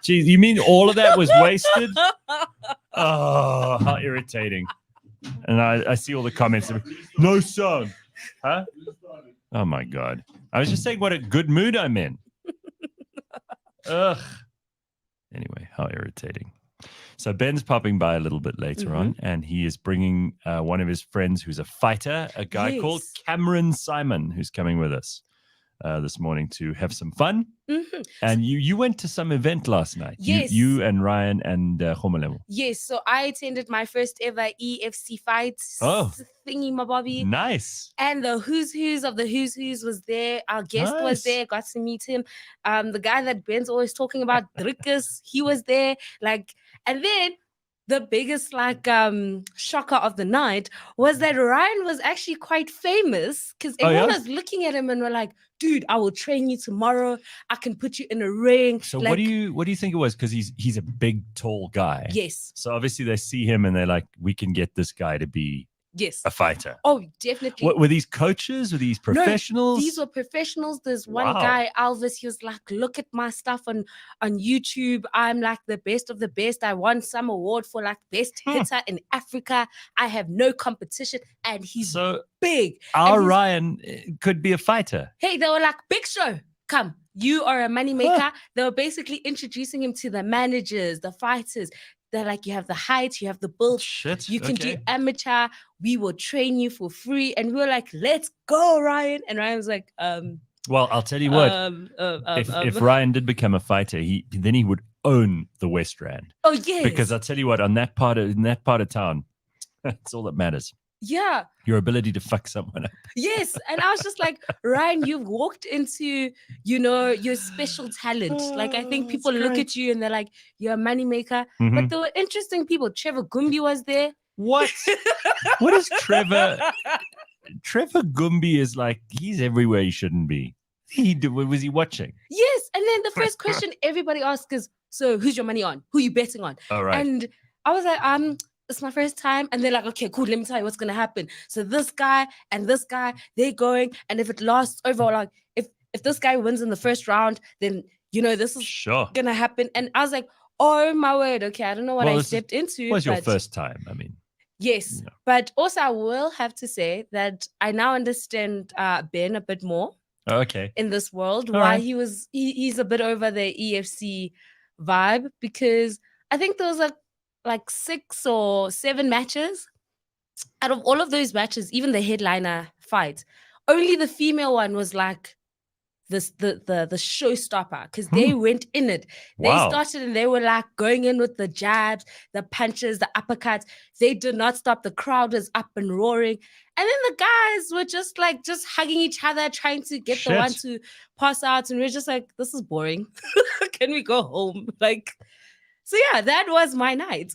Geez, you mean all of that was wasted? Oh, how irritating. And I see all the comments. No sound. Huh? Oh, my God. I was just saying what a good mood I'm in. Ugh. Anyway, how irritating. So Ben's popping by a little bit later on, and he is bringing one of his friends who's a fighter, a guy called Cameron Saaiman, who's coming with us this morning to have some fun. And you went to some event last night. Yes. You and Ryan and Khomelemo. Yes, so I attended my first ever EFC fight thingy, my bobby. Nice. And the who's of the who's was there. Our guest was there, got to meet him. The guy that Ben's always talking about, Drickus, he was there. And then the biggest shocker of the night was that Ryan was actually quite famous because everyone was looking at him and were like, dude, I will train you tomorrow. I can put you in a ring. So what do you think it was? Because he's a big, tall guy. Yes. So obviously they see him and they're like, we can get this guy to be a fighter. Oh, definitely. What, were these coaches? Were these professionals? No, these were professionals. There's one guy, Alvis, he was like, look at my stuff on YouTube. I'm like the best of the best. I won some award for like best hitter in Africa. I have no competition. And he's big. Our Ryan could be a fighter. Hey, they were like, big show. Come. You are a moneymaker. They were basically introducing him to the managers, the fighters. They're like, you have the height, you have the build, you can do amateur, we will train you for free. And we were like, let's go, Ryan. And Ryan was like, well, I'll tell you what, if Ryan did become a fighter, then he would own the West Rand. Oh, yes. Because I'll tell you what, in that part of town, that's all that matters. Yeah. Your ability to fuck someone up. Yes. And I was just like, Ryan, you've walked into, your special talent. Like, I think people look at you and they're like, you're a moneymaker. But there were interesting people. Trevor Gumbi was there. What? What is Trevor? Trevor Gumbi is like, he's everywhere he shouldn't be. Was he watching? Yes. And then the first question everybody asks is, so who's your money on? Who are you betting on? All right. And I was like, it's my first time. And they're like, okay, cool. Let me tell you what's going to happen. So this guy and this guy, they're going. And if it lasts over, like if this guy wins in the first round, then, this is going to happen. And I was like, oh my word. Okay. I don't know what I stepped into. It was your first time. I mean. Yes. But also I will have to say that I now understand Ben a bit more. Okay. In this world, why he's a bit over the EFC vibe, because I think there was like 6 or 7 matches. Out of all of those matches, even the headliner fight, only the female one was like the showstopper, because they went in it. They started and they were like going in with the jabs, the punches, the uppercuts. They did not stop. The crowd was up and roaring. And then the guys were just hugging each other, trying to get the one to pass out. And we're just like, this is boring. Can we go home? So yeah, that was my night.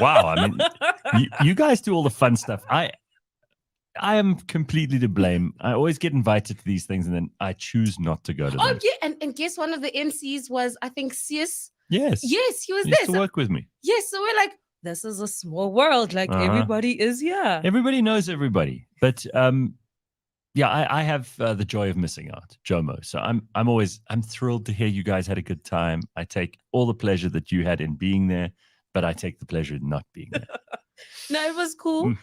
Wow. I mean, you guys do all the fun stuff. I am completely to blame. I always get invited to these things and then I choose not to go to them. Oh yeah, and guess one of the MCs was, I think, Sis. Yes. Yes, he was he there. Used to work with me. Yes, so we're like, this is a small world. Everybody is here. Everybody knows everybody. But I have the joy of missing out, Jomo. So I'm thrilled to hear you guys had a good time. I take all the pleasure that you had in being there, but I take the pleasure in not being there. No, it was cool.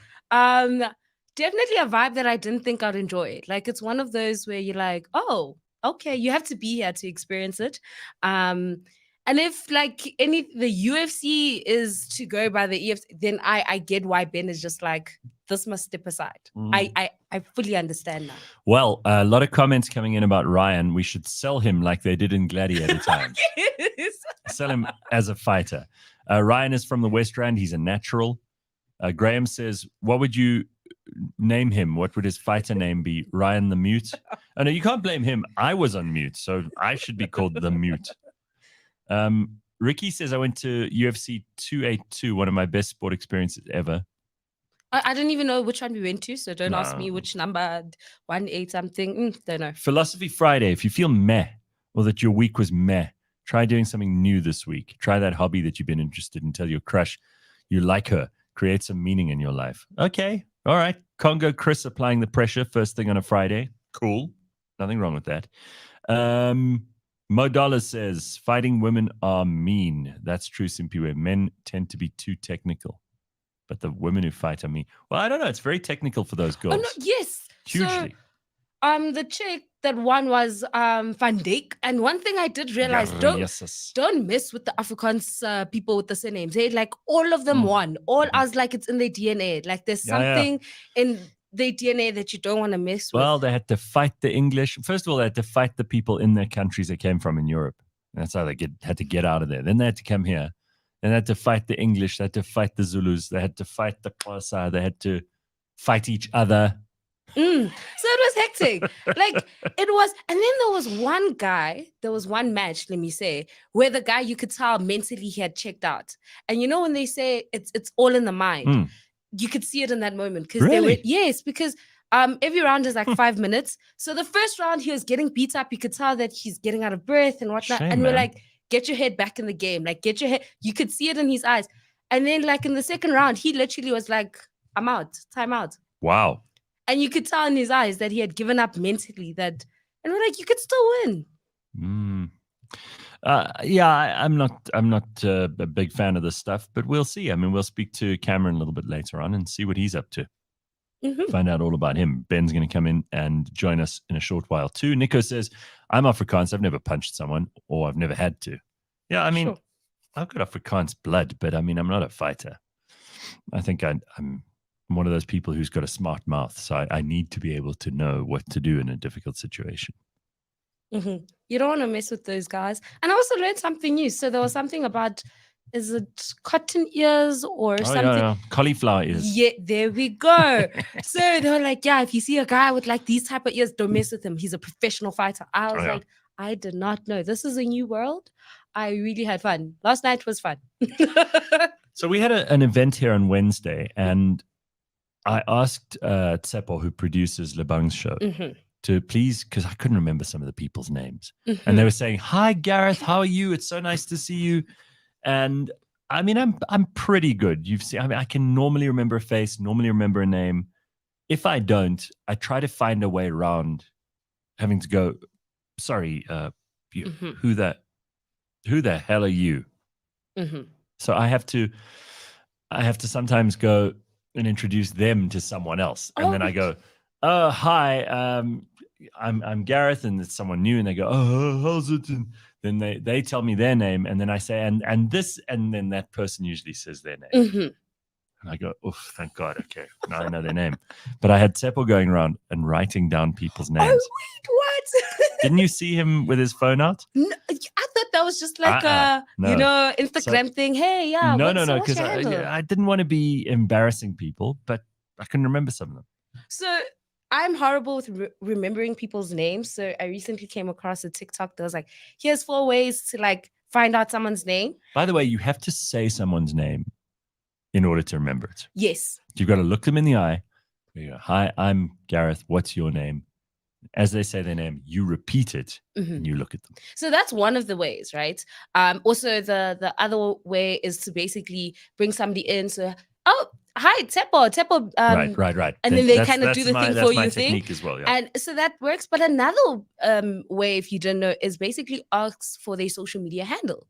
Definitely a vibe that I didn't think I'd enjoy. Like, it's one of those where you're like, oh, okay, you have to be here to experience it. And if the UFC is to go by the EFC, then I get why Ben is just like, this must step aside. I fully understand now. Well, a lot of comments coming in about Ryan. We should sell him like they did in Gladiator times. Yes. Sell him as a fighter. Ryan is from the West Rand. He's a natural. Graham says, what would you name him? What would his fighter name be? Ryan the Mute? Oh, no, you can't blame him. I was on mute, so I should be called the Mute. Ricky says, I went to UFC 282, one of my best sport experiences ever. I don't even know which one we went to, so don't ask me which number, 18 something. Don't know. Philosophy Friday. If you feel meh or that your week was meh, try doing something new this week. Try that hobby that you've been interested in. Tell your crush you like her. Create some meaning in your life. Okay. All right. Congo Chris applying the pressure first thing on a Friday. Cool. Nothing wrong with that. Modala says, fighting women are mean. That's true, Simphiwe. Men tend to be too technical, but the women who fight are mean. Well, I don't know. It's very technical for those girls. Oh, no, yes. Hugely. So, the chick that won was Van Dijk. And one thing I did realize, don't mess with the Afrikaans people with the surnames. They like all of them won. All I was like, it's in their DNA. Like there's something in their DNA that you don't want to mess with. Well, they had to fight the English. First of all, they had to fight the people in their countries they came from in Europe. That's how they had to get out of there. Then they had to come here. Then they had to fight the English. They had to fight the Zulus. They had to fight the Xhosa. They had to fight each other. So it was hectic. Like it was. And then there was one guy, there was one match, let me say, where the guy, you could tell mentally he had checked out. And you know, when they say it's all in the mind, you could see it in that moment. Because because every round is like 5 minutes. So the first round he was getting beat up. You could tell that he's getting out of breath and whatnot. And we're like, get your head back in the game. Like get your head. You could see it in his eyes. And then like in the second round, he literally was like, I'm out, time out. Wow. And you could tell in his eyes that he had given up mentally. And we're like, you could still win. I'm not a big fan of this stuff, but we'll see. I mean, we'll speak to Cameron a little bit later on and see what he's up to. Find out all about him. Ben's going to come in and join us in a short while too. Nico says, I'm Afrikaans. I've never punched someone, or I've never had to. Yeah, I mean, I've got Afrikaans blood, but I mean, I'm not a fighter. I think I'm one of those people who's got a smart mouth, so I need to be able to know what to do in a difficult situation. You don't want to mess with those guys. And I also learned something new. So there was something about, is it cotton ears or something? Yeah. Cauliflower ears. Yeah, there we go. So they were like, yeah, if you see a guy with like these type of ears, don't mess with him. He's a professional fighter. I was like, I did not know. This is a new world. I really had fun. Last night was fun. So we had an event here on Wednesday, and I asked Tsepo, who produces Lebang's show, to please, because I couldn't remember some of the people's names. And they were saying, hi, Gareth, how are you? It's so nice to see you. And I mean, I'm pretty good. You've seen, I mean, I can normally remember a face, normally remember a name. If I don't, I try to find a way around having to go, sorry, who the hell are you? So I have to sometimes go and introduce them to someone else. And then I go, oh, hi, I'm Gareth, and it's someone new, and they go, oh, how's it? And then they tell me their name, and then I say, and this, and then that person usually says their name. And I go, oof, thank God, okay, now I know their name. But I had Tsepo going around and writing down people's names. Oh, wait, what? Didn't you see him with his phone out? No, I thought that was just like Instagram thing. Hey, yeah. No, because I didn't want to be embarrassing people, but I couldn't remember some of them. So I'm horrible with remembering people's names. So I recently came across a TikTok that was like, here's 4 ways to like find out someone's name. By the way, you have to say someone's name in order to remember it. Yes. You've got to look them in the eye. You go, hi, I'm Gareth. What's your name? As they say their name, you repeat it and you look at them. So that's one of the ways, right? Also, the other way is to basically bring somebody in. So, oh, hi, Tsepo. Right. And then they kind of do the thing for you thing. As well, yeah. And so that works. But another way, if you didn't know, is basically ask for their social media handle.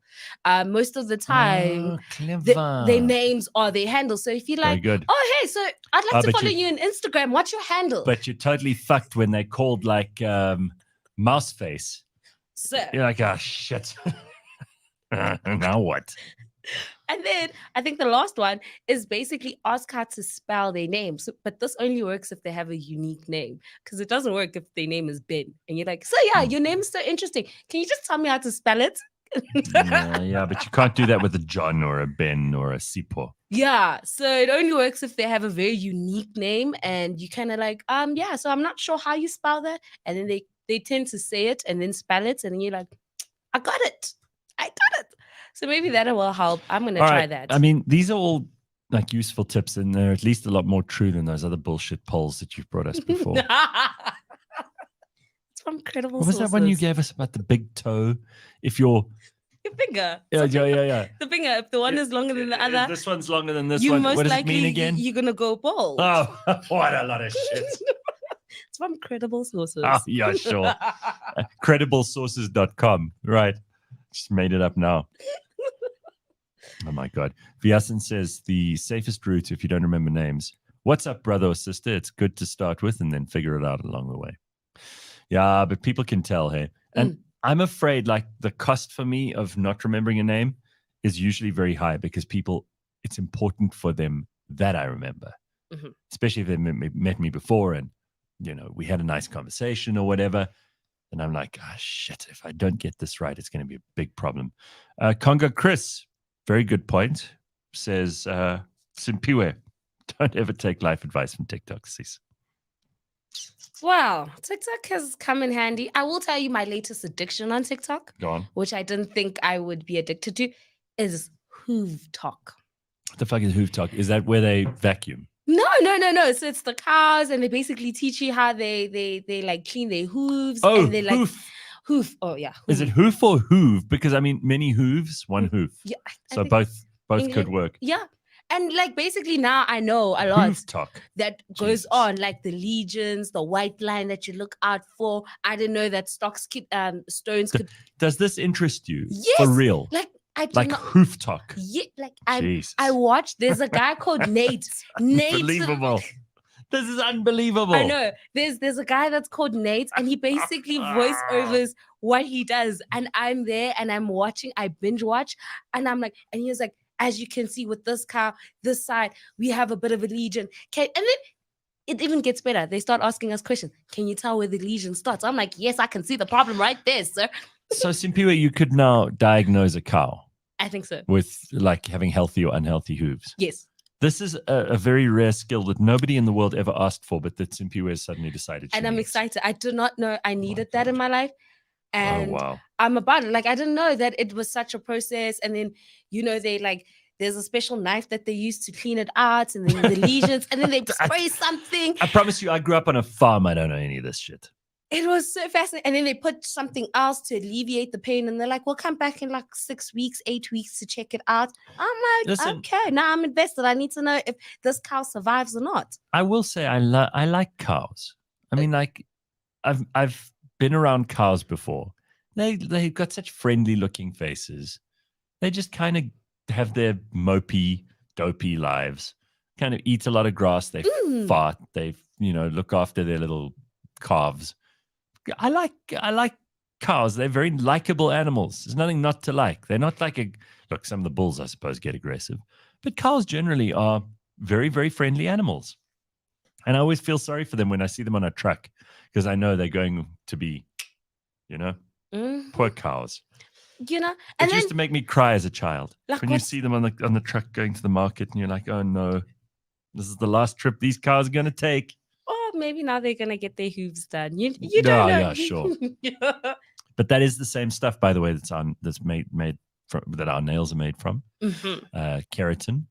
Most of the time, their names are their handles. So if you're like, oh, hey, so I'd like to follow you on Instagram. What's your handle? But you're totally fucked when they called like mouse face. So you're like, oh, shit. Now what? And then I think the last one is basically ask how to spell their name. So, but this only works if they have a unique name, because it doesn't work if their name is Ben. And you're like, so yeah, your name is so interesting. Can you just tell me how to spell it? Yeah, but you can't do that with a John or a Ben or a Sipho. Yeah, so it only works if they have a very unique name, and you kind of like, yeah, so I'm not sure how you spell that. And then they tend to say it and then spell it, and then you're like, I got it. So maybe that will help. I'm going to try that. I mean, these are all like useful tips, and they're at least a lot more true than those other bullshit polls that you've brought us before. It's from credible sources. What was that one you gave us about the big toe? If your finger. Yeah. The finger. If the one is longer than the other. If this one's longer than this one. Most what does likely it mean again? You're going to go bald. Oh, what a lot of shit. It's from credible sources. Oh, yeah, sure. Crediblesources.com. Right. Just made it up now. Oh, my God. Vyasan says the safest route, if you don't remember names, what's up, brother or sister? It's good to start with and then figure it out along the way. Yeah, but people can tell, hey. And I'm afraid like the cost for me of not remembering a name is usually very high because people, it's important for them that I remember, especially if they met me before and, you know, we had a nice conversation or whatever. And I'm like, ah, shit, if I don't get this right, it's going to be a big problem. Congo Chris, very good point, says, Simphiwe, don't ever take life advice from TikTok, sis. Wow, TikTok has come in handy. I will tell you my latest addiction on TikTok, Go on. which I didn't think I would be addicted to, is Hoof Talk. What the fuck is Hoof Talk? Is that where they vacuum? No. So it's the cows, and they basically teach you how they like clean their hooves. Oh, and they like hoof. Oh yeah. Is it hoof or hoove? Because I mean, many hooves, one hoof. Yeah. So both could work. Yeah. And like basically now I know a lot Hoof talk that goes on, like the legions, the white line that you look out for. I didn't know that stones could. Does this interest you? Yes, for real? Like I do like not, hoof talk. Yeah, like Jesus. I watched. There's a guy called Nate. Unbelievable. This is unbelievable. I know. There's a guy that's called Nate, and he basically voiceovers what he does. And I'm there, and I'm watching. I binge watch, and I'm like, and he was like, as you can see with this cow, this side, we have a bit of a legion. And then it even gets better. They start asking us questions. Can you tell where the legion starts? I'm like, yes, I can see the problem right there, sir. So, Simphiwe, you could now diagnose a cow. I think so. With like having healthy or unhealthy hooves. Yes. This is a very rare skill that nobody in the world ever asked for, but that Simphiwe has suddenly decided she And I'm needs. excited. I do not know I needed that in my life. And wow. I'm about it. Like, I didn't know that it was such a process. And then, you know, there's a special knife that they use to clean it out, and then the lesions, and then they spray something. I promise you, I grew up on a farm. I don't know any of this shit. It was so fascinating. And then they put something else to alleviate the pain. And they're like, we'll come back in like 6 weeks, 8 weeks to check it out. I'm like, Listen, okay, now I'm invested. I need to know if this cow survives or not. I will say I like cows. I mean, like, I've been around cows before. They've got such friendly looking faces. They just kind of have their mopey, dopey lives. Kind of eat a lot of grass. They fart. They, look after their little calves. I like cows. They're very likable animals. There's nothing not to like. They're not like look, some of the bulls, I suppose, get aggressive. But cows generally are very, very friendly animals. And I always feel sorry for them when I see them on a truck because I know they're going to be, poor cows. And it used to make me cry as a child. Like when you see them on the truck going to the market and you're like, oh no, this is the last trip these cows are going to take. Or maybe now they're going to get their hooves done. You don't know. Yeah, sure. But that is the same stuff, by the way, that's made from, that our nails are made from. Keratin.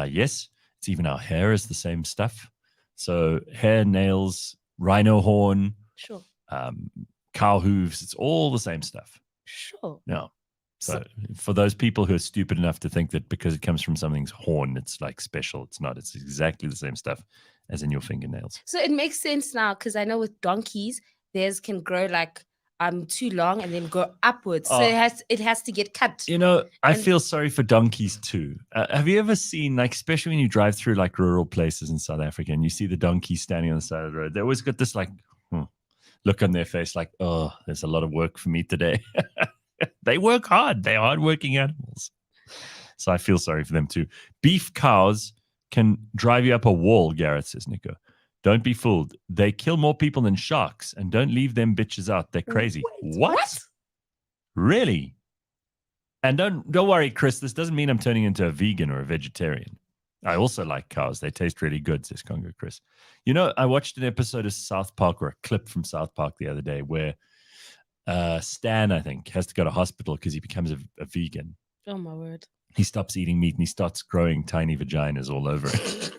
Yes, it's even our hair is the same stuff. So hair, nails, rhino horn, sure. Cow hooves, it's all the same stuff. Sure. No. So for those people who are stupid enough to think that because it comes from something's horn, it's like special. It's not. It's exactly the same stuff as in your fingernails. So it makes sense now because I know with donkeys, theirs can grow like too long and then go upwards. So it has to get cut. I feel sorry for donkeys too. Have you ever seen, like, especially when you drive through like rural places in South Africa and you see the donkeys standing on the side of the road, they always got this like look on their face like, oh, there's a lot of work for me today. They work hard. They're hardworking animals. So I feel sorry for them too. Beef cows can drive you up a wall, Gareth says, Nico. Don't be fooled. They kill more people than sharks, and don't leave them bitches out. They're crazy. Wait, what? Really? And don't worry, Chris. This doesn't mean I'm turning into a vegan or a vegetarian. I also like cows. They taste really good, says Congo Chris. I watched an episode of South Park, or a clip from South Park the other day where Stan, I think, has to go to hospital because he becomes a vegan. Oh, my word. He stops eating meat and he starts growing tiny vaginas all over it.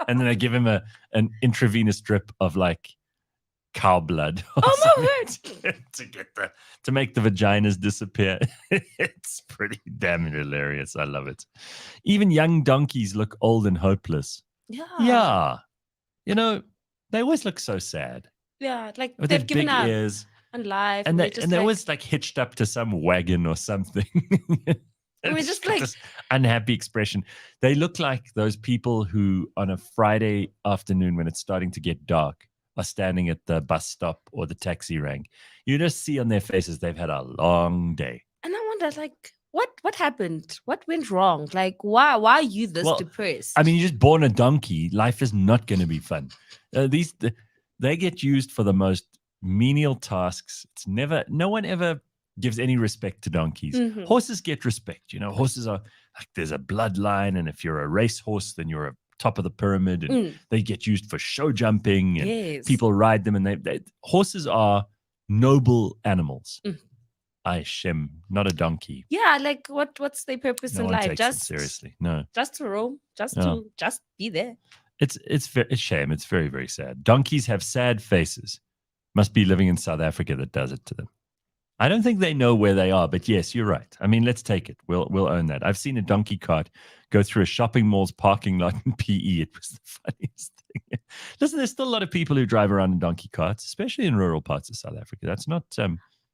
And then they give him an intravenous drip of like cow blood. Oh, my word. to make the vaginas disappear. It's pretty damn hilarious. I love it. Even young donkeys look old and hopeless. Yeah. Yeah. They always look so sad Yeah, like with their they've given big up ears. on life. And they're they just and they're like, always like hitched up to some wagon or something. we're It's just got like, this unhappy expression. They look like those people who on a Friday afternoon when it's starting to get dark are standing at the bus stop or the taxi rank. You just see on their faces they've had a long day. and I wonder, like, what happened? What went wrong? Like, why are you this Well, depressed? I mean, you're just born a donkey. Life is not going to be fun. They get used for the most menial tasks. It's never. No one ever gives any respect to donkeys. Mhm. Horses get respect. Horses are like there's a bloodline, and if you're a racehorse, then you're a top of the pyramid, and Mm. they get used for show jumping, and Yes. people ride them, and horses are noble animals. Mm. Shem, not a donkey. Yeah, like what's their purpose No in one life? takes them Just seriously. No. just to roam, just Yeah. to just be there. It's a shame. It's very, very sad. Donkeys have sad faces. Must be living in South Africa that does it to them. I don't think they know where they are, but yes, you're right. I mean, let's take it. We'll own that. I've seen a donkey cart go through a shopping mall's parking lot in PE. It was the funniest thing. Listen, there's still a lot of people who drive around in donkey carts, especially in rural parts of South Africa. That's not.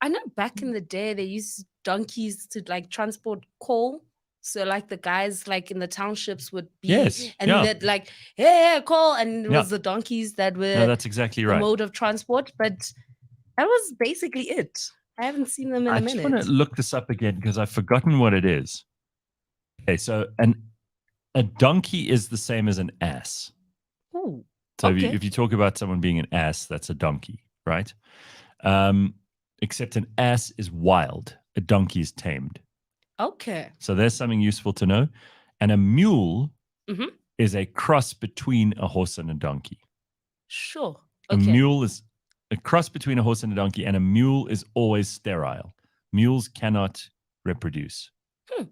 I know back in the day they used donkeys to like transport coal. So like the guys like in the townships would be Yes, and yeah. they'd like, hey, coal, and it Yeah. was the donkeys that were No, that's exactly the right. mode of transport. But that was basically it. I haven't seen them in I a just minute. want to look this up again because I've forgotten what it is. Okay, so a donkey is the same as an ass. Ooh, So okay. if you talk about someone being an ass, that's a donkey, right? Except an ass is wild. A donkey is tamed. Okay. So there's something useful to know. And a mule Mhm. is a cross between a horse and a donkey. Sure. A Okay. mule is a cross between a horse and a donkey, and a mule is always sterile. Mules cannot reproduce. Shame.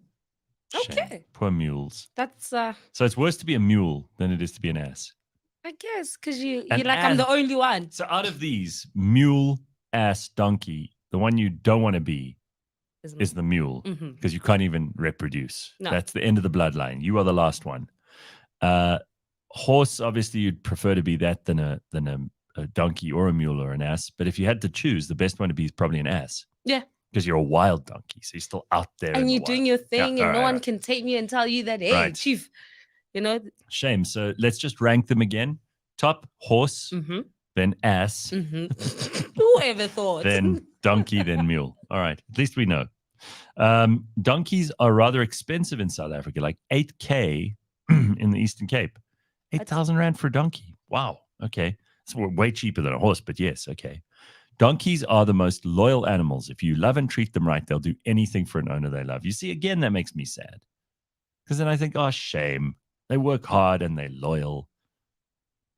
Okay. Poor mules. That's So it's worse to be a mule than it is to be an ass. I guess because you're An like, I'm the ass- only one. So out of these, mule, ass, donkey, the one you don't want to be is the mule Mhm. because you can't even reproduce. No. That's the end of the bloodline. You are the last one. Horse, obviously, you'd prefer to be that than a donkey or a mule or an ass. But if you had to choose, the best one to be is probably an ass. Yeah. Because you're a wild donkey, so you're still out there. in And the you're doing wild. your thing, Yeah, and no all one right. can take me and tell you that, hey, Right. chief, you know. Shame. So let's just rank them again. Top, horse, Mm-hmm. then ass, Mm-hmm. Whoever thought? then donkey, then mule. All right. At least we know. Donkeys are rather expensive in South Africa, like 8K in the Eastern Cape. 8,000 Rand for a donkey. Wow. Okay. It's way cheaper than a horse, but yes. Okay. Donkeys are the most loyal animals. If you love and treat them right, they'll do anything for an owner they love. You see, again, that makes me sad. Because then I think, oh, shame. They work hard and they're loyal.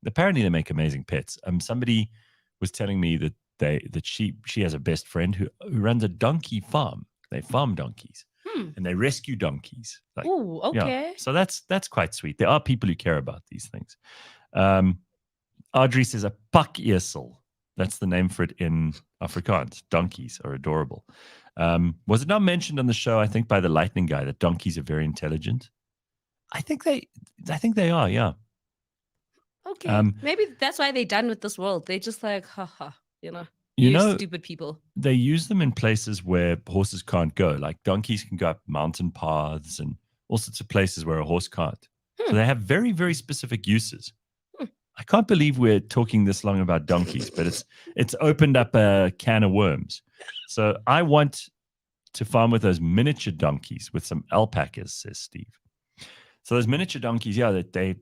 Apparently, they make amazing pets. Somebody was telling me that she has a best friend who runs a donkey farm. They farm donkeys and they rescue donkeys. Like, Oh, okay. yeah. So that's quite sweet. There are people who care about these things. Audrey says a pakjesel. That's the name for it in Afrikaans. Donkeys are adorable. Was it not mentioned on the show, I think, by the lightning guy that donkeys are very intelligent? I think they are, yeah. Okay. Maybe that's why they're done with this world. They're just like, haha, You know, stupid people. they use them in places where horses can't go. Like donkeys can go up mountain paths and all sorts of places where a horse can't. So they have very, very specific uses. I can't believe we're talking this long about donkeys, but it's opened up a can of worms. So I want to farm with those miniature donkeys with some alpacas, says Steve. So those miniature donkeys, yeah, they're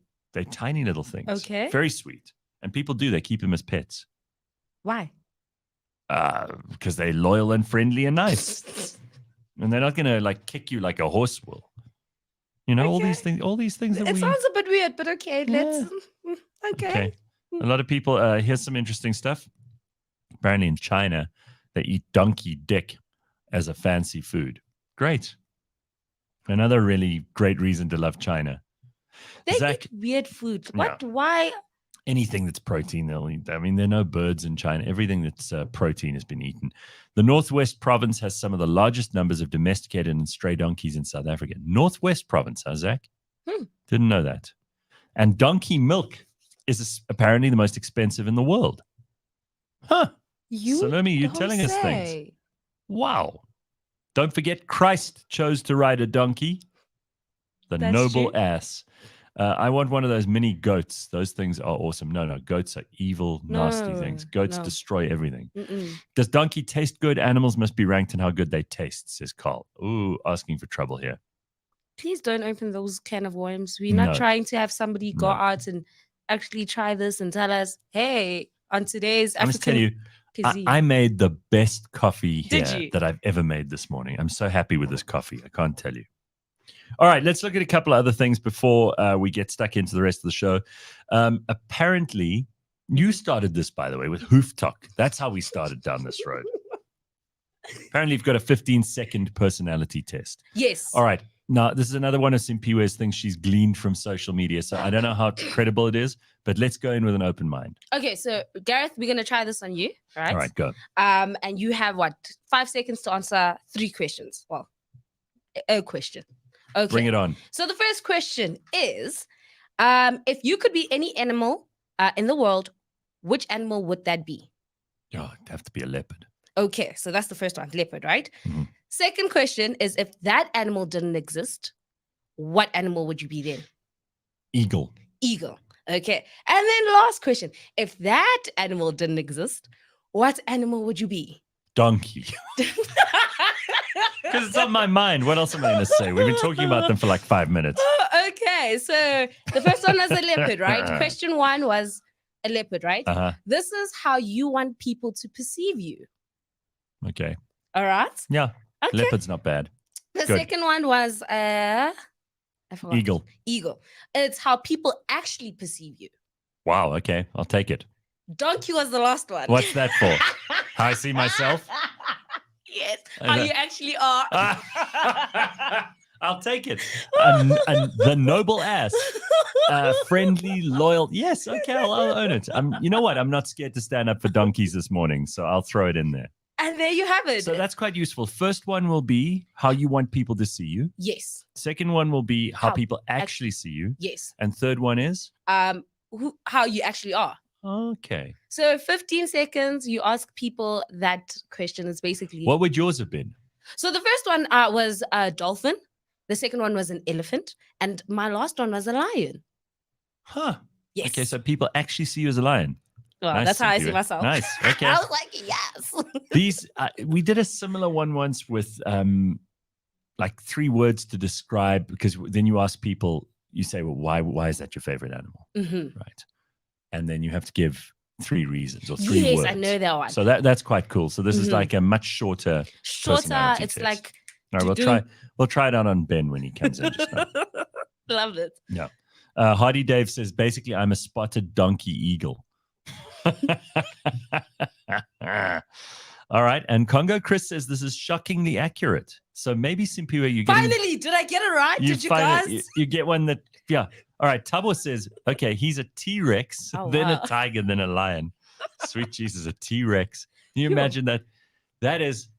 tiny little things. Okay. Very sweet. And people they keep them as pets. Why? Because they're loyal and friendly and nice. And they're not going to like kick you like a horse will. All Okay. these things that It sounds a bit weird, but okay. Let's. Okay. A lot of people, here's some interesting stuff. Apparently in China, they eat donkey dick as a fancy food. Great. Another really great reason to love China. They Zach, eat weird food. What? Yeah. Why? anything that's protein, they'll eat. I mean, there are no birds in China. Everything that's protein has been eaten. The Northwest Province has some of the largest numbers of domesticated and stray donkeys in South Africa. Northwest Province, huh, Zach? Didn't know that. And donkey milk is apparently the most expensive in the world. Huh. Salome, you're don't telling us things. say. Wow. Don't forget, Christ chose to ride a donkey. The That's noble true. ass. I want one of those mini goats. Those things are awesome. No, goats are evil, nasty things. Goats No. destroy everything. Mm-mm. Does donkey taste good? Animals must be ranked in how good they taste, says Carl. Ooh, asking for trouble here. Please don't open those can of worms. We're not No. trying to have somebody go No. out and actually try this and tell us, hey, on today's I must tell African you, cuisine. I made the best coffee Did here you? that I've ever made this morning. I'm so happy with this coffee. I can't tell you. All right, let's look at a couple of other things before we get stuck into the rest of the show. Apparently, you started this, by the way, with Hoof Talk. That's how we started down this road. Apparently, you've got a 15-second personality test. Yes. All right. Now, this is another one of Simphiwe's things she's gleaned from social media. So I don't know how credible it is, but let's go in with an open mind. Okay, so Gareth, we're gonna try this on you, right? All right, go. And you have 5 seconds to answer 3 questions. Well, a question. Okay. Bring it on. So the first question is, if you could be any animal in the world, which animal would that be? Oh, it'd have to be a leopard. Okay, so that's the first one, leopard, right? Mhm. Second question is, if that animal didn't exist, what animal would you be then? Eagle. Eagle. Okay. And then last question, if that animal didn't exist, what animal would you be? Donkey. Because it's on my mind. What else am I going to say? We've been talking about them for like 5 minutes. Okay, so the first one was a leopard, right? Question 1 was a leopard, right? Uh-huh. This is how you want people to perceive you. Okay. All right. Yeah. Okay. Leopard's not bad. The Good. second one was I forgot. Eagle. Eagle. It's how people actually perceive you. Wow. Okay. I'll take it. Donkey was the last one. What's that for? How I see myself? Yes. How you actually are. I'll take it. And the noble ass. Friendly, loyal. Yes. Okay. I'll own it. You know what? I'm not scared to stand up for donkeys this morning, so I'll throw it in there. And there you have it. So that's quite useful. First one will be how you want people to see you. Yes. Second one will be how people actually see you. Yes. And third one is? How you actually are. Okay. So 15 seconds, you ask people that question. Is basically. What would yours have been? So the first one was a dolphin. The second one was an elephant. And my last one was a lion. Huh. Yes. Okay, so people actually see you as a lion. Well, Nice, that's how I see Simphiwe. myself. Nice. Okay. I was like, yes. These we did a similar one once with like 3 words to describe, because then you ask people, you say, well, why is that your favorite animal? Mm-hmm. Right. And then you have to give 3 reasons or 3 Yes, words. I know that one. So that's quite cool. So this is like a much shorter. personality It's test. like. All right, we'll try it out on Ben when he comes in just now. Loved it. Yeah. Hardy Dave says, basically, I'm a spotted donkey eagle. All right. And Congo Chris says this is shockingly accurate. So maybe Simphiwe, you finally, did I get it right? Did you guys? You get one that, yeah. All right. Tabo says, okay, he's a T-Rex, then a tiger, then a lion. Sweet Jesus, a T-Rex. Can you imagine that? That is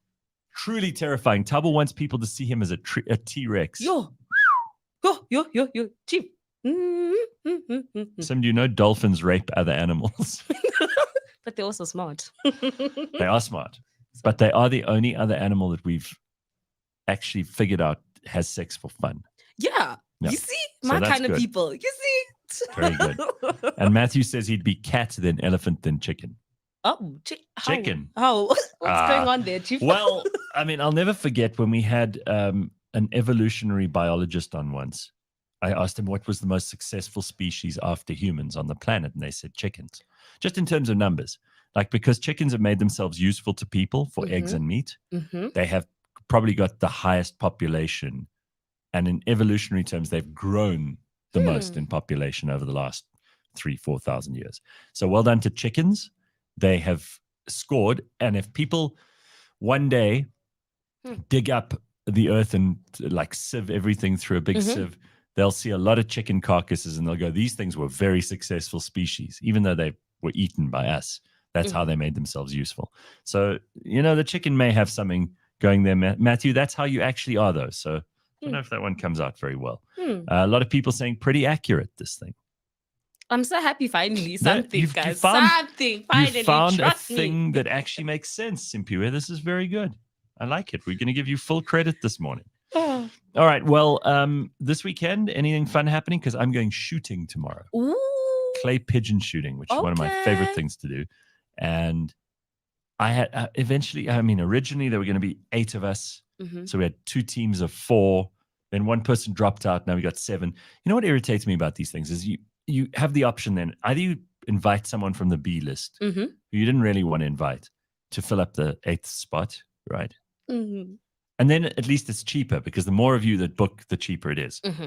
truly terrifying. Tabo wants people to see him as a T-Rex. Yo, chief. Some, do you know dolphins rape other animals? But they're also smart. They are smart. But they are the only other animal that we've actually figured out has sex for fun. Yeah. Yeah. You see? So My that's kind of good. people. You see? Very good. And Matthew says he'd be cat, then elephant, then chicken. Oh, chicken. Oh, what's going on there, Chief? Well, I mean, I'll never forget when we had an evolutionary biologist on once. I asked him what was the most successful species after humans on the planet, and they said chickens. Just in terms of numbers, like because chickens have made themselves useful to people for eggs and meat, they have probably got the highest population, and in evolutionary terms, they've grown the most in population over the last 3,000-4,000 years. So well done to chickens. They have scored, and if people one day dig up the earth and like sieve everything through a big sieve, they'll see a lot of chicken carcasses and they'll go, these things were very successful species, even though they were eaten by us. That's how they made themselves useful. So, you know, the chicken may have something going there, Matthew. That's how you actually are, though. So I don't know if that one comes out very well. A lot of people saying pretty accurate, this thing. I'm so happy finally. No, Something, you guys. found- Something. Finally. You found a Trust me. thing that actually makes sense, Simphiwe. This is very good. I like it. We're going to give you full credit this morning. Oh. All right. Well, this weekend, anything fun happening? Because I'm going shooting tomorrow. Ooh. Clay pigeon shooting, which is one of my favorite Okay. things to do. And I had originally there were going to be 8 of us. Mm-hmm. So we had 2 teams of 4. Then one person dropped out. Now we got 7. You know what irritates me about these things is you have the option then. Either you invite someone from the B list Mm-hmm. who you didn't really want to invite to fill up the 8th spot, right? Mm-hmm. And then at least it's cheaper because the more of you that book, the cheaper it is. Mm-hmm.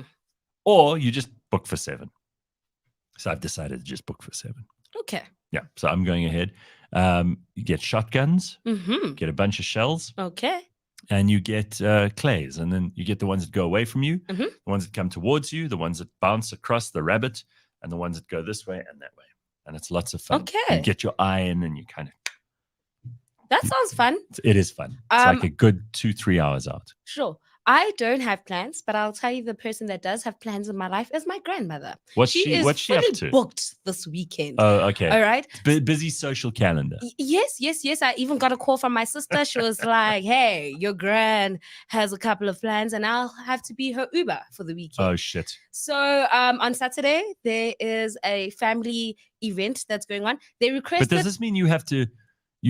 Or you just book for 7. So I've decided to just book for 7. Okay. Yeah. So I'm going ahead. You get shotguns, Mm-hmm. get a bunch of shells, Okay. and you get clays. And then you get the ones that go away from you, Mm-hmm. the ones that come towards you, the ones that bounce across the rabbit, and the ones that go this way and that way. And it's lots of fun. Okay. You get your eye in and you kind of, That sounds fun. it is fun. It's like a good 2-3 hours out. Sure. I don't have plans, but I'll tell you the person that does have plans in my life is my grandmother. What's She she is up fully to? booked this weekend. Oh, okay. All right. Busy social calendar. Yes. I even got a call from my sister. She was like, "Hey, your gran has a couple of plans, and I'll have to be her Uber for the weekend." Oh, shit. So on Saturday there is a family event that's going on. They requested. But does this mean you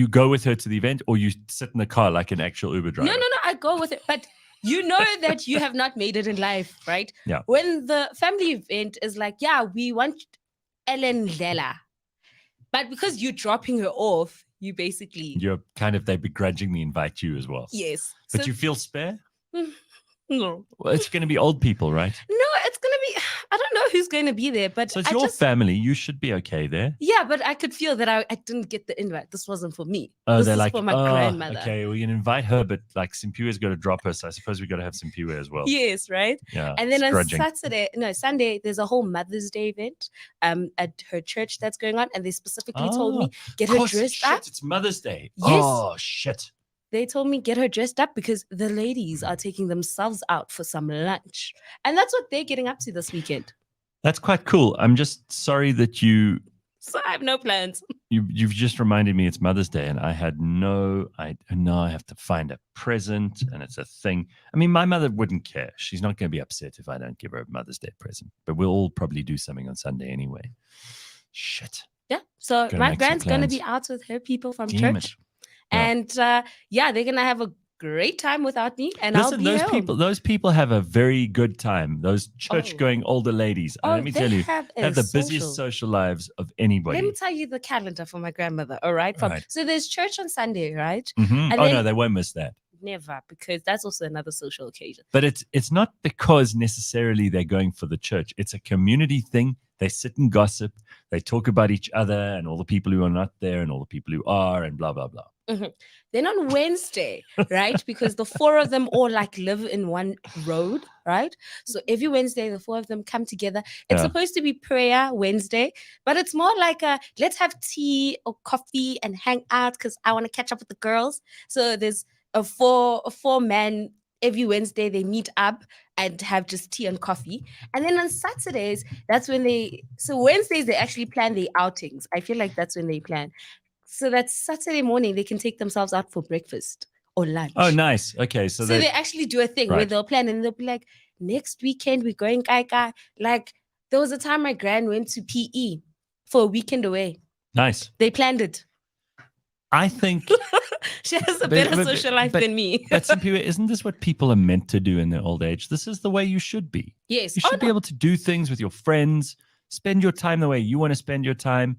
go with her to the event or you sit in the car like an actual Uber driver? No. I go with it, but. You know that you have not made it in life, right? Yeah. When the family event is like, yeah, we want Ellen Lela. But because you're dropping her off, you basically... They begrudgingly invite you as well. Yes. But you feel spare? No. Well, it's going to be old people, right? No, it's going to be... I don't know who's going to be there, but so it's your family. You should be okay there. Yeah, but I could feel that I didn't get the invite. This wasn't for me. Oh, this they're is like, for my grandmother. Okay, we can invite her, but like Simphiwe's got to drop her, so I suppose we got to have Simphiwe as well. Yes, right? Yeah. And then on grudging. Sunday, there's a whole Mother's Day event at her church that's going on, and they specifically told me get her dressed up. It's Mother's Day. Yes. Oh, shit. They told me get her dressed up because the ladies are taking themselves out for some lunch. And that's what they're getting up to this weekend. That's quite cool. I'm just sorry that So I have no plans. You've just reminded me it's Mother's Day and I know I have to find a present and it's a thing. I mean, my mother wouldn't care. She's not going to be upset if I don't give her a Mother's Day present. But we'll all probably do something on Sunday anyway. Shit. Yeah. So Gotta my make some grand's going to plans. be out with her people from Damn church. it. Yeah. And they're going to have a great time without me. And I'll be home. Those people have a very good time. Those church-going older ladies. And let me tell you, they have the busiest social lives of anybody. Let me tell you the calendar for my grandmother. All right. So there's church on Sunday, right? Mm-hmm. No, they won't miss that. Never, because that's also another social occasion. But it's not because necessarily they're going for the church. It's a community thing. They sit and gossip. They talk about each other and all the people who are not there and all the people who are and blah, blah, blah. Mm-hmm. Then on Wednesday, right? Because the 4 of them all like live in one road, right? So every Wednesday, the 4 of them come together. It's supposed to be prayer Wednesday, but it's more like let's have tea or coffee and hang out because I want to catch up with the girls. So there's a four man every Wednesday. They meet up and have just tea and coffee. And then on Saturdays, that's when Wednesdays, they actually plan their outings. I feel like that's when they plan. So that Saturday morning, they can take themselves out for breakfast or lunch. Oh, nice. Okay. So they actually do a thing where they'll plan and they'll be like, next weekend, we're going Kaika. Like, there was a time my gran went to PE for a weekend away. Nice. They planned it. I think she has a better social life than me. But Simphiwe, isn't this what people are meant to do in their old age? This is the way you should be. Yes. You should be able to do things with your friends, spend your time the way you want to spend your time,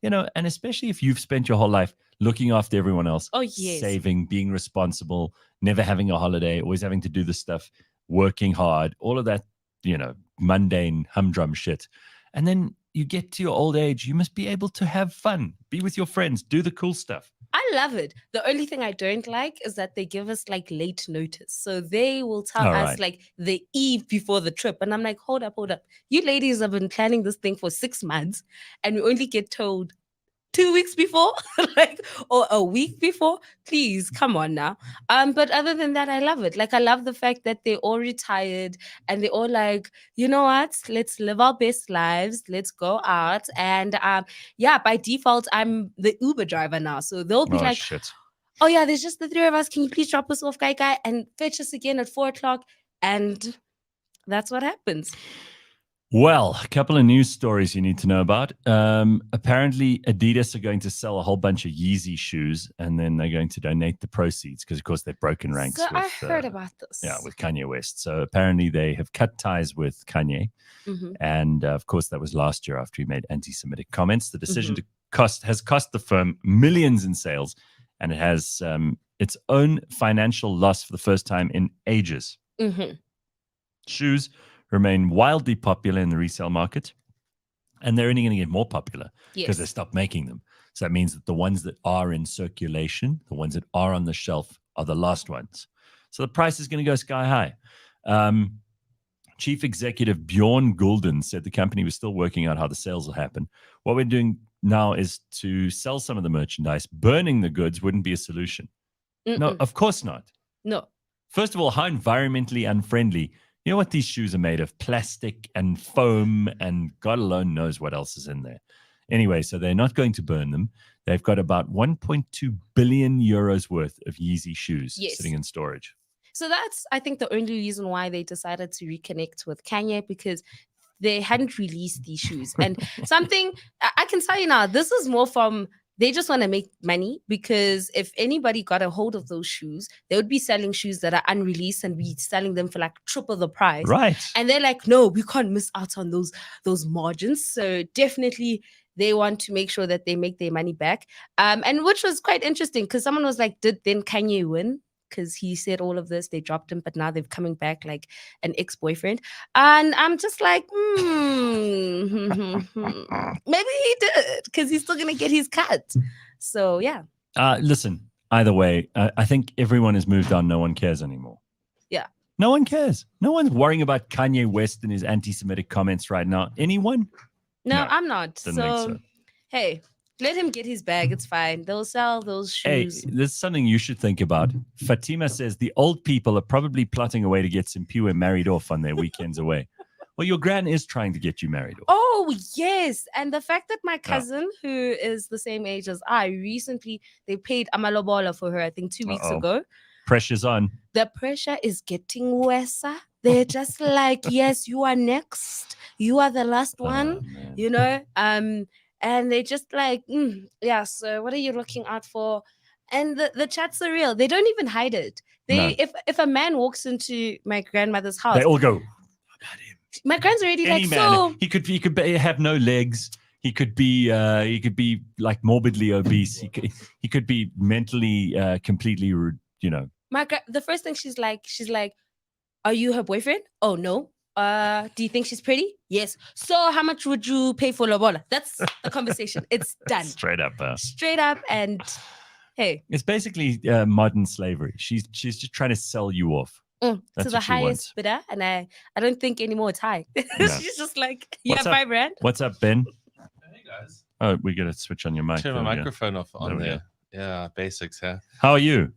and especially if you've spent your whole life looking after everyone else, saving, being responsible, never having a holiday, always having to do the stuff, working hard, all of that, mundane humdrum shit. And then you get to your old age, you must be able to have fun, be with your friends, do the cool stuff. I love it. The only thing I don't like is that they give us like late notice. So they will tell us like the eve before the trip. And I'm like, hold up. You ladies have been planning this thing for 6 months and we only get told 2 weeks before, like, or a week before. Please, come on now. But other than that, I love it. Like, I love the fact that they're all retired and they're all like, you know what? Let's live our best lives. Let's go out. And yeah, by default, I'm the Uber driver now. So they'll be like, shit. oh yeah, there's just the three of us. Can you please drop us off, guy, and fetch us again at 4:00? And that's what happens. Well, a couple of news stories you need to know about. Apparently, Adidas are going to sell a whole bunch of Yeezy shoes, and then they're going to donate the proceeds because, of course, they've broken ranks. So with, I heard about this. Yeah, with Kanye West. So apparently, they have cut ties with Kanye, and of course, that was last year after he made anti-Semitic comments. The decision has cost the firm millions in sales, and it has its own financial loss for the first time in ages. Shoes remain wildly popular in the resale market, and they're only going to get more popular because they stopped making them. So that means that the ones that are in circulation, the ones that are on the shelf, are the last ones. So the price is going to go sky high. Chief Executive Bjorn Gulden said the company was still working out how the sales will happen. What we're doing now is to sell some of the merchandise. Burning the goods wouldn't be a solution. No, of course not. No. First of all, how environmentally unfriendly. You know what these shoes are made of? Plastic and foam, and God alone knows what else is in there. Anyway, so they're not going to burn them. They've got about 1.2 billion euros worth of Yeezy shoes sitting in storage. So that's, I think, the only reason why they decided to reconnect with Kanye, because they hadn't released these shoes. And something I can tell you now, this is more from, they just want to make money, because if anybody got a hold of those shoes, they would be selling shoes that are unreleased and be selling them for like triple the price. Right. And they're like, no, we can't miss out on those margins. So definitely they want to make sure that they make their money back. And which was quite interesting, because someone was like, did then Kanye win? Because he said all of this, they dropped him, but now they're coming back like an ex-boyfriend. And I'm just like, maybe he did, because he's still going to get his cut. So, yeah. Listen, either way, I think everyone has moved on. No one cares anymore. Yeah. No one cares. No one's worrying about Kanye West and his anti-Semitic comments right now. Anyone? No, I'm not. Didn't think so. Hey, let him get his bag. It's fine. They'll sell those shoes. Hey, there's something you should think about. Fatima says the old people are probably plotting a way to get Simphiwe married off on their weekends away. Well, your gran is trying to get you married off. Oh, yes. And the fact that my cousin, who is the same age as I, recently, they paid amalobola for her, I think 2 weeks ago. Pressure's on. The pressure is getting worse. They're just like, yes, you are next. You are the last one, you know? And they just like, yeah, so what are you looking out for? And the chats are real. They don't even hide it. If a man walks into my grandmother's house, they all go, about him. My grand's already Any like, man, so he could have no legs. He could be like morbidly obese. He could be mentally completely, you know. The first thing she's like, are you her boyfriend? Oh no. Do you think she's pretty? Yes. So how much would you pay for lobola? That's the conversation. It's done. Straight up. And hey, it's basically modern slavery. She's just trying to sell you off. To the highest bidder, and I don't think anymore it's high. She's just like, you have $5,000. What's up, Ben? Hey guys. Oh, we got to switch on your mic. Turn my microphone off on there. Yeah, basics. Yeah. How are you?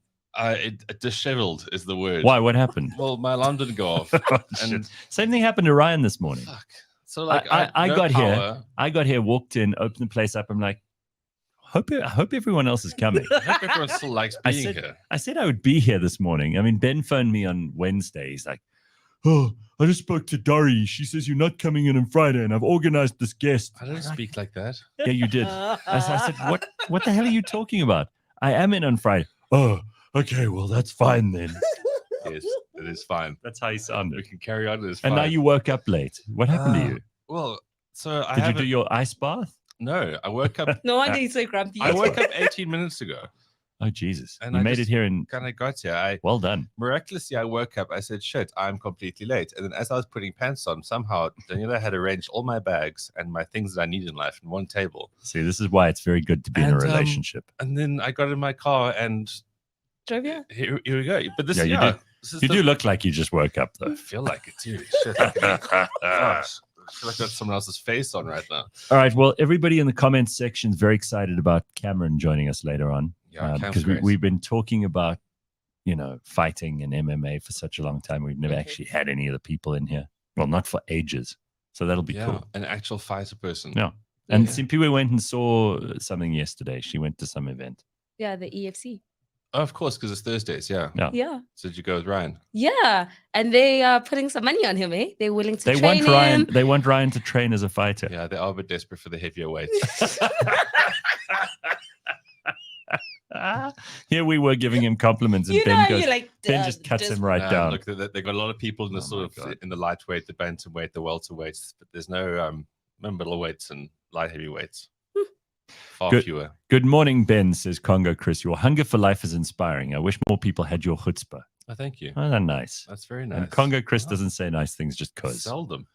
Disheveled is the word. Why? What happened? Well, my alarm didn't go off. And same thing happened to Ryan this morning. Fuck. So like, I got here, walked in, opened the place up. I'm like, I hope everyone else is coming. I hope everyone still likes being here. I said I would be here this morning. I mean, Ben phoned me on Wednesday. He's like, oh, I just spoke to Dari. She says you're not coming in on Friday, and I've organized this guest. I don't speak like that. Yeah, you did. I said, what the hell are you talking about? I am in on Friday. Oh, okay, well, that's fine then. Yes, it is fine. That's how you sounded. We can carry on. It's fine. And now you woke up late. What happened to you? Well, so Did you do your ice bath? No, I woke up. No wonder he's so grumpy. I woke up 18 minutes ago. Oh, Jesus. And you made it here in... kind of got here. Well done. Miraculously, I woke up. I said, shit, I'm completely late. And then as I was putting pants on, somehow Daniela had arranged all my bags and my things that I need in life in one table. See, this is why it's very good to be in a relationship. And then I got in my car and... Drove you? Here we go. But this, you do look like you just woke up, though. I feel like it too. Shit. Gosh. feel like I've got someone else's face on right now. All right. Well, everybody in the comments section is very excited about Cameron joining us later on. Yeah, because we've been talking about, fighting and MMA for such a long time. We've never actually had any of the people in here. Well, not for ages. So that'll be cool. An actual fighter person. Yeah. And Simphiwe went and saw something yesterday. She went to some event. Yeah, the EFC. Oh, of course, because it's Thursdays. Yeah. Yeah. So did you go with Ryan? Yeah. And they are putting some money on him, eh? They're willing to train want Ryan. him. They want Ryan to train as a fighter. Yeah, they are a bit desperate for the heavier weights. Here we were giving him compliments, and Ben goes, Ben just cuts him right down. Look, they've got a lot of people in the in the lightweight, the bantamweight, the welterweights, but there's no middleweights and light heavyweights. Far fewer. Good morning, Ben, says Congo Chris. Your hunger for life is inspiring. I wish more people had your chutzpah. Oh, thank you. Oh, that's nice. That's very nice. And Congo Chris doesn't say nice things just because. Seldom.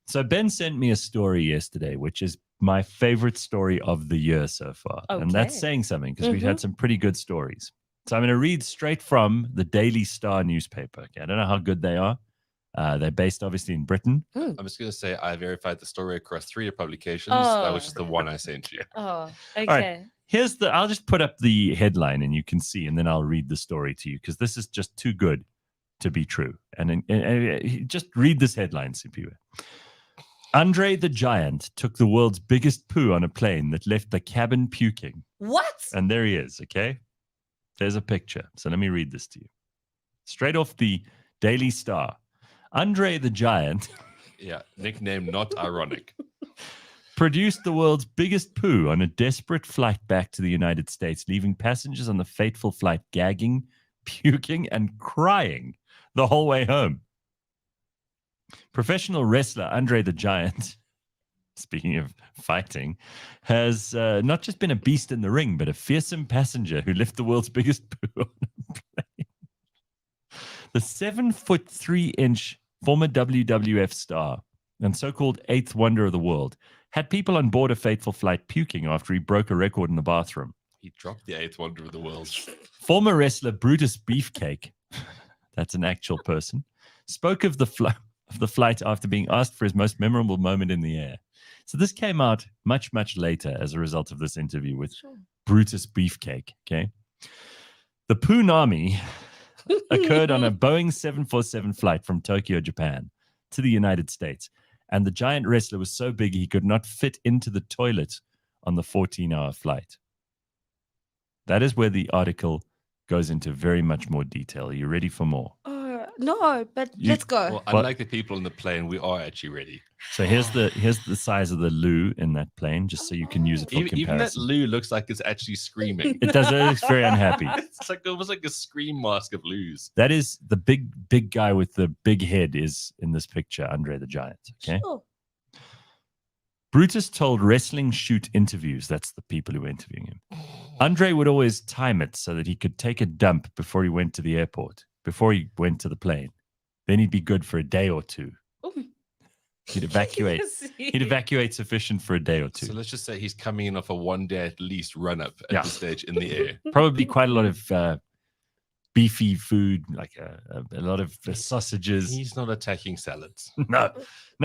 So Ben sent me a story yesterday, which is my favorite story of the year so far. Okay. And that's saying something because we've had some pretty good stories. So I'm going to read straight from the Daily Star newspaper. Okay, I don't know how good they are. They're based obviously in Britain. I'm just going to say I verified the story across 3 publications. That was just the one I sent you. Oh, okay. Right. I'll just put up the headline and you can see, and then I'll read the story to you because this is just too good to be true. And just read this headline, Simphiwe. Andre the Giant took the world's biggest poo on a plane that left the cabin puking. What? And there he is, okay? There's a picture. So let me read this to you. Straight off the Daily Star. Andre the Giant. Yeah, nickname not ironic. Produced the world's biggest poo on a desperate flight back to the United States, leaving passengers on the fateful flight gagging, puking, and crying the whole way home. Professional wrestler Andre the Giant, speaking of fighting, has not just been a beast in the ring, but a fearsome passenger who left the world's biggest poo on a plane. The 7'3" former WWF star and so-called eighth wonder of the world had people on board a fateful flight puking after he broke a record in the bathroom. He dropped the 8th wonder of the world. Former wrestler Brutus Beefcake, that's an actual person, spoke of the flight after being asked for his most memorable moment in the air. So this came out much, much later as a result of this interview with Brutus Beefcake, okay? The Poonami occurred on a Boeing 747 flight from Tokyo, Japan to the United States. And the giant wrestler was so big he could not fit into the toilet on the 14-hour flight. That is where the article goes into very much more detail. Are you ready for more? No, but let's go. Well, unlike the people in the plane, we are actually ready. So here's the size of the loo in that plane, just so you can use it for comparison. Even that loo looks like it's actually screaming. It does. It looks very unhappy. It's like almost like a scream mask of loos. That is the big guy with the big head is in this picture, Andre the Giant. Okay. Sure. Brutus told Wrestling Shoot interviews, that's the people who were interviewing him, Andre would always time it so that he could take a dump before he went to the airport, before he went to the plane. Then he'd be good for a day or two. Ooh. He'd evacuate. He'd evacuate sufficient for a day or two. So let's just say he's coming in off a 1 day at least run up at this stage in the air. Probably quite a lot of beefy food, like a lot of sausages. He's not attacking salads. No,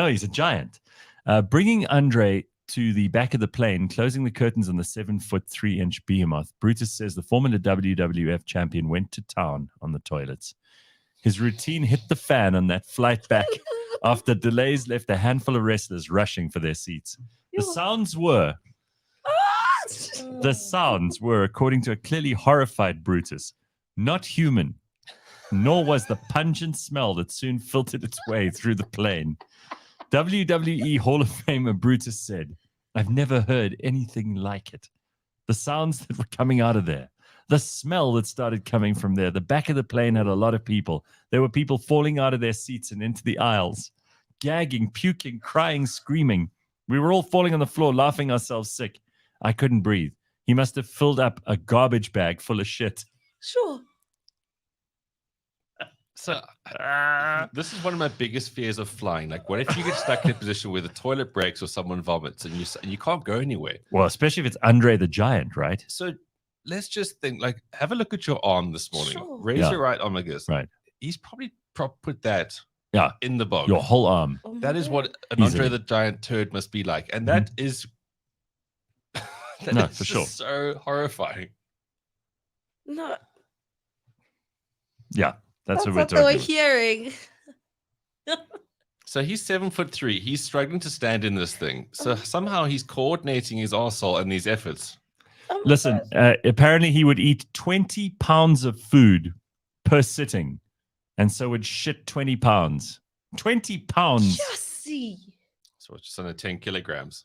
he's a giant. Bringing Andre to the back of the plane, closing the curtains on the 7'3" behemoth, Brutus says the former WWF champion went to town on the toilets. His routine hit the fan on that flight back after delays left a handful of wrestlers rushing for their seats. The sounds were, according to a clearly horrified Brutus, not human, nor was the pungent smell that soon filtered its way through the plane. WWE Hall of Famer Brutus said, "I've never heard anything like it. The sounds that were coming out of there, the smell that started coming from there. The back of the plane had a lot of people. There were people falling out of their seats and into the aisles, gagging, puking, crying, screaming. We were all falling on the floor, laughing ourselves sick. I couldn't breathe. He must have filled up a garbage bag full of shit." Sure. So this is one of my biggest fears of flying. Like, what if you get stuck in a position where the toilet breaks or someone vomits and you can't go anywhere? Well, especially if it's Andre the Giant, right? So let's just think, like, have a look at your arm this morning. Sure. Raise your right arm like this. Right. He's probably put that Yeah. in the bog. Your whole arm. Oh my That is God. what an Andre Easily. the Giant turd must be like. And that is No, is for just sure. so horrifying. No, Yeah. That's what we're what they were talking about. hearing. So he's 7'3". He's struggling to stand in this thing. So somehow he's coordinating his arsehole in these efforts. Oh my Listen, God. apparently he would eat 20 pounds of food per sitting. And so would shit 20 pounds. 20 pounds. Just see. So it's just under 10 kilograms.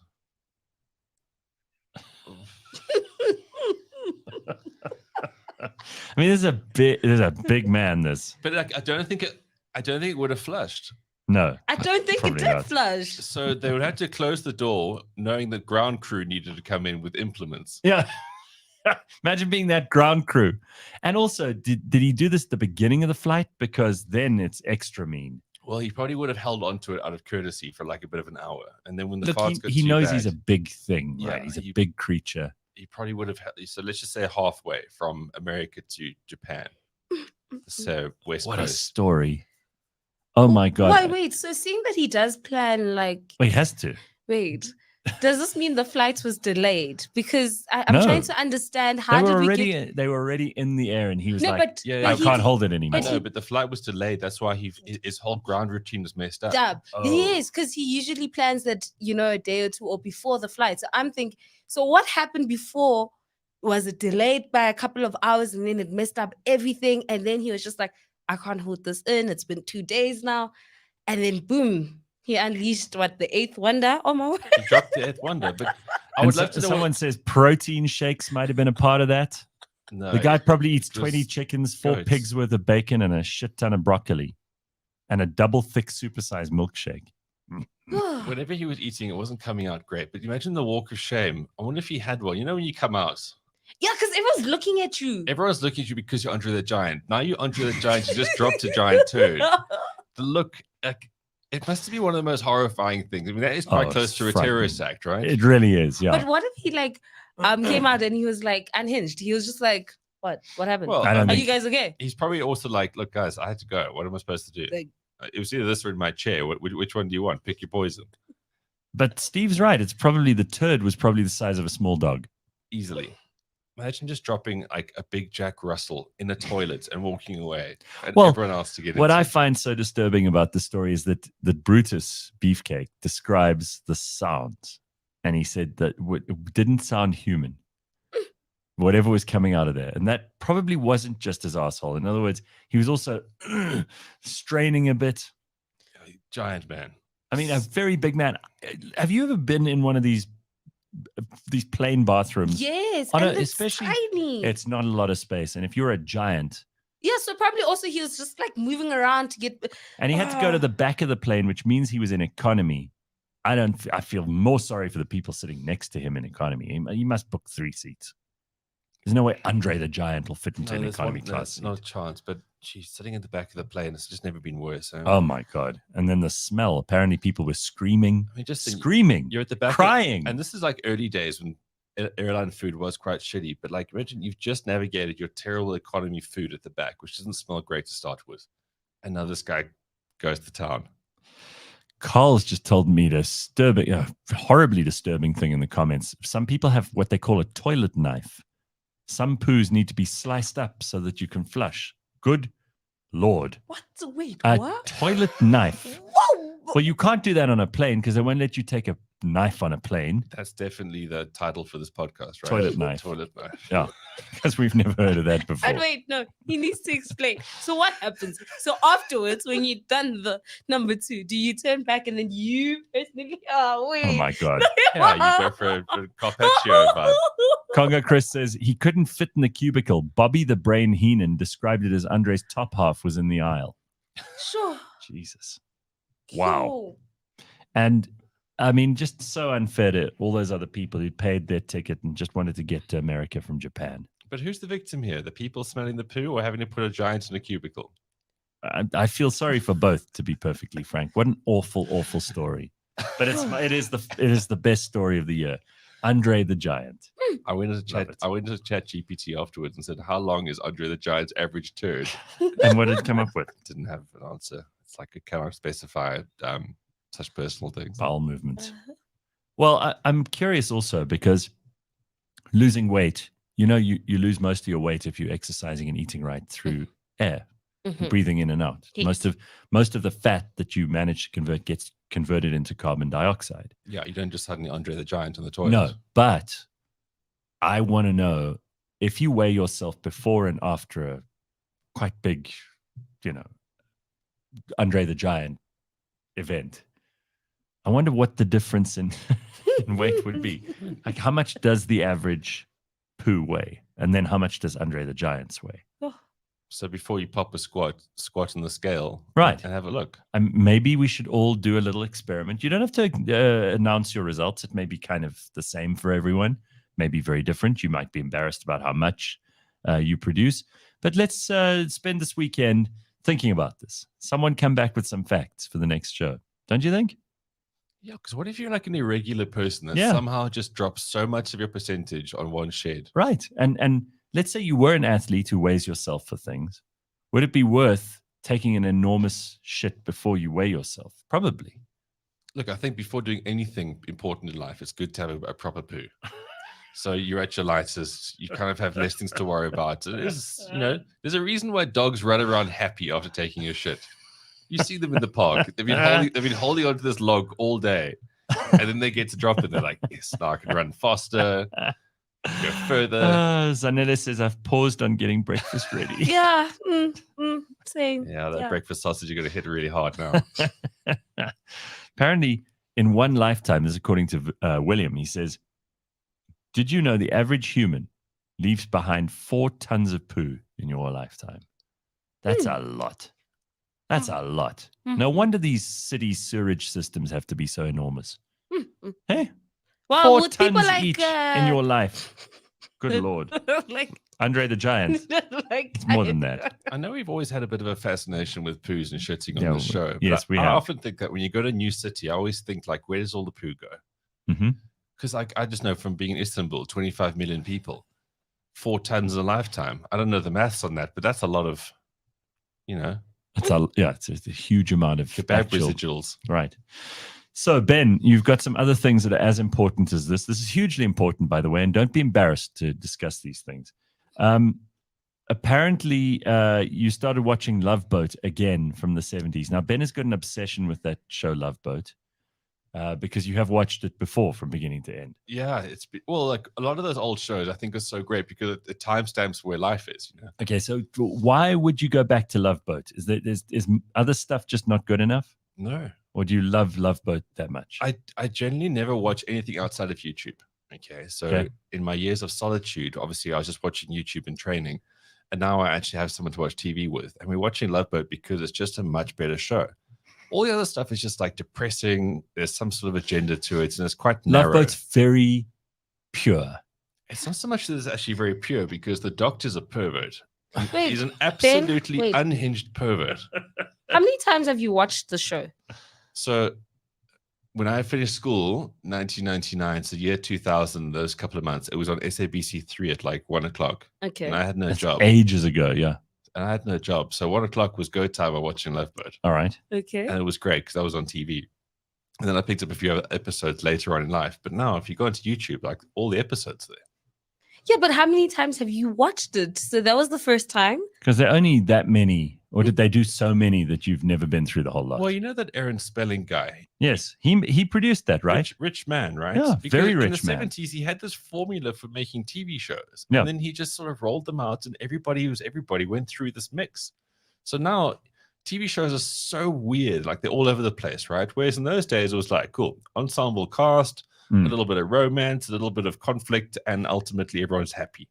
I mean, there's a big man, this. But like, I don't think it would have flushed. No. I don't think it Probably did not. flush. So they would have to close the door, knowing that ground crew needed to come in with implements. Yeah. Imagine being that ground crew. And also, did he do this at the beginning of the flight? Because then it's extra mean. Well, he probably would have held on to it out of courtesy for like a bit of an hour. And then when the Look, farts got he too knows bad, he's a big thing, right? Yeah, He's a he- big creature. he probably would have so let's just say halfway from America to Japan. So West What a Coast. story. Oh my God. Wait. So seeing that he does plan, like, Well, he has to. wait, does this mean the flight was delayed? Because I'm No. trying to understand how They were did we get. they were already in the air, and he was No, like, but Yeah, I he can't did- hold it I anymore. know, but the flight was delayed. That's why his whole ground routine was messed up. Dub. Oh. Yes, because he usually plans that, a day or two or before the flight. So I'm thinking, so what happened before? Was it delayed by a couple of hours and then it messed up everything? And then he was just like, I can't hold this in. It's been 2 days now. And then boom, he unleashed the eighth wonder? Oh my word. He dropped the eighth wonder. But I And would love to know someone says protein shakes might have been a part of that. No, The guy probably eats just 20 chickens, 4 goats. pigs worth of bacon, and a shit ton of broccoli, and a double thick supersized milkshake. whatever he was eating, it wasn't coming out great. But imagine the walk of shame. I wonder if he had one. You know when you come out, Yeah, because everyone's looking at you. everyone's looking at you because you're Andre the Giant. Now you're Andre the Giant. You just dropped a giant turd. The look, like, it must be one of the most horrifying things. I mean, that is quite Oh, close it's to a frightening. terrorist act, right? It really is, yeah. But what if he came out and he was like unhinged? He was just like, what? What happened? Well, I don't Are think- you guys okay? he's probably also like, look, guys, I had to go. What am I supposed to do? Like- It was either this or in my chair. Which one do you want? Pick your poison. But Steve's right. It's probably the turd was probably the size of a small dog. Easily. Imagine just dropping like a big Jack Russell in a toilet and walking away, and Well, everyone else to get What into. I find so disturbing about the story is that Brutus Beefcake describes the sounds, and he said that it didn't sound human, whatever was coming out of there, and that probably wasn't just his asshole. In other words, he was also straining a bit. Giant man. I mean, a very big man. Have you ever been in one of these plain bathrooms? Yes, On and a- it's especially- tiny. It's not a lot of space, and if you're a giant, Yeah, so probably also he was just like moving around to get. and he had to go to the back of the plane, which means he was in economy. I feel more sorry for the people sitting next to him in economy. He must book 3 seats. There's no way Andre the Giant will fit into an there's economy no, class not a seat. chance. But she's sitting in the back of the plane. It's just never been worse. Oh my God. And then the smell. Apparently people were screaming, I mean, just think, screaming, you're at the back, crying. and this is like early days when airline food was quite shitty. But like, imagine you've just navigated your terrible economy food at the back, which doesn't smell great to start with, and now this guy goes to town. Carl's just told me a horribly disturbing thing in the comments. Some people have what they call a toilet knife. Some poos need to be sliced up so that you can flush. Good Lord. What? Wait, A what? toilet knife. Whoa! Well, you can't do that on a plane because they won't let you take a knife on a plane That's definitely the title for this podcast, right? Toilet knife. Toilet knife. Yeah. because we've never heard of that before. And wait, no, he needs to explain. So what happens? So afterwards, when you've done the number 2, do you turn back and then you personally? Oh wait. Oh my God. Yeah, you go for a Carpaccio vibe. Conga Chris says he couldn't fit in the cubicle. Bobby the Brain Heenan described it as Andre's top half was in the aisle. Sure. Jesus. Wow. Cool. And I mean, just so unfair to all those other people who paid their ticket and just wanted to get to America from Japan. But who's the victim here? The people smelling the poo or having to put a giant in a cubicle? I feel sorry for both, to be perfectly frank. What an awful, awful story. But it is the best story of the year. Andre the Giant. I went into Love chat. it. I went into Chat GPT afterwards and said, "How long is Andre the Giant's average turd?" And what did it come up with? Didn't have an answer. It's like it cannot specify such personal things. Bowel movements. Well, I'm curious also because losing weight, you lose most of your weight if you're exercising and eating right through air, breathing in and out. Heat. Most of the fat that you manage to convert gets converted into carbon dioxide. Yeah, you don't just suddenly Andre the Giant on the toilet. No, but I want to know if you weigh yourself before and after a quite big, Andre the Giant event. I wonder what the difference in weight would be. Like, how much does the average poo weigh? And then how much does Andre the Giant's weigh? So before you pop a squat on the scale, Right, and have a look. Maybe we should all do a little experiment. You don't have to announce your results. It may be kind of the same for everyone, maybe very different. You might be embarrassed about how much you produce. But let's spend this weekend thinking about this. Someone come back with some facts for the next show. Don't you think? Yeah, because what if you're like an irregular person that somehow just drops so much of your percentage on one shed? Right. And let's say you were an athlete who weighs yourself for things. Would it be worth taking an enormous shit before you weigh yourself? Probably. Look, I think before doing anything important in life, it's good to have a proper poo. So you're at your lightest, you kind of have less things to worry about. It is, there's a reason why dogs run around happy after taking a shit. You see them in the park. They've been holding onto this log all day. And then they get to drop it. They're like, yes, now I can run faster, go further. Zanella says, I've paused on getting breakfast ready. Yeah. Same. Yeah, that breakfast sausage, you're going to hit really hard now. Apparently, in one lifetime, this is according to William, he says, did you know the average human leaves behind 4 tons of poo in your lifetime? That's a lot. That's a lot. No wonder these city sewage systems have to be so enormous. Hey, well, 4 with people tons like each in your life. Good Lord. like Andre the Giant. It's more than that. I know we've always had a bit of a fascination with poos and shitting on the show. Yes, we I have. often think that when you go to a new city, I always think, like, where does all the poo go? Because I just know from being in Istanbul, 25 million people, 4 tons in a lifetime. I don't know the maths on that, but that's a lot of, It's a huge amount of kebab residuals. Right. So, Ben, you've got some other things that are as important as this. This is hugely important, by the way, and don't be embarrassed to discuss these things. Apparently, you started watching Love Boat again from the 70s. Now, Ben has got an obsession with that show, Love Boat, because you have watched it before from beginning to end. Yeah, like a lot of those old shows I think are so great because it timestamps where life is. Okay, so why would you go back to Love Boat? Is other stuff just not good enough? No. Or do you love Love Boat that much? I generally never watch anything outside of YouTube. Okay, so in my years of solitude, obviously I was just watching YouTube and training, and now I actually have someone to watch TV with, and we're watching Love Boat because it's just a much better show. All the other stuff is just like depressing. There's some sort of agenda to it, and it's quite narrow. Love Boat's very pure. It's not so much that it's actually very pure because the doctor's a pervert. Wait, he's an absolutely Ben, unhinged pervert. How many times have you watched the show? So when I finished school, 1999, so year 2000, those couple of months, it was on SABC3 at like 1 o'clock. Okay. And I had no That's job. Ages ago, yeah. And I had no job. So 1 o'clock was go time of watching Love Boat. All right. Okay. And it was great because I was on TV. And then I picked up a few other episodes later on in life. But now if you go into YouTube, like all the episodes there. Yeah, but how many times have you watched it? So that was the first time? Because there are only that many, or did they do so many that you've never been through the whole lot? Well, you know that Aaron Spelling guy? Yes, he produced that, right? Rich man, right? Yeah, because very rich man. In the 70s, he had this formula for making TV shows. Yeah. And then he just sort of rolled them out, and everybody went through this mix. So now TV shows are so weird, like they're all over the place, right? Whereas in those days, it was like, cool, ensemble cast, a little bit of romance, a little bit of conflict, and ultimately everyone's happy.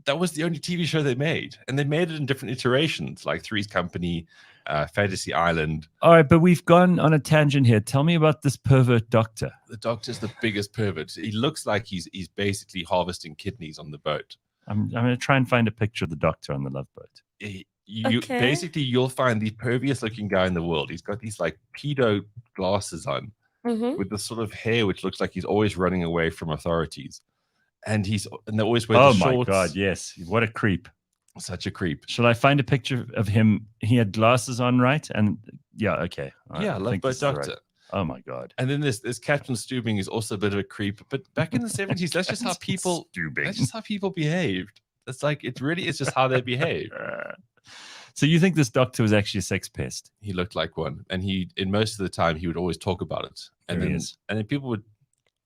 That was the only TV show they made. And they made it in different iterations, like Three's Company, Fantasy Island. All right, but we've gone on a tangent here. Tell me about this pervert doctor. The doctor's the biggest pervert. He looks like he's basically harvesting kidneys on the boat. I'm going to try and find a picture of the doctor on the Love Boat. Basically, you'll find the perviest looking guy in the world. He's got these like pedo glasses on with this sort of hair which looks like he's always running away from authorities. And they always wear the shorts. Oh my God, yes. What a creep. Such a creep. Shall I find a picture of him? He had glasses on, right? And Yeah, okay. I Yeah, think Love this Boat is right. Doctor. Oh my god. And then this Captain Stubing is also a bit of a creep. But back in the 70s, that's just how people behaved. It's like it really is just how they behave. So you think this doctor was actually a sex pest? He looked like one, and in most of the time he would always talk about it. And There he then is. and then people would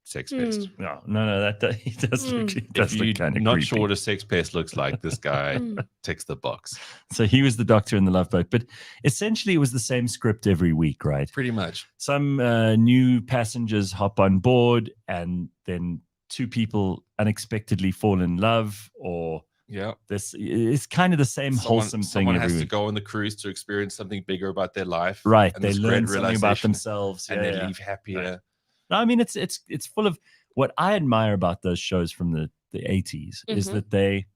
sex pest. No, that he does look, he does If look you're kind of not creepy. sure what a sex pest looks like, this guy ticks the box. So he was the doctor in the Love Boat, but essentially it was the same script every week, right? Pretty much. Some new passengers hop on board, and then two people unexpectedly fall in love, or Yeah. this is kind of the same wholesome thing Someone every has to week. go on the cruise to experience something bigger about their life. Right. and They this learn great something about realization, themselves. and they Yeah. leave happier. No, I mean it's full of what I admire about those shows from the 80s is that they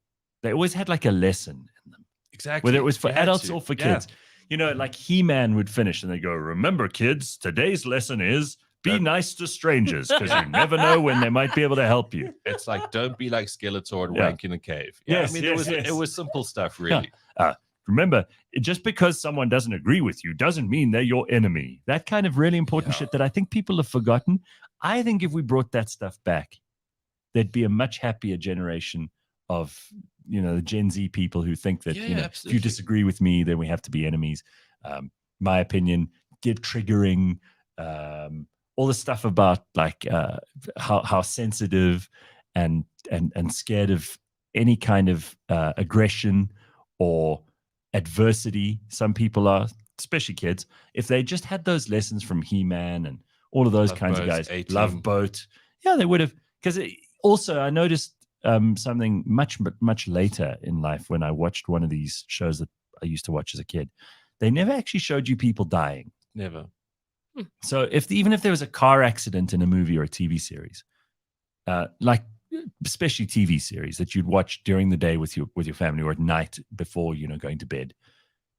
always had like a lesson in them. Exactly. Whether it was for You had adults to. or for Yeah. kids. You know, like He-Man would finish and they go, remember kids, today's lesson is be nice to strangers because you never know when they might be able to help you. It's like, don't be like Skeletor and Yeah. wank in a cave. Yeah, Yes, I mean, yes, it yes. was simple stuff, really. Remember, just because someone doesn't agree with you doesn't mean they're your enemy. That kind of really important shit that I think people have forgotten. I think if we brought that stuff back, there'd be a much happier generation of, the Gen Z people who think that, if you absolutely. disagree with me, then we have to be enemies. My opinion, get triggering, all the stuff about like how sensitive and scared of any kind of aggression or adversity some people are, especially kids. If they just had those lessons from He-Man and all of those Love kinds Boat, of guys, A-Team. Love Boat, they would have. Because also I noticed something much later in life when I watched one of these shows that I used to watch as a kid. They never actually showed you people dying. Never. So even if there was a car accident in a movie or a TV series, like especially TV series that you'd watch during the day with your family or at night before going to bed,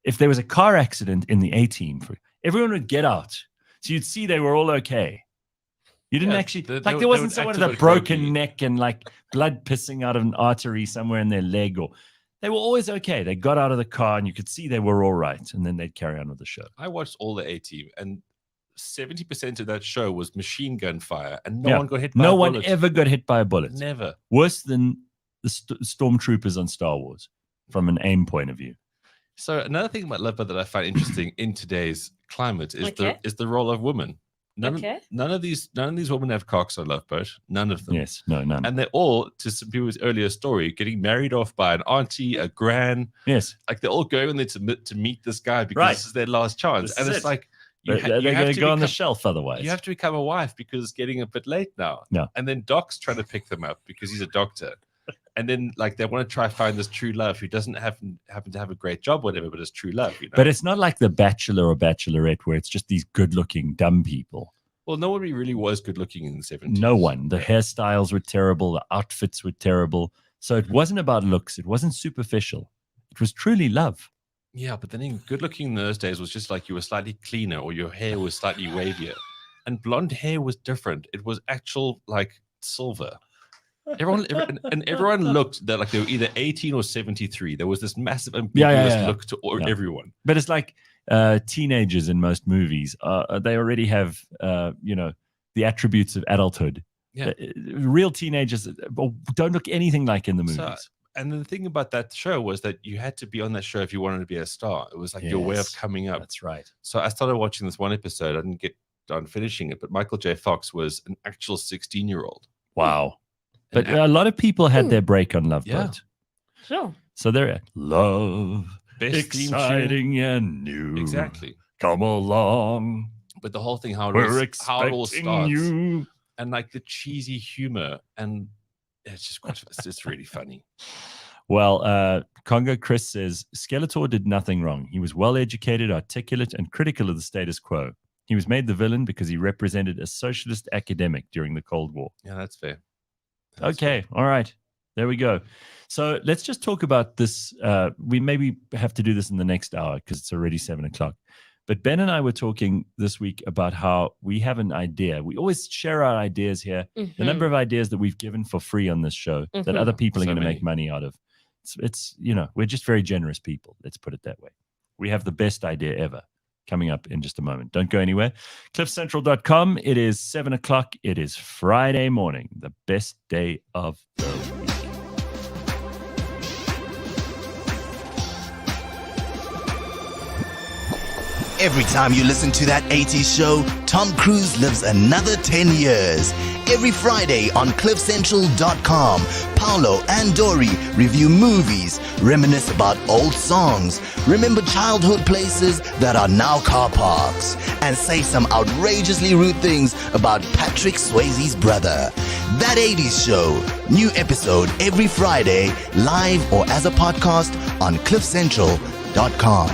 if there was a car accident in the A-Team, everyone would get out, so you'd see they were all okay. You didn't actually there wasn't someone with a broken neck and like blood pissing out of an artery somewhere in their leg, or they were always okay. They got out of the car and you could see they were all right, and then they'd carry on with the show. I watched all the A-Team, and 70% of that show was machine gun fire, and no one got hit by a bullet. No one ever got hit by a bullet. Never. Worse than the stormtroopers on Star Wars from an aim point of view. So another thing about Love Boat that I find interesting in today's climate is the role of women. None of these women have cocks on Love Boat. None of them. Yes, no, none. And they're all, to Simphiwe's earlier story, getting married off by an auntie, a gran. Yes. Like they're all going on there to meet this guy because this is their last chance. And it's like, they're going to go on the shelf otherwise. You have to become a wife because it's getting a bit late now. Yeah. And then Doc's trying to pick them up because he's a doctor. And then like they want to try find this true love who doesn't happen to have a great job, whatever, but it's true love. But it's not like The Bachelor or Bachelorette where it's just these good-looking dumb people. Well, nobody really was good looking in the 70s. No one. The hairstyles were terrible. The outfits were terrible. So it wasn't about looks. It wasn't superficial. It was truly love. Yeah, but then good looking in those days was just like you were slightly cleaner or your hair was slightly wavier. And blonde hair was different. It was actual like silver. Everyone looked that like they were either 18 or 73. There was this massive ambiguous look to everyone. But it's like teenagers in most movies. They already have the attributes of adulthood. Yeah. Real teenagers don't look anything like in the movies. And the thing about that show was that you had to be on that show if you wanted to be a star. It was like your way of coming up. That's right. So I started watching this one episode. I didn't get done finishing it, but Michael J. Fox was an actual 16-year-old. Wow. But a lot of people had their break on Love Boat. Sure. So they're at love, Best exciting and new. Exactly. Come along. But the whole thing, how it all starts. You. And like the cheesy humor. And it's just it's really funny. Well, Congo Chris says, Skeletor did nothing wrong. He was well-educated, articulate, and critical of the status quo. He was made the villain because he represented a socialist academic during the Cold War. Yeah, that's fair. Okay. All right. There we go. So let's just talk about this. We maybe have to do this in the next hour because it's already 7:00. But Ben and I were talking this week about how we have an idea. We always share our ideas here. The number of ideas that we've given for free on this show that other people are going to make money out of. It's we're just very generous people. Let's put it that way. We have the best idea ever. coming up in just a moment. Don't go anywhere. CliffCentral.com. It is 7 o'clock. It is Friday morning, the best day of the week. Every time you listen to that 80s show, Tom Cruise lives another 10 years. Every Friday on CliffCentral.com, Paolo and Dory review movies, reminisce about old songs, remember childhood places that are now car parks, and say some outrageously rude things about Patrick Swayze's brother. That 80s show, new episode every Friday, live or as a podcast on CliffCentral.com.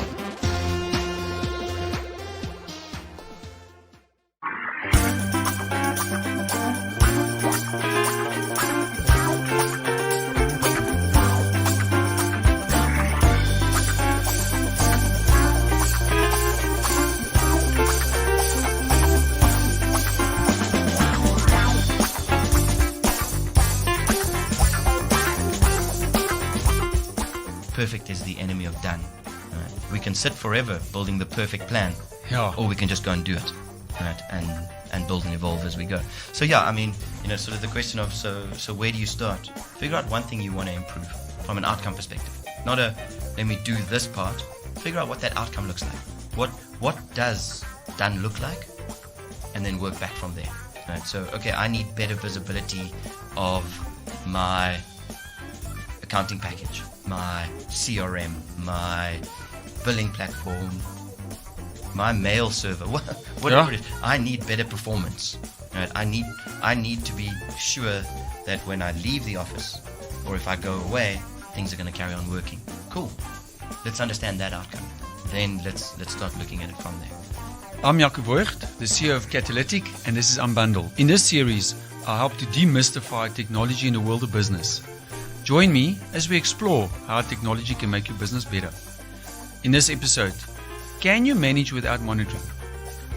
Perfect is the enemy of done. Right? We can sit forever building the perfect plan, or we can just go and do it, right? And build and evolve as we go. So yeah, I mean, sort of the question of so where do you start? Figure out one thing you want to improve from an outcome perspective. Not a let me do this part. Figure out what that outcome looks like. What does done look like, and then work back from there. Right? So okay, I need better visibility of my accounting package, my CRM, my billing platform, my mail server, whatever it is. I need better performance. Right? I need to be sure that when I leave the office or if I go away, things are going to carry on working. Cool. Let's understand that outcome. Then let's start looking at it from there. I'm Jacob Voigt, the CEO of Catalytic, and this is Unbundle. In this series, I help to demystify technology in the world of business. Join me as we explore how technology can make your business better. In this episode, can you manage without monitoring?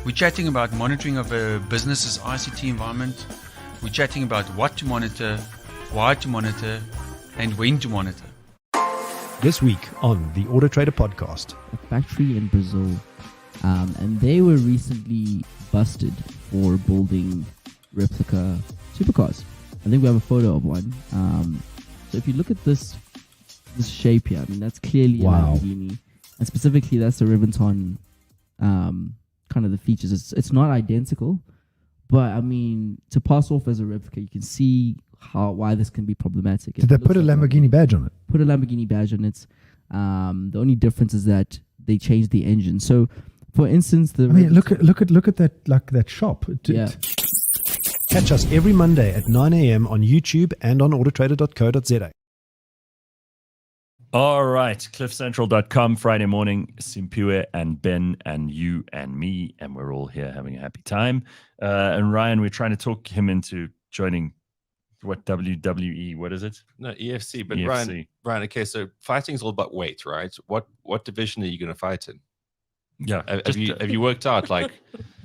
We're chatting about monitoring of a business's ICT environment. We're chatting about what to monitor, why to monitor, and when to monitor. This week on the Auto Trader podcast. A factory in Brazil, and they were recently busted for building replica supercars. I think we have a photo of one. So if you look at this shape here, I mean, that's clearly a Lamborghini. And specifically, that's the Riventon, kind of the features. It's not identical, but I mean, to pass off as a replica, you can see why this can be problematic. Did they put a Lamborghini badge on it? Put a Lamborghini badge on it. The only difference is that they changed the engine. So, for instance, look at that shop. Yeah. Catch us every Monday at 9 a.m. on YouTube and on autotrader.co.za. All right, CliffCentral.com, Friday morning, Simphiwe and Ben and you and me, and we're all here having a happy time. And Ryan, we're trying to talk him into joining what WWE, what is it? No, EFC. But EFC. Ryan, okay, so fighting is all about weight, right? What division are you going to fight in? Yeah. Have you worked out, like...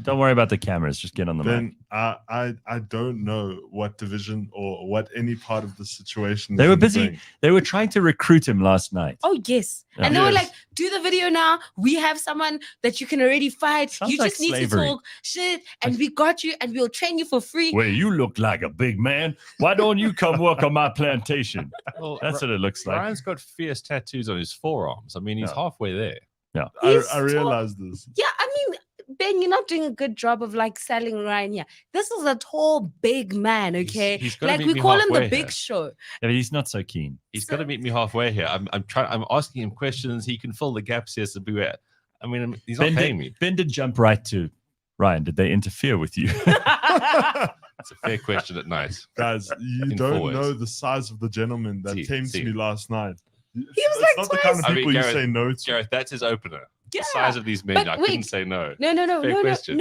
Don't worry about the cameras. Just get on the mic. I don't know what division or what any part of the situation They is were in the busy. ring. They were trying to recruit him last night. Oh, yes. Yeah. And they were Yes. like, do the video now. We have someone that you can already fight. Sounds You like just need slavery. to talk shit, and we got you, and we'll train you for free. Well, you look like a big man. Why don't you come work on my plantation? Well, That's what it looks like. Ryan's got fierce tattoos on his forearms. I mean, he's Yeah. halfway there. Yeah. He's I realized this. Yeah, I mean, Ben, you're not doing a good job of like selling Ryan here. This is a tall, big man, okay? He's gotta like meet we me call him the halfway Big here. Show. Yeah, but he's not so keen. He's got to meet me halfway here. I'm asking him questions. He can fill the gaps here. So beware. I mean, he's not paying me. Ben did jump right to Ryan. Did they interfere with you? It's a fair question at night. Guys, you In don't forwards. know the size of the gentleman that came See. to me last night. was It's like not the kind of twice. people you Gareth, say no to. Gareth, that's his opener. Yeah. The size of these men, But I couldn't wait. say no. No. Fair question.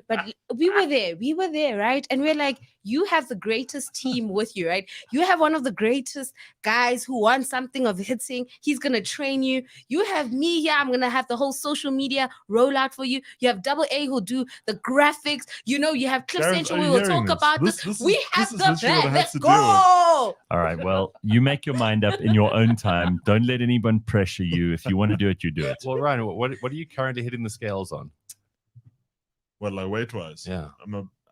But we were there. We were there, right? And we're like, you have the greatest team with you, right? You have one of the greatest guys who wants something of hitting. He's gonna train you. You have me here. I'm gonna have the whole social media rollout for you. You have Double A who'll do the graphics. You know, you have Gareth, CliffCentral. are We you will hearing talk this? about This this. is- We this have is the literally what I plan. had Let's to deal with. go. All right. Well, you make your mind up in your own time. Don't let anyone pressure you. If you want to do it, you do it. Well, Ryan, what are you currently hitting the scales on? What, like weight wise? Yeah.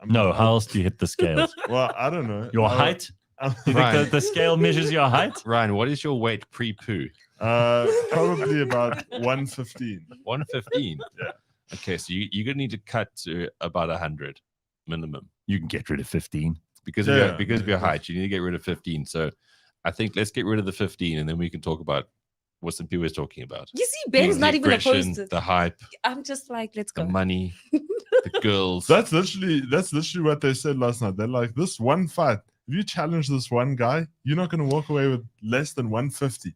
No, how else do you hit the scales? Well, I don't know. Your height? You think Ryan. the scale measures your height? Ryan, what is your weight pre-poo? Probably about 115. 115. Yeah. Okay, so you're gonna need to cut to about 100 minimum You can get rid of 15. because Yeah, of your yeah. height. You need to get rid of 15. So I think let's get rid of the 15, and then we can talk about what Simphiwe was talking about. You see, Ben's not even aggression, opposed to. the hype, I'm just like, let's the go. money, the girls. That's literally what they said last night. They're like, this one fight, if you challenge this one guy, you're not going to walk away with less than 150.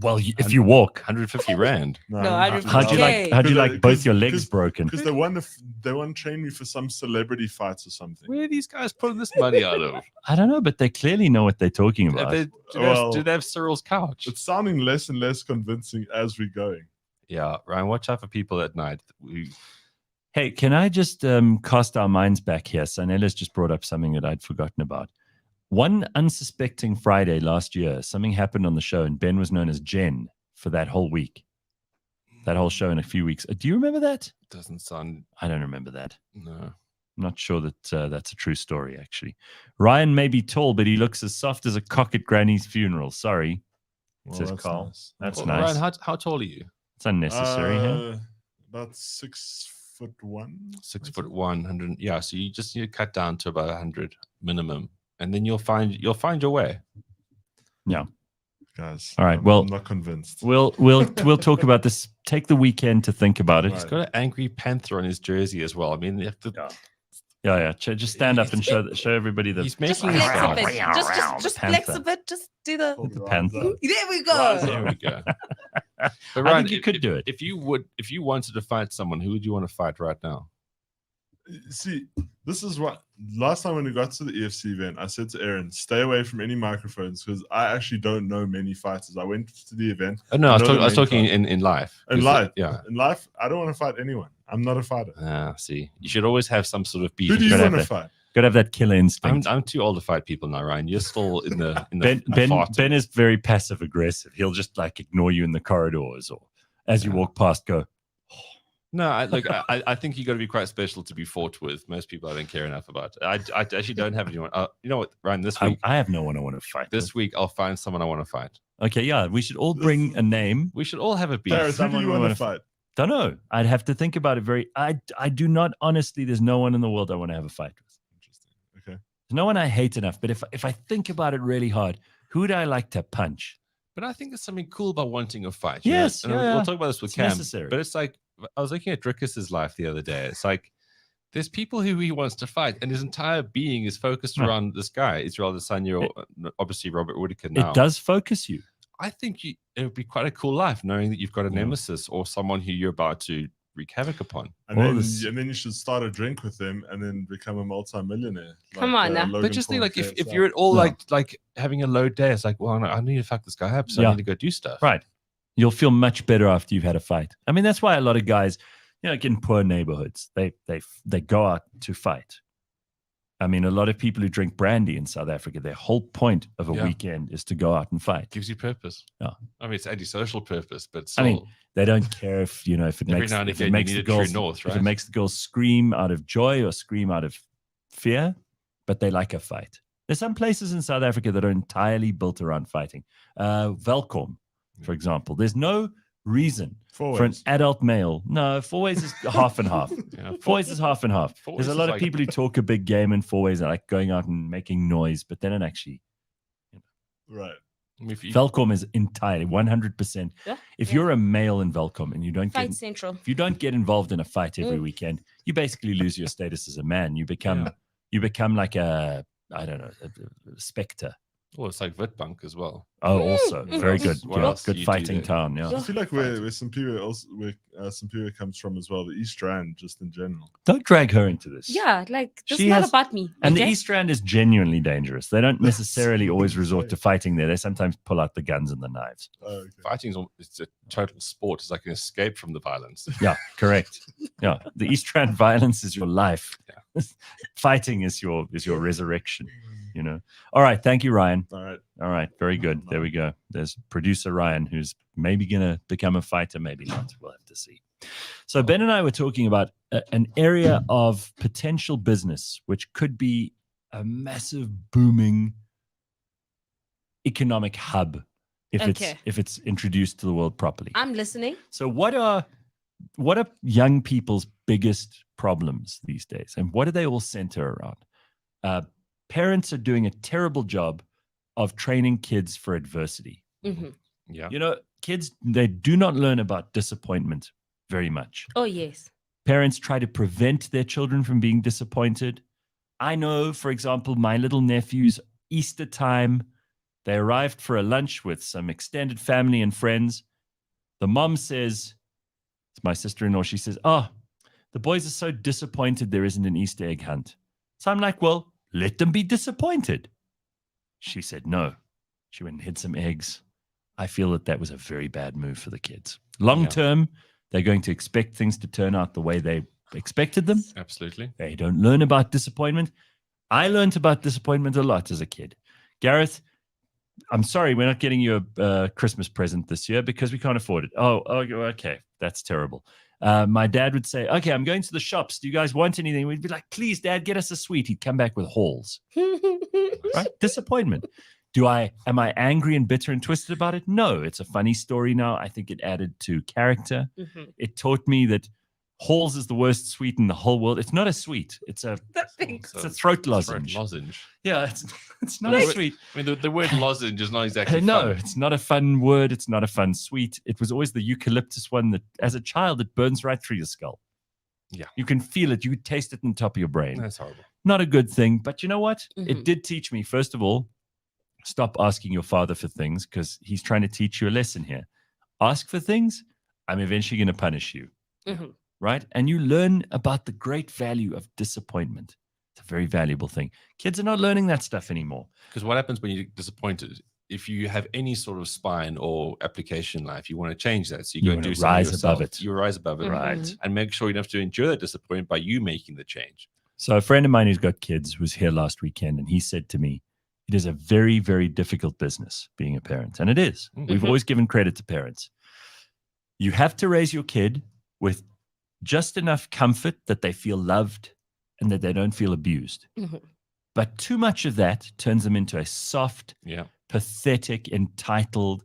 Well, if you walk, 150 rand. No, 150. how'd you Okay. like both Because- your legs because- broken? Because they want to train me for some celebrity fights or something. Where are these guys pulling this money out of? I don't know, but they clearly know what they're talking about. Do they have Cyril's couch? It's sounding less and less convincing as we're going. Yeah, Ryan, watch out for people at night. Hey, can I just cast our minds back here? Sanella's just brought up something that I'd forgotten about. One unsuspecting Friday last year, something happened on the show, and Ben was known as Jen for that whole week, that whole show in a few weeks. Do you remember that? Doesn't sound. I don't remember that. No. I'm not sure that that's a true story, actually. Ryan may be tall, but he looks as soft as a cock at Granny's funeral. Sorry, says that's Carl. nice. That's Well, nice. Ryan, how tall are you? It's unnecessary. huh? About 6'1". 6'1", 100. Yeah, so you just need to cut down to about 100 minimum, and then you'll find your way. Yeah. Guys. All right, I'm well, not convinced. We'll talk about this. Take the weekend to think about it. He's got an angry panther on his jersey as well. I mean, you have to, Yeah. Just stand up and show everybody the. he's Just making flex his a bit. sound. Just flex a bit. Just do the. the panther. There we go. There we go. But I Ryan, think you could do it. if you wanted to fight someone, who would you want to fight right now? See, this is what last time when we got to the EFC event, I said to Aaron, stay away from any microphones because I actually don't know many fighters. I went to the event. Oh, no, I was know the talking main in life. In life. Yeah. In life, I don't want to fight anyone. I'm not a fighter. See, you should always have some sort of beef. Who do you gotta want to have fight? Got to have that killer instinct. I'm too old to fight people now, Ryan. You're still in the Ben farting. is very passive aggressive. He'll just like ignore you in the corridors or as you walk past. Go. No, I think you got to be quite special to be fought with. Most people I don't care enough about. I actually don't have anyone. You know what, Ryan? This week, I have no one I want to fight. this week I'll find someone I want to fight. Okay, yeah, we should all bring a name. We should all have a beef. Gareth, who do someone you we want wanna to fight? Don't know. I'd have to think about it very. I do not honestly. There's no one in the world I want to have a fight with. Interesting. Okay. There's no one I hate enough. But if I think about it really hard, who would I like to punch? But I think there's something cool about wanting a fight. Yes, and yeah, we'll yeah. talk about this with It's Cam. necessary. But it's like I was looking at Drickus's life the other day. It's like there's people who he wants to fight, and his entire being is focused No. around this guy, Israel Adesanya, or obviously Robert Whittaker now. It does focus you. I think it would be quite a cool life knowing that you've got a Yeah. nemesis or someone who you're about to wreak havoc upon. And All then, this- and then you should start a drink with them and then become a multi-millionaire. Come on now. Logan But just think, Paul like, and if KSI. you're at all No. like having a low day, it's like, well, I need to fuck this guy up, so Yeah. I need to go do stuff. Right. You'll feel much better after you've had a fight. I mean, that's why a lot of guys, like in poor neighborhoods, they go out to fight. I mean, a lot of people who drink brandy in South Africa, their whole point of a Yeah. weekend is to go out and fight. Gives you purpose. Yeah. I mean, it's antisocial purpose, but I still, mean, they don't care if it Every makes now and if again, it you makes need the a true girls north, if right? it makes the girls scream out of joy or scream out of fear, but they like a fight. There's some places in South Africa that are entirely built around fighting. Velkom, for example. There's no reason for an Forwards. adult male. No, four ways is half and half. yeah, Four ways is half and half. Four There's a ways lot is of like- people who talk a big game in four ways. They like going out and making noise, but they don't actually. Right. I mean, if you, Velkom is entirely 100%. Yeah, If yeah. you're a male in Velkom and you don't Fight get Central. if you don't get involved in a fight every Mm. weekend, you basically lose your status as a man. You become Yeah. you become like a I don't know a specter. Well, it's like Witbank as well. Oh, also very else- good. what Yeah, else do good you do fighting there? town. Yeah. I feel like where Simphiwe also Simphiwe comes from as well, the East Strand, just in general. Don't drag her into this. Yeah, like this She is not has- about me. And the okay? East Strand is genuinely dangerous. They don't necessarily always resort to fighting there. They sometimes pull out the guns and the knives. Okay. Fighting it's a total sport. It's like an escape from the violence. Yeah, correct. Yeah, the East Strand violence is your life. Fighting is your resurrection. You know. All right, thank you, Ryan. All Very good. There we go. There's producer Ryan, who's maybe gonna become a fighter, maybe not. We'll have to see. So Ben and I were talking about an area of potential business which could be a massive booming economic hub if Okay. it's introduced to the world properly. I'm listening. So what are young people's biggest problems these days, and what do they all center around? Parents are doing a terrible job of training kids for adversity. Hmm. Yeah. You know, kids, they do not learn about disappointment very much. Oh yes. Parents try to prevent their children from being disappointed. I know, for example, my little nephew's Easter time, they arrived for a lunch with some extended family and friends. The mom says, it's my sister-in-law, she says, the boys are so disappointed there isn't an Easter egg hunt. So I'm like, well, let them be disappointed. She said no. She went and hid some eggs. I feel that was a very bad move for the kids. Long term, they're going to expect things to turn out the way they expected them. Absolutely. They don't learn about disappointment. I learned about disappointment a lot as a kid. Gareth, I'm sorry, we're not getting you a Christmas present this year because we can't afford it. Oh, okay. That's terrible. My dad would say, okay, I'm going to the shops. Do you guys want anything? We'd be like, please, Dad, get us a sweet. He'd come back with hauls. Right? Disappointment. Am I angry and bitter and twisted about it? No, it's a funny story now. I think it added to character. Mhm. It taught me that Halls is the worst sweet in the whole world. It's not a sweet. It's a throat lozenge. Lozenge. Yeah, it's not a sweet. I mean, the word lozenge is not exactly No, fun. it's not a fun word. It's not a fun sweet. It was always the eucalyptus one that, as a child, it burns right through your skull. Yeah. You can feel it. You taste it in the top of your brain. That's horrible. Not a good thing. But you know what? Mhm. It did teach me, first of all, stop asking your father for things because he's trying to teach you a lesson here. Ask for things, I'm eventually going to punish you. Mhm. Right? And you learn about the great value of disappointment. It's a very valuable thing. Kids are not learning that stuff anymore. Because what happens when you're disappointed? If you have any sort of spine or application in life, you want to change that. So you go and wanna do something rise yourself. above it. You rise above it. Right. And make sure you don't have to endure that disappointment by you making the change. So a friend of mine who's got kids was here last weekend, and he said to me, it is a very, very difficult business being a parent. And it is. We've always given credit to parents. You have to raise your kid with just enough comfort that they feel loved and that they don't feel abused. Mhm. But too much of that turns them into a soft, pathetic, entitled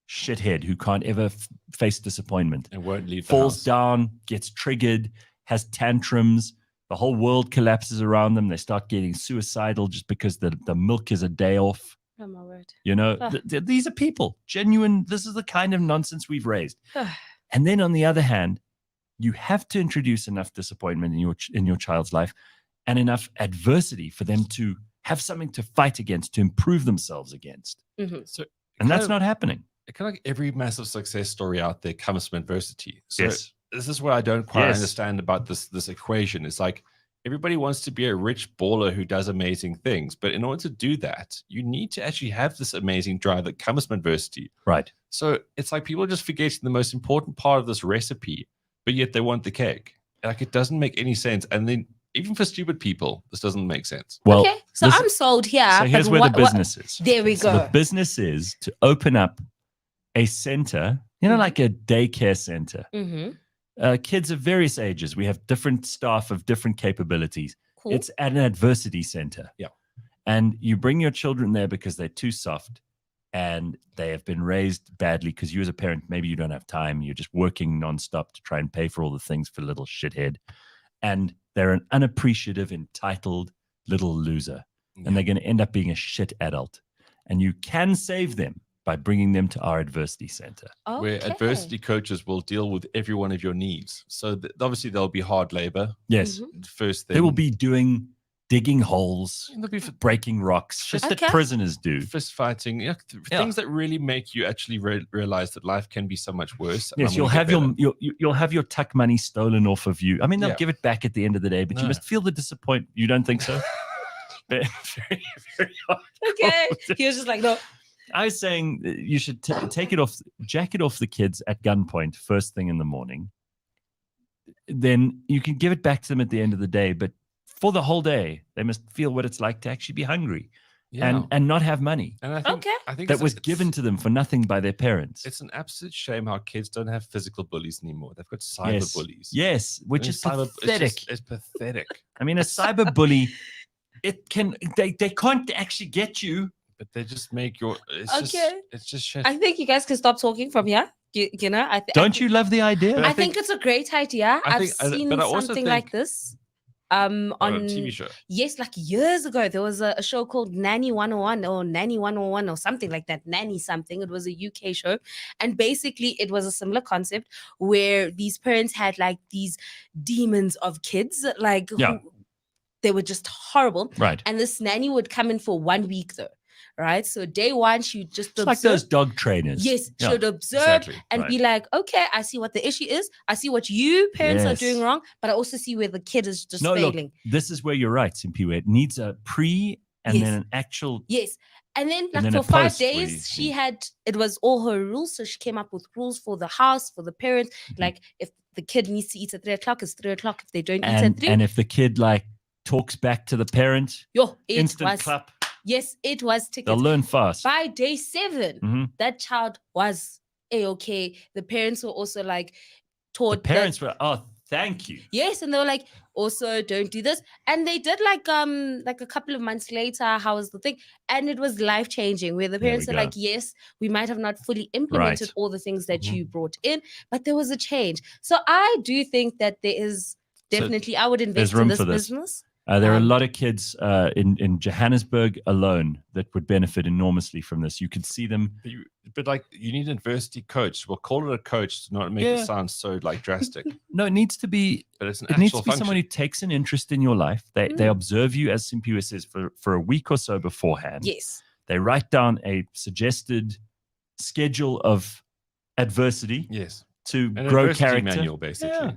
shithead who can't ever face disappointment. And won't leave the Falls house. down, gets triggered, has tantrums. The whole world collapses around them. They start getting suicidal just because the milk is a day off. Oh my word. You know, Ah. these are people, genuine. This is the kind of nonsense we've raised. And then on the other hand, you have to introduce enough disappointment in your child's life and enough adversity for them to have something to fight against, to improve themselves against. Mhm. So And that's kind of- not happening. Kind of like every massive success story out there comes from adversity. So Yes. this is what I don't quite Yes. understand about this equation. It's like everybody wants to be a rich baller who does amazing things, but in order to do that, you need to actually have this amazing drive that comes from adversity. Right. So it's like people are just forgetting the most important part of this recipe, but yet they want the cake. Like it doesn't make any sense. And then even for stupid people, this doesn't make sense. Well, Okay, so this- I'm sold here. So here's but where what- the business is. There we So go. the business is to open up a center, like a daycare center. Mm-hmm. Kids of various ages. We have different staff of different capabilities. Cool. It's at an adversity center. Yeah. And you bring your children there because they're too soft and they have been raised badly because you as a parent, maybe you don't have time. You're just working nonstop to try and pay for all the things for little shithead. And they're an unappreciative, entitled little loser. And they're going to end up being a shit adult. And you can save them by bringing them to our adversity center. Where adversity coaches will deal with every one of your needs. So obviously there'll be hard labor. Yes. Mm-hmm. First thing. They will be doing digging holes, There'll be breaking rocks, shit that Okay. prisoners do. fist fighting, things that really make you actually realize that life can be so much worse. and Yes, I'm you'll gonna have get better. you'll have your tuck money stolen off of you. I mean, they'll Yeah. give it back at the end of the day, but you No. must feel the disappointment. You don't think so? very, very hard. Okay. He was just like, no. I was saying you should take it off, jack it off the kids at gunpoint first thing in the morning. Then you can give it back to them at the end of the day. But for the whole day, they must feel what it's like to actually be hungry and not have money And I think, Okay. I think that was given to them for nothing by their parents. It's an absolute shame how kids don't have physical bullies anymore. They've got cyber Yes, bullies. yes, which is pathetic. It's pathetic. I mean, a cyber bully, they can't actually get you. But they just make your. It's just shit. I think you guys can stop talking from here. You know, Don't you love the idea? But I think it's a great idea. I I've think- seen but I also something like think- this. On On a TV show. Yes, like years ago, there was a show called Nanny 101 or Nanny 101 or something like that. Nanny something. It was a UK show. And basically, it was a similar concept where these parents had like these demons of kids. Like, Yeah. they were just horrible. Right. And this nanny would come in for 1 week, though. Right. So, day one, she would just It's like those dog trainers. Yes, Yeah, she would observe exactly, and right. be like, okay, I see what the issue is. I see what you parents are Yes. doing wrong, but I also see where the kid is just No, look, failing. this is where you're right, Simphiwe. It needs a pre and Yes. then an actual. Yes. And then, And like, then for a 5 post where you- days, she had, it was all her rules. So she came up with rules for the house, for the parents. Mm-hmm. Like, if the kid needs to eat at 3 o'clock, it's 3 o'clock. If they don't eat at And, 3, and if the kid like talks back to the parent, yo, it instant was, clap, yes, it was tickets. they'll learn fast. By day 7, Mhm. that child was A-okay. The parents were also like The taught that- parents were, oh, thank you. yes, and they were like, also don't do this. And they did like a couple of months later, how was the thing? And it was life changing where the There we parents are go. like, yes, we might have not fully implemented Right. all the things that Mhm. you brought in, but there was a change. So I do think that there is definitely, I would invest in room this for this. business. There are a Um, lot of kids in Johannesburg alone that would benefit enormously from this. You could see them. But like, you need an adversity coach. We'll call it a coach to not make Yeah. it sound so like drastic. No, it needs to be. But it's an It needs actual to be someone function. who takes an interest in your life. They Mm. observe you, as Simphiwe says, for a week or so beforehand. Yes. They write down a suggested schedule of adversity Yes. to An grow adversity character. manual, basically. Yeah.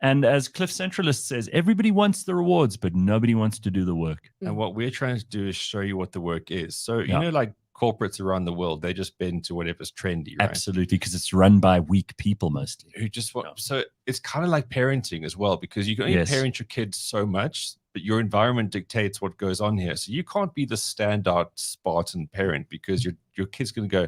And as CliffCentralist says, everybody wants the rewards, but nobody wants to do the work. And what we're trying to do is show you what the work is. So, Yeah. you know, like corporates around the world, they just bend to whatever's trendy, right? Absolutely, because it's run by weak people mostly. Who just want, so it's kind of like parenting as well, because you can only Yes. parent your kids so much, but your environment dictates what goes on here. So you can't be the standout Spartan parent because your kid's going to go,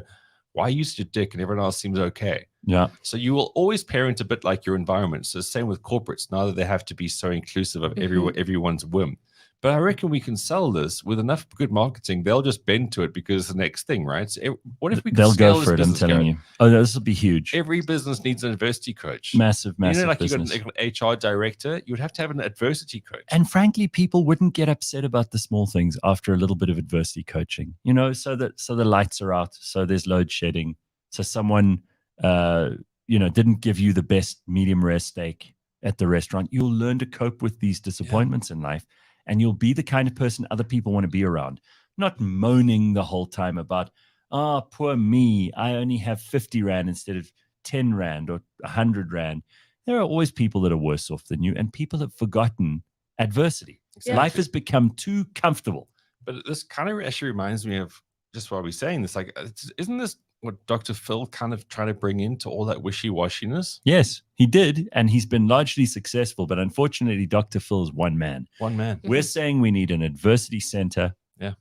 why are you such a dick and everyone else seems okay? Yeah. So you will always parent a bit like your environment. So same with corporates. Now that they have to be so inclusive of everyone's whim. But I reckon we can sell this with enough good marketing. They'll just bend to it because it's the next thing, right? So what if we could They'll scale go this for it, I'm business, telling Gareth? you. Oh, no, this will be huge. Every business needs an adversity coach. Massive, massive You know, like business. you got an HR director, you would have to have an adversity coach. And frankly, people wouldn't get upset about the small things after a little bit of adversity coaching, you know, so the lights are out, so there's load shedding, so someone didn't give you the best medium rare steak at the restaurant. You'll learn to cope with these disappointments in life, and you'll be the kind of person other people want to be around, not moaning the whole time about, oh, poor me, I only have 50 Rand instead of 10 Rand or 100 Rand. There are always people that are worse off than you, and people have forgotten adversity. Exactly. Life has become too comfortable. But this kind of actually reminds me of just while we're saying this, like, isn't this what Dr. Phil kind of trying to bring into all that wishy-washiness? Yes, he did, and he's been largely successful, but unfortunately, Dr. Phil is one man. One man. We're saying we need an adversity center. Yeah.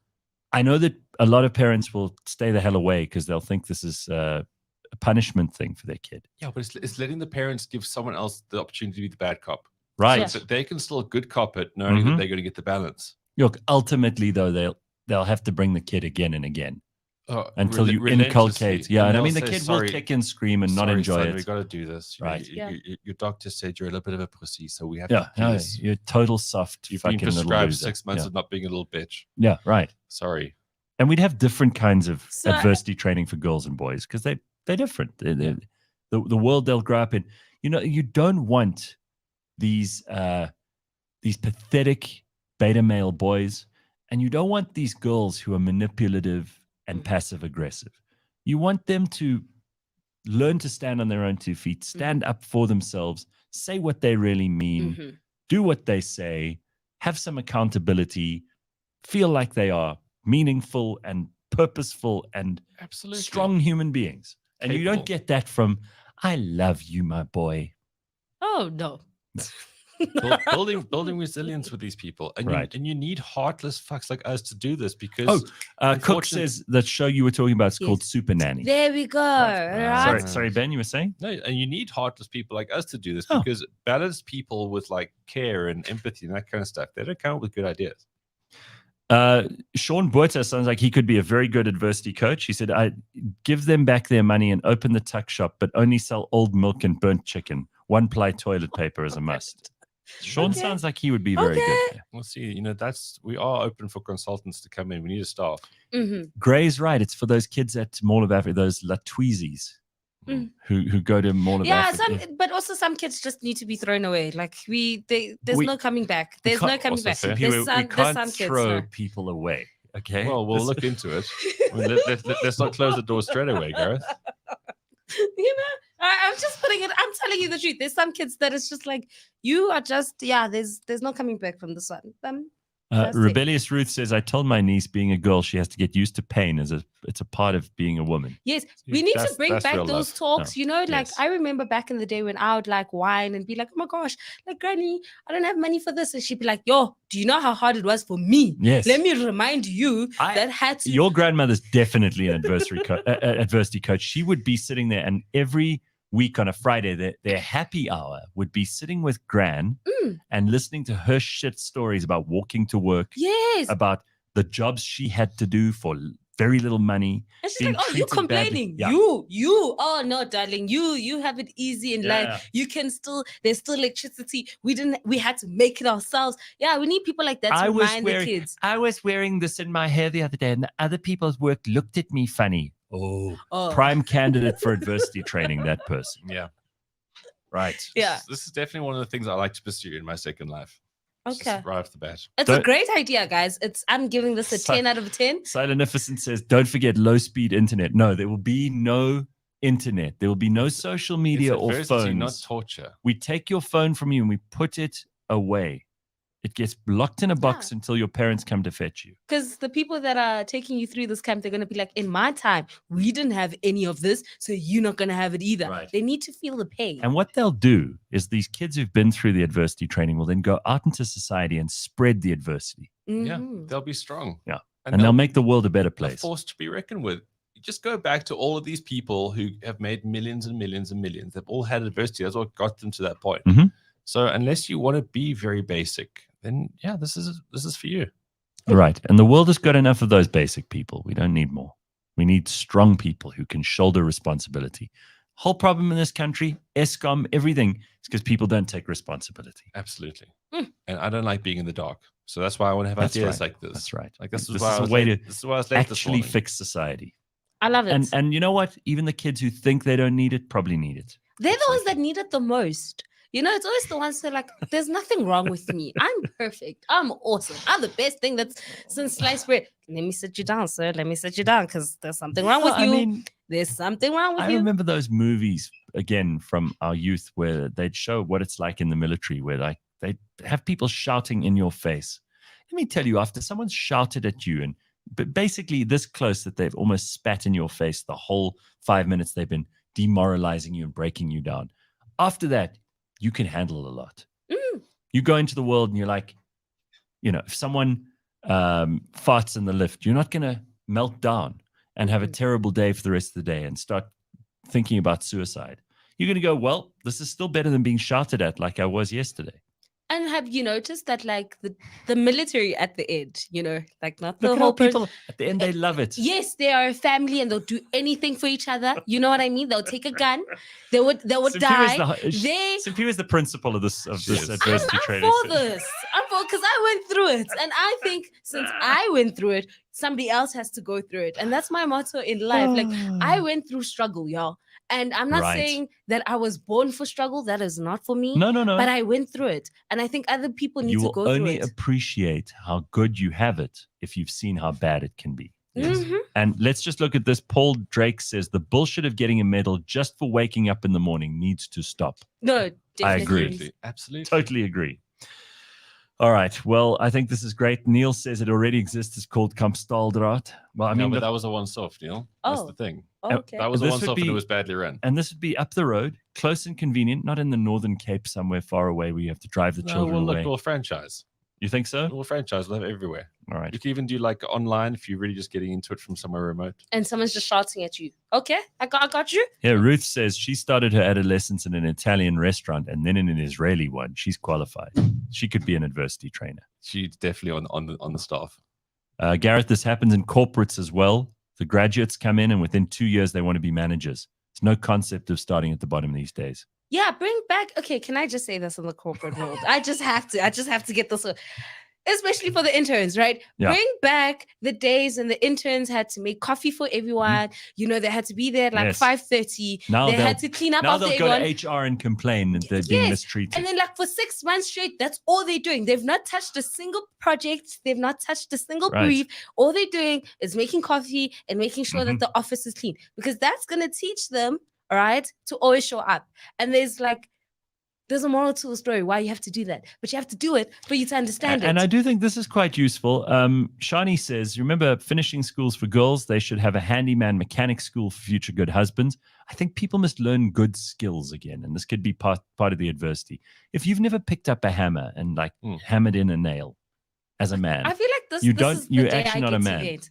I know that a lot of parents will stay the hell away because they'll think this is a punishment thing for their kid. Yeah, but it's letting the parents give someone else the opportunity to be the bad cop. Right. So that they can still good cop it, knowing that Mhm. they're going to get the balance. Look, ultimately, though, they'll have to bring the kid again and again until you relentlessly. inculcate. Yeah, and I they'll mean, the say, kid "Sorry, will kick and scream and not sorry, enjoy son, We it. got to do this. You know, Right. your doctor said you're a little bit of a pussy, so we have Yeah, to do no, this. you're a total soft You've been fucking little prescribed loser. 6 months Yeah. of not being a little bitch. Yeah, right. Sorry. And we'd have different kinds of So I- adversity training for girls and boys because they're different. The world they'll grow up in. You know, you don't want these pathetic beta male boys, and you don't want these girls who are manipulative and passive aggressive. You want them to learn to stand on their own 2 feet, stand up for themselves, say what they really mean, do what they say, have some accountability, feel like they are meaningful and purposeful and Absolutely. strong human beings. And you don't get that from, I love you, my boy. Oh, no. building resilience with these people, and Right. you need heartless fucks like us to do this, because Cook says that show you were talking about is called Super Nanny. There we go. Right. Sorry, Ben, you were saying? No, and you need heartless people like us to do this, Oh. because balanced people with like care and empathy and that kind of stuff, they don't come up with good ideas. Sean Buerta sounds like he could be a very good adversity coach. He said, I give them back their money and open the tuck shop, but only sell old milk and burnt chicken. 1-ply toilet paper is a must. Sean sounds like he would be very good there. We'll see. We are open for consultants to come in. We need a staff. Gray's right. It's for those kids at Mall of Africa, those Latweezies who go to Mall of Africa. But also some kids just need to be thrown away. Like there's no coming back. There's no coming back. We There's can't some throw kids. people away. Okay. Well, we'll look into it. I mean, let's not close the door straight away, Gareth. I'm just putting it. I'm telling you the truth. There's some kids that it's just like you are just there's no coming back from this one. Rebellious Ruth says, I told my niece being a girl, she has to get used to pain it's a part of being a woman. Yes, we need to bring back those love. talks. I remember back in the day when I would like whine and be like, oh my gosh, like Granny, I don't have money for this. And she'd be like, yo, do you know how hard it was for me? Yes. Let me remind you that had to. Your grandmother's definitely an adversity coach. She would be sitting there, and every week on a Friday, their happy hour would be sitting with Gran and listening to her shit stories about walking to work. Yes. About the jobs she had to do for very little money. And she's like, oh, you complaining. Yeah. You, oh no, darling, you have it easy in life. You can there's still electricity. We had to make it ourselves. Yeah, we need people like that to remind the kids. I was wearing this in my hair the other day, and the other people's work looked at me funny. Prime candidate for adversity training, that person. Yeah. Right. Yeah. This is definitely one of the things I like to pursue in my second life. Okay. Right off the bat. It's a great idea, guys. I'm giving this a 10 out of 10. Silentificent says, don't forget low-speed internet. No, there will be no internet. There will be no social media or phones. Not torture. We take your phone from you and we put it away. It gets locked in a box until your parents come to fetch you. Because the people that are taking you through this camp, they're going to be like, in my time, we didn't have any of this, so you're not going to have it either. Right. They need to feel the pain. And what they'll do is these kids who've been through the adversity training will then go out into society and spread the adversity. Yeah, they'll be strong. Yeah. And they'll make the world a better place. Forced to be reckoned with. You just go back to all of these people who have made millions and millions and millions. They've all had adversity. That's what got them to that point. So unless you want to be very basic, then this is for you. Right. And the world has got enough of those basic people. We don't need more. We need strong people who can shoulder responsibility. Whole problem in this country, ESCOM, everything, is because people don't take responsibility. Absolutely. And I don't like being in the dark. So that's why I want to have ideas like this. That's right. Like this is a way to actually actually fix society. I love it. And you know what? Even the kids who think they don't need it probably need it. They're the ones that need it the most. It's always the ones that are like, there's nothing wrong with me. I'm perfect. I'm awesome. I'm the best thing that's since sliced bread. Let me sit you down, sir. Let me sit you down because there's something wrong with you. There's something wrong with you. I remember those movies, again, from our youth where they'd show what it's like in the military, where they'd have people shouting in your face. Let me tell you, after someone's shouted at you and basically this close that they've almost spat in your face the whole 5 minutes they've been demoralizing you and breaking you down. After that, you can handle a lot. You go into the world and you're like, if someone farts in the lift, you're not going to melt down and have a terrible day for the rest of the day and start thinking about suicide. You're going to go, well, this is still better than being shouted at like I was yesterday. And have you noticed that like the military at the end, like not the Look whole at how people at the end, they love it. Yes, they are a family and they'll do anything for each other. You know what I mean? They'll take a gun. They would die. Simphiwe is the principal of this adversity training. I'm for this. Because I went through it. And I think since I went through it, somebody else has to go through it. And that's my motto in life. Like I went through struggle, y'all. And I'm not Right. saying that I was born for struggle. That is not for me. No. But I went through it. And I think other people need You to will go through only it. appreciate how good you have it if you've seen how bad it can be. Mhm. And let's just look at this. Paul Drake says the bullshit of getting a medal just for waking up in the morning needs to stop. No, definitely. I agree. Absolutely. Totally agree. All right. Well, I think this is great. Neil says it already exists. It's called Kampstaldraad. Well, I mean, but the- that was a once-off, Neil. That's Oh. the thing. Okay. That was a This would once-off and be- it was badly run. and this would be up the road, close and convenient, not in the Northern Cape somewhere far away where you have to drive the No, children well, look, away. we'll franchise. You think so? We'll franchise. We'll have it everywhere. All right. You can even do like online if you're really just getting into it from somewhere remote. And someone's just shouting at you. Okay, I got you. Yeah, Ruth says she started her adolescence in an Italian restaurant and then in an Israeli one. She's qualified. She could be an adversity trainer. She's definitely on the staff. Gareth, this happens in corporates as well. The graduates come in and within 2 years they want to be managers. There's no concept of starting at the bottom these days. Yeah, bring back. Okay, can I just say this in the corporate world? I just have to get this, especially for the interns, right? Yeah. Bring back the days when the interns had to make coffee for everyone. You know, they had to be there at like Yes. 5:30. Now They they'll- had to clean up Now after they'll go everyone. to HR and complain that they're being Yes, mistreated. And then, like, for 6 months straight, that's all they're doing. They've not touched a single project. They've not touched a single Right. brief. All they're doing is making coffee and making sure Mhm. that the office is clean, because that's going to teach them, all right, to always show up. And there's a moral to the story why you have to do that, but you have to do it for you to understand And it. I do think this is quite useful. Shani says, remember finishing schools for girls? They should have a handyman mechanic school for future good husbands. I think people must learn good skills again. And this could be part of the adversity. If you've never picked up a hammer and hammered in a nail as a man, I feel like this, you this don't- is the you're day actually I not a get to man. get.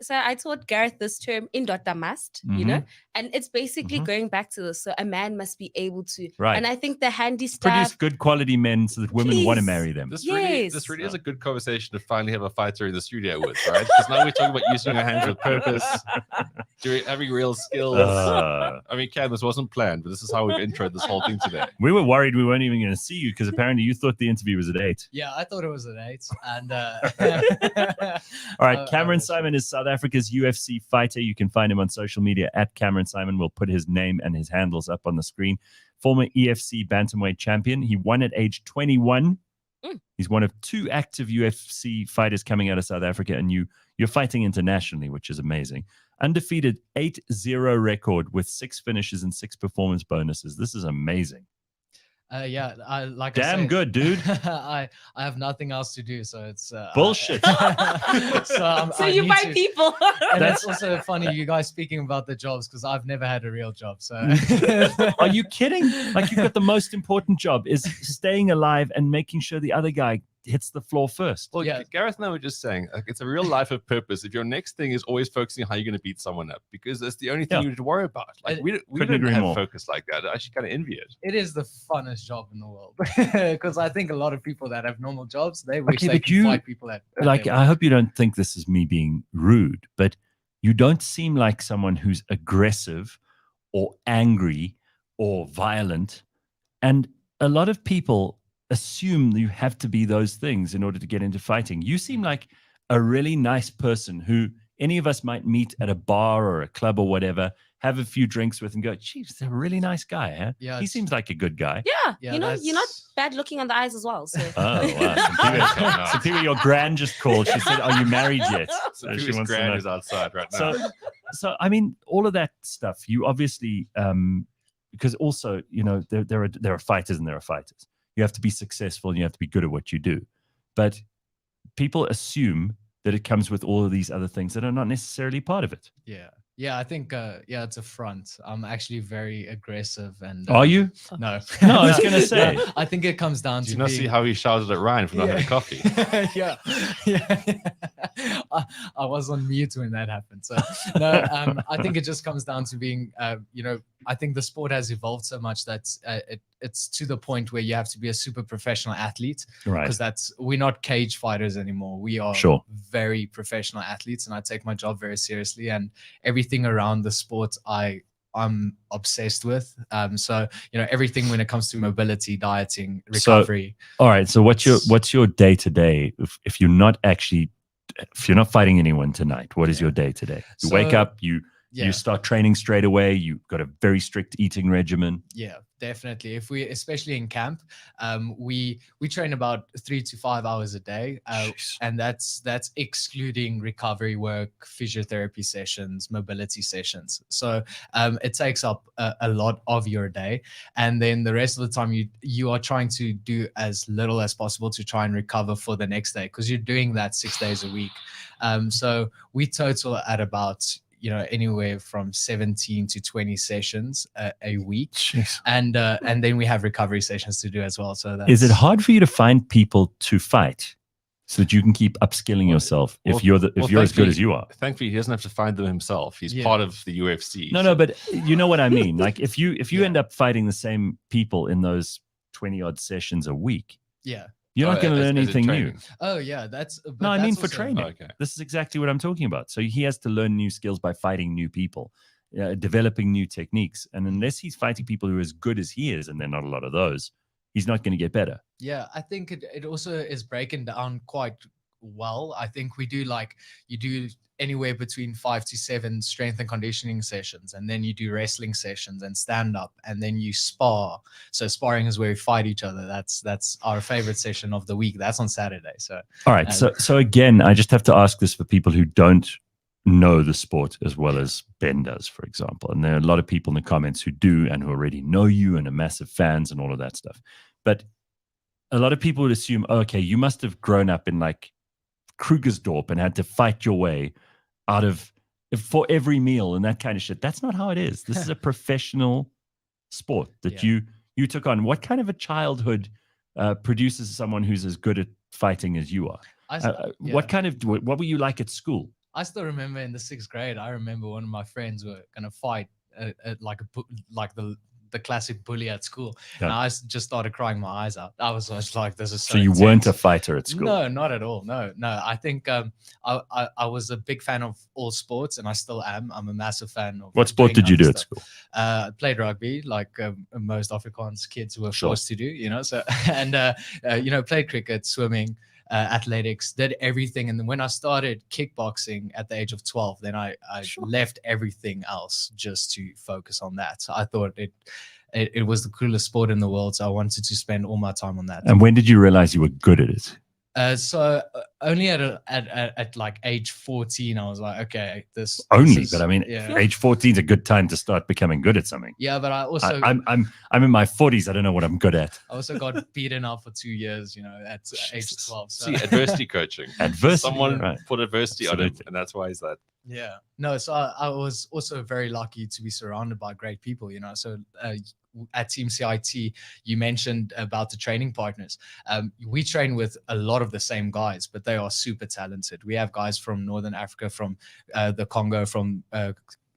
So I taught Gareth this term, indota must, you know, and it's basically going back to this. So a man must be able to, Right. and I think the handy produce stuff. good quality men so that women want to Please. marry them. This Yes. really is a good conversation to finally have a fighter in the studio with, right? Because now we're talking about using your hands with purpose, having real skills. Uh, I mean, Cam, this wasn't planned, but this is how we've introed this whole thing today. we were worried we weren't even going to see you because apparently you thought the interview was at 8. Yeah, I thought it was an 8. And All right, Cameron Saaiman is South Africa's UFC fighter. You can find him on social media at Cameron Saaiman. We'll put his name and his handles up on the screen. Former EFC bantamweight champion. He won at age 21. He's one of 2 active UFC fighters coming out of South Africa, and you're fighting internationally, which is amazing. Undefeated 8-0 record with 6 finishes and 6 performance bonuses. This is amazing. yeah, I Damn said, good, dude. I have nothing else to do, so it's Bullshit. so So I you need buy to- people. And that's also funny, you guys speaking about the jobs, because I've never had a real job. So Are you kidding? Like, you've got the most important job is staying alive and making sure the other guy hits the floor first. Well, Yeah. Gareth and I were just saying, like, it's a real life of purpose. If your next thing is always focusing on how you're going to beat someone up, because that's the only thing Yeah. you need to worry about. Like, we Couldn't don't agree have more. focus like that. I actually kind of envy it. it is the funnest job in the world, because I think a lot of people that have normal jobs, they wish Okay, they but could fight people at Like, their I hope you don't think this is me being rude, but you don't seem like someone who's aggressive or angry or violent. And a lot of people assume you have to be those things in order to get into fighting. You seem like a really nice person who any of us might meet at a bar or a club or whatever, have a few drinks with and go, geez, he's a really nice guy, huh? Yeah, He it's- seems like a good guy. Yeah, Yeah, you know, you're not that's- bad looking on the eyes as well. So. Oh, wow. Simphiwe, your gran just called. She said, are you married yet? So she Peter's wants to grand know. is outside right now. So I mean, all of that stuff, you obviously, because also, you know, there are fighters and there are fighters. You have to be successful and you have to be good at what you do. But people assume that it comes with all of these other things that are not necessarily part of it. Yeah, I think it's a front. I'm actually very aggressive and Are you? No. No, I was gonna say. No, I think it comes down Did to you not being... see how he shouted at Ryan for not having coffee? yeah. I was on mute when that happened. So no, I think it just comes down to being, you know, I think the sport has evolved so much that it's to the point where you have to be a super professional athlete, Right. because we're not cage fighters anymore. We are Sure. very professional athletes, and I take my job very seriously, and everything around the sport I'm obsessed with. So, you know, everything when it comes to mobility, dieting, recovery. All right. So what's your day to day if you're not fighting anyone tonight? What is your day to day? You wake So- up, you Do you start training straight away? You've got a very strict eating regimen. Yeah, definitely. Especially in camp, we train about 3 to 5 hours a day, and that's excluding recovery work, physiotherapy sessions, mobility sessions. So it takes up a lot of your day, and then the rest of the time you are trying to do as little as possible to try and recover for the next day, because you're doing that 6 days a week. So we total at about anywhere from 17 to 20 sessions a week. Jeez. And then we have recovery sessions to do as well. So is it hard for you to find people to fight so that you can keep upskilling yourself if you're as good as you are? Thankfully, he doesn't have to find them himself. He's part of the UFC. No, but you know what I mean. Like if you end up fighting the same people in those 20 odd sessions a week, you're not going to learn anything new. Oh yeah, no, I mean for training. Okay. This is exactly what I'm talking about. So he has to learn new skills by fighting new people, developing new techniques. And unless he's fighting people who are as good as he is, and there are not a lot of those, he's not going to get better. Yeah, I think it also is breaking down quite well. I think we do you do anywhere between 5 to 7 strength and conditioning sessions, and then you do wrestling sessions and stand up, and then you spar. So sparring is where we fight each other. That's our favorite session of the week. That's on Saturday. So all right. So again, I just have to ask this for people who don't know the sport as well as Ben does, for example. And there are a lot of people in the comments who do and who already know you and are massive fans and all of that stuff. But a lot of people would assume, okay, you must have grown up in like Krugersdorp and had to fight your way out of for every meal and that kind of shit. That's not how it is. This is a professional sport that you took on. What kind of a childhood produces someone who's as good at fighting as you are? What were you like at school? I still remember in the 6th grade, I remember one of my friends were going to fight like the classic bully at school. Yeah. And I just started crying my eyes out. I was like, this is so you intense. Weren't a fighter at school? No, not at all. No. I think I was a big fan of all sports, and I still am. I'm a massive fan of. What sport did you do at school? I played rugby, like most Afrikaans kids were forced to do, So and played cricket, swimming, athletics, did everything. And then when I started kickboxing at the age of 12, then I left everything else just to focus on that. So I thought it was the coolest sport in the world. So I wanted to spend all my time on that. And when did you realize you were good at it? So only at like age 14, I was like, okay, this is, but I mean, age 14 is a good time to start becoming good at something. Yeah, but I also I'm in my 40s. I don't know what I'm good at. I also got beaten up for 2 years, at age 12. So. See, adversity coaching. Someone put adversity on it, and that's why he's that. Yeah. No, so I was also very lucky to be surrounded by great people, So at Team CIT, you mentioned about the training partners. We train with a lot of the same guys, but they are super talented. We have guys from Northern Africa, from the Congo, from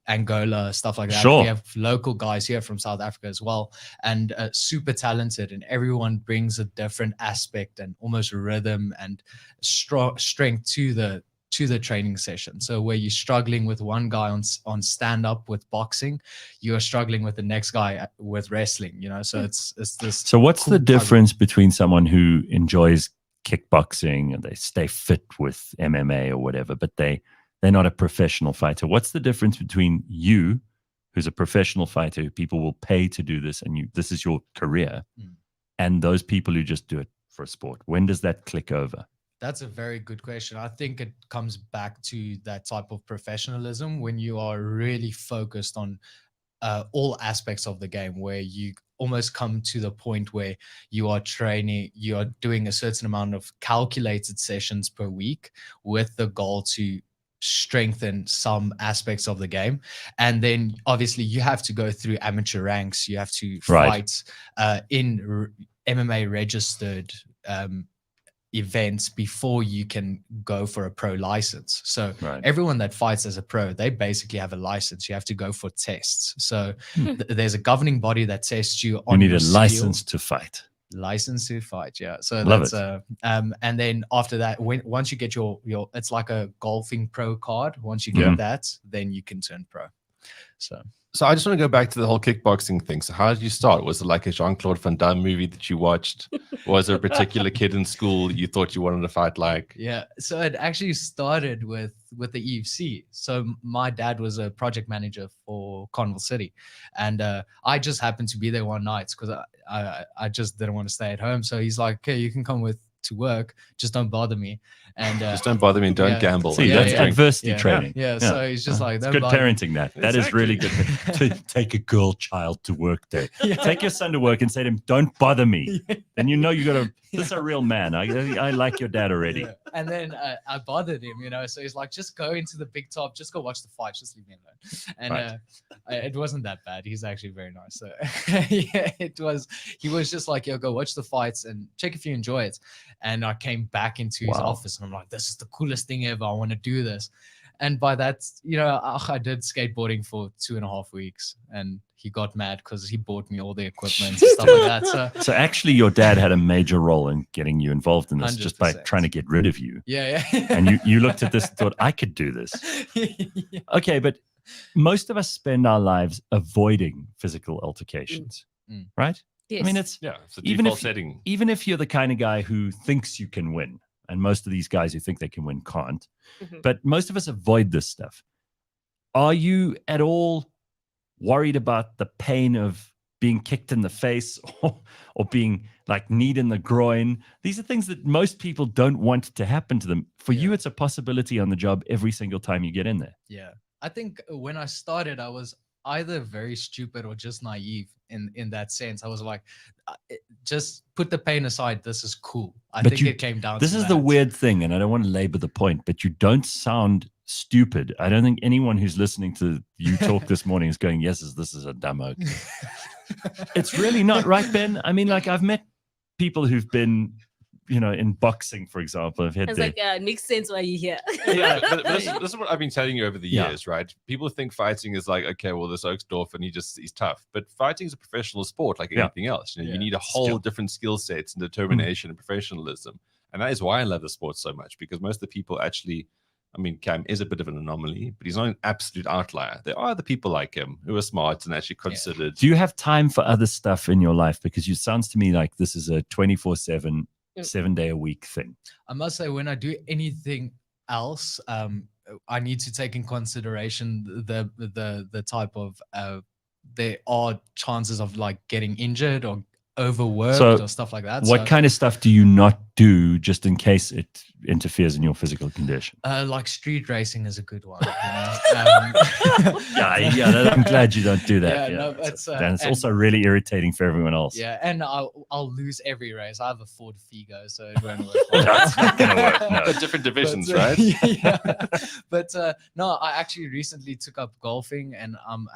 Angola, stuff like that. Sure. We have local guys here from South Africa as well, and super talented, and everyone brings a different aspect and almost rhythm and strength to the training session. So where you're struggling with one guy on stand up with boxing, you're struggling with the next guy with wrestling, So it's this. So what's the difference between someone who enjoys kickboxing and they stay fit with MMA or whatever, but they're not a professional fighter? What's the difference between you, who's a professional fighter, who people will pay to do this, and this is your career, and those people who just do it for a sport? When does that click over? That's a very good question. I think it comes back to that type of professionalism when you are really focused on all aspects of the game, where you almost come to the point where you are doing a certain amount of calculated sessions per week with the goal to strengthen some aspects of the game. And then obviously you have to go through amateur ranks. You have to fight in MMA registered events before you can go for a pro license. So everyone that fights as a pro, they basically have a license. You have to go for tests. So there's a governing body that tests you on. You need a license to fight. License to fight, yeah. So Love that's and then after that, once you get your it's like a golfing pro card. Once you get that, then you can turn pro. So So I just want to go back to the whole kickboxing thing. So how did you start? Was it like a Jean-Claude Van Damme movie that you watched? Was there a particular kid in school you thought you wanted to fight like? Yeah, so it actually started with the EFC. So my dad was a project manager for Carnival City, and I just happened to be there one night because I just didn't want to stay at home. So he's like, "Okay, you can come to work, just don't bother me." And Just don't bother me and don't gamble. See, that's adversity training. Yeah, so he's just like, It's "Don't good bother me." parenting. That is really good. To take a girl child to work day. Take your son to work and say to him, "Don't bother me." Then you know you got to. This is a real man. I like your dad already. Yeah. And then I bothered him, so he's like, "Just go into the big top, just go watch the fight, just leave me alone." And it wasn't that bad. He's actually very nice. So yeah, he was just like, "Yo, go watch the fights and check if you enjoy it." And I came back into his office and I'm like, "This is the coolest thing ever. I want to do this." And by that, I did skateboarding for 2.5 weeks, and he got mad because he bought me all the equipment and stuff like that. So actually, your dad had a major role in getting you involved in this, 100%. just by trying to get rid of you. Yeah. And you looked at this and thought, I could do this. Okay, but most of us spend our lives avoiding physical altercations, right? Yes. I mean, it's a even default if setting. even if you're the kind of guy who thinks you can win, and most of these guys who think they can win can't, but most of us avoid this stuff. Are you at all worried about the pain of being kicked in the face or being like kneed in the groin? These are things that most people don't want to happen to them. For you, it's a possibility on the job every single time you get in there. Yeah. I think when I started, I was either very stupid or just naive in that sense. I was like, just put the pain aside. This is cool. I think it came down to this is the weird thing, and I don't want to labor the point, but you don't sound stupid. I don't think anyone who's listening to you talk this morning is going, yes, this is a dumb oak. It's really not, right, Ben? I mean, like, I've met people who've been, in boxing, for example. I've had It's like, it makes sense why you're here. Yeah, but this is what I've been telling you over the years, right? People think fighting is like, okay, well, this Oak's Dorf and he's tough. But fighting is a professional sport like anything else. You need a whole different skill sets and determination and professionalism. And that is why I love the sport so much, because most of the people actually, I mean, Cam is a bit of an anomaly, but he's not an absolute outlier. There are other people like him who are smart and actually considered. Do you have time for other stuff in your life? Because it sounds to me like this is a 24/7, 7-day-a-week thing. I must say, when I do anything else, I need to take in consideration the type of there are chances of like getting injured or overworked or stuff like that. What kind of stuff do you not do just in case it interferes in your physical condition? Like street racing is a good one. I'm glad you don't do that. And it's also really irritating for everyone else. Yeah, and I'll lose every race. I have a Ford Figo, so it won't work. That's not gonna work. No. But different divisions, right? Yeah. But no, I actually recently took up golfing, and I'm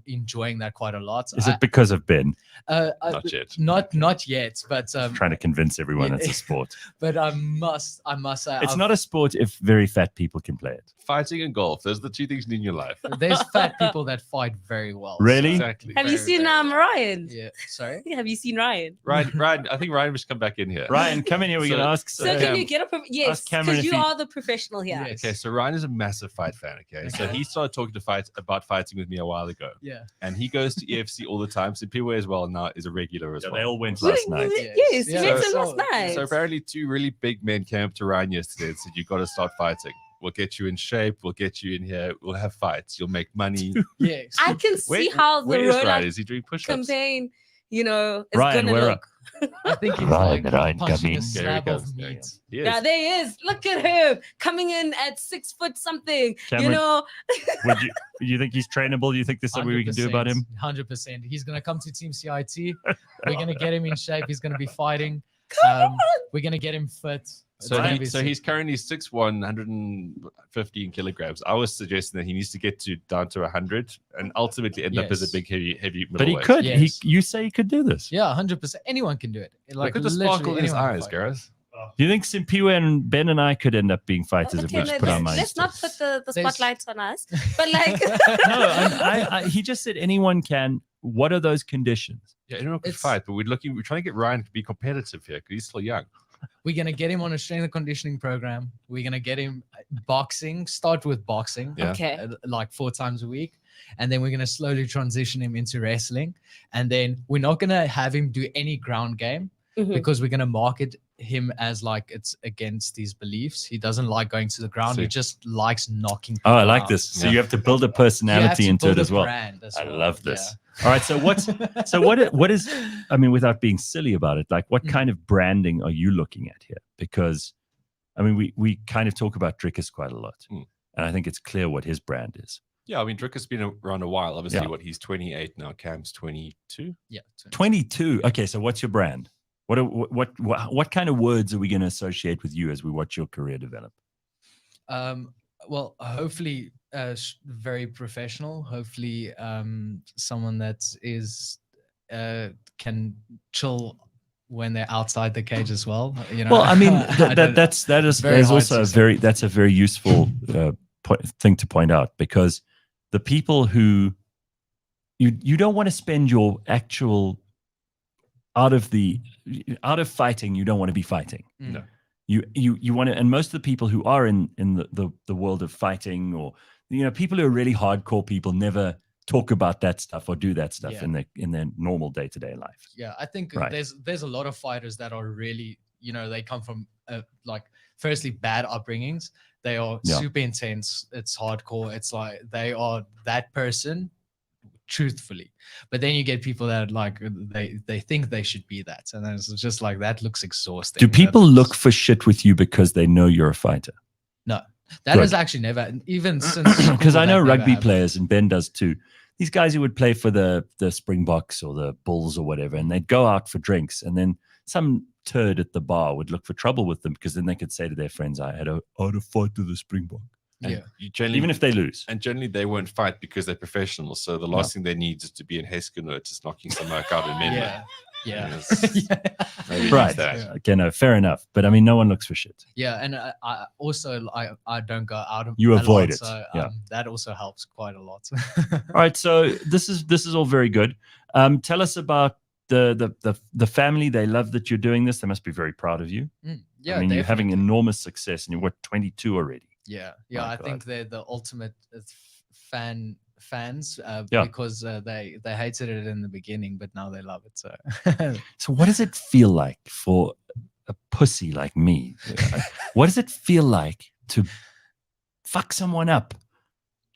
enjoying that quite a lot. Is it because of Ben? Not yet. Not yet, but trying to convince everyone it's a sport. But I must say, it's not a sport if very fat people can play it. Fighting and golf, those are the two things you need in your life. There's fat people that fight very well. Really? Exactly. Have you seen Ryan? Yeah. Sorry. Have you seen Ryan? Ryan, I think Ryan should come back in here. Ryan, come in here. We're going to ask. So can you get yes, Cameron because you are the professional here. Yes. Okay, so Ryan is a massive fight fan. Okay, so he started talking about fighting with me a while ago. Yeah. And he goes to EFC all the time. Simphiwe as well now is a regular as well. They all went last night. Yes, you met him last night. So apparently 2 really big men came up to Ryan yesterday and said, "You got to start fighting. We'll get you in shape. We'll get you in here. We'll have fights. You'll make money." Yes. I can see how the where is road Ryan? Is he doing push-ups? campaign, is Ryan, gonna where look. I think he's Ryan, like come punching in. a There he slab goes. of There he meat. goes. He is. Yeah, there he is. Look at him coming in at 6 foot something. Cameron, you think he's trainable? Do you think there's something we can do about him? 100%. He's going to come to Team CIT. We're going to get him in shape. He's going to be fighting. We're going to get him fit. So he's currently 6'1", 115 kilograms. I was suggesting that he needs to get down to 100 and ultimately end up as a big heavy But he middleweight. could. Yes. You say he could do this. Yeah, 100%. Anyone can do it. Like, Look at the literally sparkle in his anyone can eyes, fight. Gareth. Do you think Simphiwe and Ben and I could end up being fighters if we just put our minds let's to not it? put the There's- spotlights on us. But like, No, he just said anyone can. What are those conditions? Yeah, anyone could It's- fight, but we're trying to get Ryan to be competitive here because he's still young. We're going to get him on a strength and conditioning program. We're going to get him boxing, start with boxing. Yeah. okay. Like 4 times a week. and then we're going to slowly transition him into wrestling, and then we're not going to have him do any ground game because we're going to market him as like it's against his beliefs. He doesn't like going to the ground. He just likes knocking people Oh, I like out. this. So you have to build a personality into it as well. I love this. All right. So what is, I mean, without being silly about it, like what kind of branding are you looking at here? Because I mean, we kind of talk about Drickus quite a lot, and I think it's clear what his brand is. Yeah, I mean, Drickus has been around a while. Obviously, he's 28 now. Cam's 22. Yeah, 22. Okay, so what's your brand? What kind of words are we going to associate with you as we watch your career develop? Well, hopefully, very professional. Hopefully, someone that is can chill when they're outside the cage as well. You know. Well, I mean, that is also a very useful thing to point out, because the people who you don't want to spend your actual out of fighting, you don't want to be fighting. No. You want to, and most of the people who are in the world of fighting, or people who are really hardcore people, never talk about that stuff or do that stuff in their normal day-to-day life. Yeah, I think there's a lot of fighters that are really, they come from like, firstly, bad upbringings. They are super intense. It's hardcore. It's like they are that person, truthfully. But then you get people that like they think they should be that, and it's just like, that looks exhausting. Do people look for shit with you because they know you're a fighter? No, that has actually never, even since, because I know rugby players, and Ben does too. These guys who would play for the Springboks or the Bulls or whatever, and they'd go out for drinks, and then some turd at the bar would look for trouble with them, because then they could say to their friends, I had a fight with the Springbok. And even if they lose. And generally they won't fight because they're professionals. So the last thing they need is to be in Heskenut, just knocking some work out in men. Right. Okay, no, fair enough. But I mean, no one looks for shit. Yeah, and I also I don't go out of you avoid it. So that also helps quite a lot. All right, so this is all very good. Tell us about the family. They love that you're doing this. They must be very proud of you. Yeah, I mean, you're having enormous success, and you're 22 already. Yeah, I think they're the ultimate fans because they hated it in the beginning, but now they love it. So, so what does it feel like for a pussy like me? What does it feel like to fuck someone up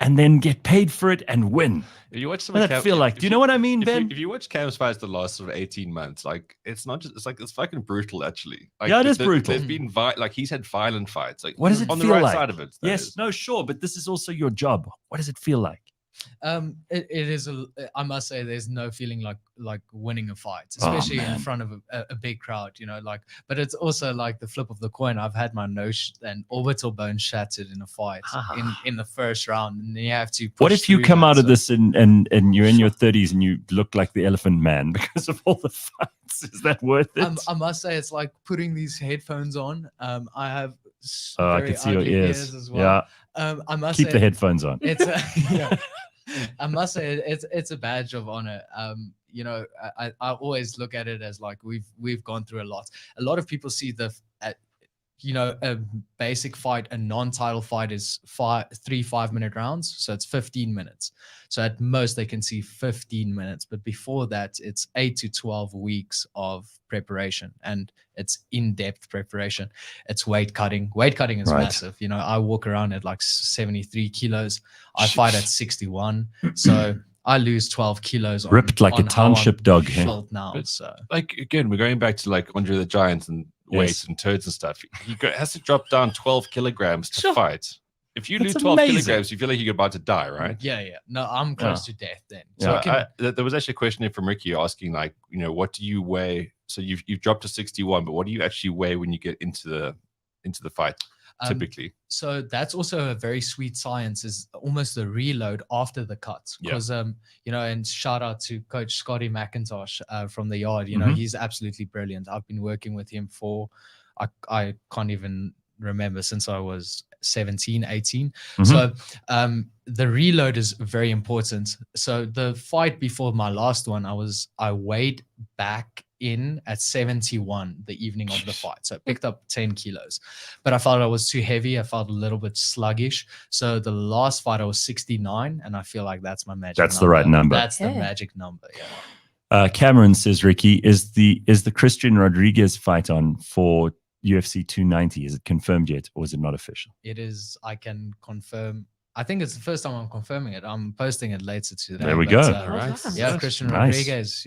and then get paid for it and win? If you watch some, what does that feel like? Do you know what I mean, Ben? If you watch Cam's fights the last sort of 18 months, like it's not just, it's fucking brutal actually. Like, it is brutal. There's been like he's had violent fights. Like, what does it on feel the right like? side of it? Yes, no, sure, but this is also your job. What does it feel like? It is I must say, there's no feeling like winning a fight, especially in front of a big crowd, but it's also like the flip of the coin. I've had my nose and orbital bone shattered in a fight in the first round, and you have to push. What if you come out of this and you're in your 30s and you look like the Elephant Man because of all the fights? Is that worth it? I must say, it's like putting these headphones on. I have I can see your ears as well. I must keep say, the headphones on. It's I must say, it's a badge of honor. I always look at it as like we've gone through a lot. A lot of people see a basic fight, a non-title fight is 3 5-minute rounds, so it's 15 minutes. So at most they can see 15 minutes, but before that it's 8 to 12 weeks of preparation, and it's in-depth preparation. It's weight cutting. Weight cutting is massive. I walk around at like 73 kilos. I fight at 61, so I lose 12 kilos. Ripped like a township dog here. Now, so like again, we're going back to like Andre the Giant and weights and turds and stuff. He has to drop down 12 kilograms to fight. If you lose 12 kilograms, you feel like you're about to die, right? Yeah. No, I'm close to death then. So there was actually a question here from Ricky asking, like, what do you weigh? So you've dropped to 61, but what do you actually weigh when you get into the fight typically? So that's also a very sweet science, is almost the reload after the cut. Because and shout out to Coach Scotty McIntosh from the Yard. He's absolutely brilliant. I've been working with him for I can't even remember, since I was 17, 18. So the reload is very important. So the fight before my last one, I weighed back in at 71 the evening of the fight. So I picked up 10 kilos, but I felt I was too heavy. I felt a little bit sluggish. So the last fight I was 69, and I feel like that's my magic That's number. the right number. That's the Yeah. magic number. Yeah. Cameron says, Ricky, is the Christian Rodriguez fight on for UFC 290? Is it confirmed yet, or is it not official? It is. I can confirm. I think it's the first time I'm confirming it. I'm posting it later today. There we but, go. uh, All right. wow. Yeah, Christian Nice. Rodriguez.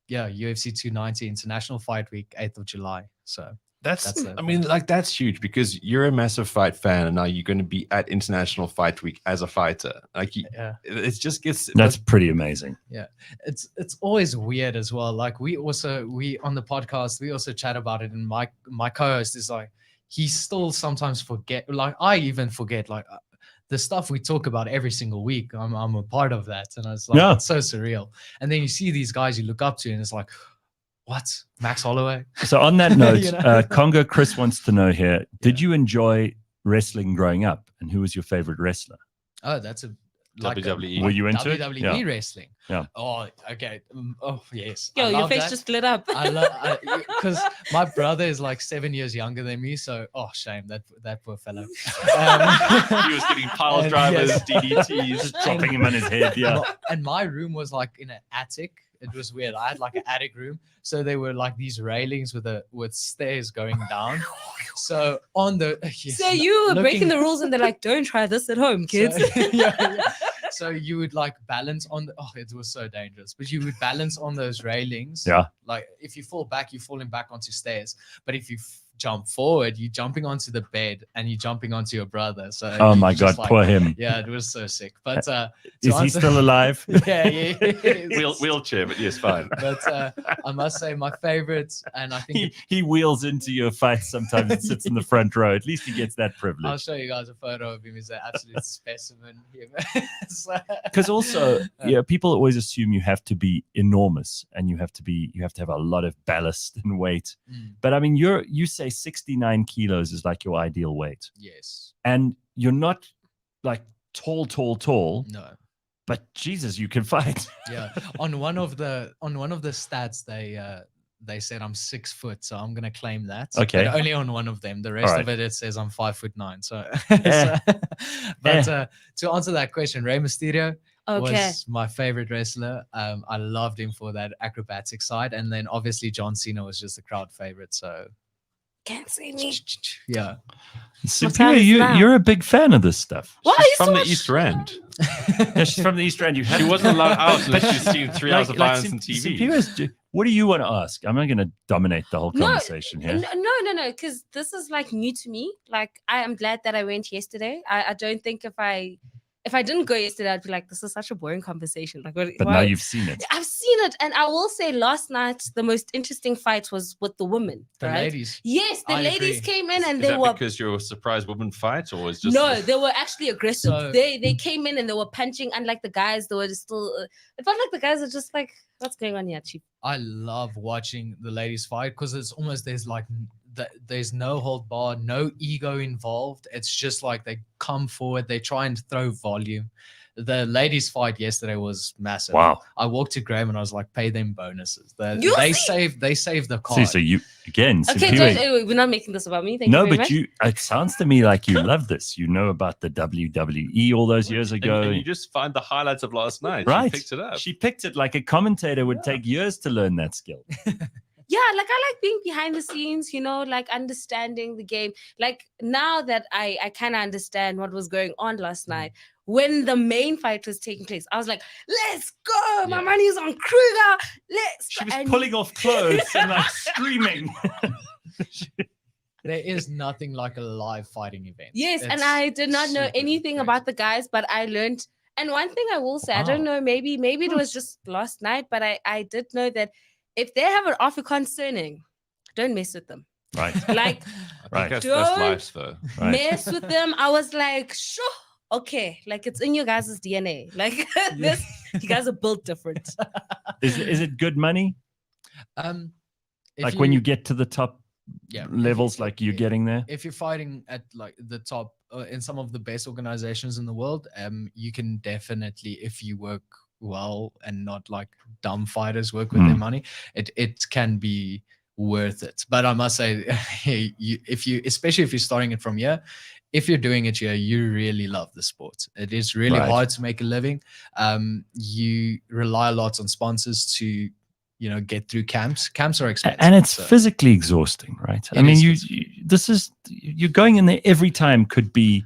Yeah, UFC 290 International Fight Week, 8th of July. So That's it. I mean, like that's huge because you're a massive fight fan, and now you're going to be at International Fight Week as a fighter. Like, yeah, it just gets That's pretty amazing. it's always weird as well. Like we on the podcast we also chat about it, and my co-host is like, he still sometimes forget. Like I even forget like. The stuff we talk about every single week, I'm a part of that, and it's like Yeah. it's so surreal. And then you see these guys you look up to, and it's like, what? Max Holloway? So on that note, You know? Congo Chris wants to know here, did you enjoy wrestling growing up, and who was your favorite wrestler? Oh, that's a WWE. Were you into it? WWE Yeah. wrestling. Yeah. Oh, okay. Oh, yes. Yo, I your love face that. just lit up. I love because my brother is like 7 years younger than me. So, shame that poor fellow. He was getting pile And drivers, yes. DDTs. Just dropping him on his head. Yeah. And my room was like in an attic. It was weird. I had like an attic room, so there were like these railings with stairs going down. So on the yes, So you were breaking looking- the rules, and they're like, "Don't try this at home, kids." So, yeah. So you would like balance on the, it was so dangerous, but you would balance on those railings. Yeah. Like if you fall back, you're falling back onto stairs. But if you jump forward, you're jumping onto the bed and you're jumping onto your brother. So Oh you my just, God, poor him. Yeah, it was so sick. But to Is he answer- still alive? yeah. Wheelchair, but yes, fine. But I must say my favorite, and I think He wheels into your fight sometimes and sits in the front row. At least he gets that I'll privilege. show you guys a photo of him. He's an absolute specimen. Because also, yeah, people always assume you have to be enormous and you have to have a lot of ballast and weight. Mm, But I mean, you say 69 kilos is like your ideal weight, yes. and you're not like tall, No. but Jesus, you can fight. Yeah. On one of the stats, they said I'm 6 foot, so I'm gonna claim that. Okay. But only on one of them. The rest right. of it says I'm 5'9". So, Eh. but to answer that question, Rey Mysterio Okay. was my favorite wrestler. I loved him for that acrobatic side, and then obviously John Cena was just a crowd favorite. So Can't see me. yeah. Simphiwe, is now? you're a big fan of this stuff. Why are She's you from so the much- East Rand. Yeah, she's from the East End. She wasn't allowed out unless she's seen 3 hours of violence on TV. Simphiwe's- what do you want to ask? I'm not going to dominate the whole No, conversation here. No, because this is like new to me. Like I am glad that I went yesterday. I don't think if I didn't go yesterday, I'd be like, this is such a boring conversation. Like, But why- now you've seen it. I've seen it, and I will say, last night the most interesting fight was with the women. The right? ladies. Yes, the I ladies agree. came in and Is they that were because you're a surprise woman fight, or is just no, they were actually aggressive. So- They came in and they were punching, unlike the guys. They were just still. It felt like the guys are just like, what's going on here, Chief? I love watching the ladies fight because it's almost there's no hold bar, no ego involved. It's just like they come forward, they try and throw volume. The ladies fight yesterday was massive. Wow. I walked to Graham and I was like, pay them bonuses. You They see? saved the card. See, so you again, Okay, Simphiwe, we're not making this about me. Thank no, you very but much. it sounds to me like you love this. You know about the WWE all those years ago. and you just find the highlights of last night. Right. You picked it up. She picked it like a commentator would take years to learn that skill. Yeah, like I like being behind the scenes, like understanding the game. Like now that I kind of understand what was going on last night, when the main fight was taking place, I was like, let's go. My Yeah. money's on Kruger. Let's She go. was And- pulling off clothes and like screaming. There is nothing like a live fighting event. Yes, and It's I did not know super anything crazy. about the guys, but I learned. And one thing I will say, I don't know, maybe it was just last night, but I did know that if they have an Afrikaans surname, don't mess with them. Right. Like, I think Right. that's Don't- life, though. Right. mess with them. I was like, sure, okay, like it's in your guys' DNA. Like this, you guys are built different. Is it good money? If Like when you get to the top Yeah, if levels, you- like you're yeah. getting there? if you're fighting at like the top in some of the best organizations in the world, you can definitely, if you work well and not like dumb fighters work with their money, it can be worth it. But I must say, especially if you're starting it from here, if you're doing it here, you really love the sport. It is really hard to make a living. You rely a lot on sponsors to, get through camps. Camps are expensive, and it's physically exhausting, right? I mean, you're going in there every time could be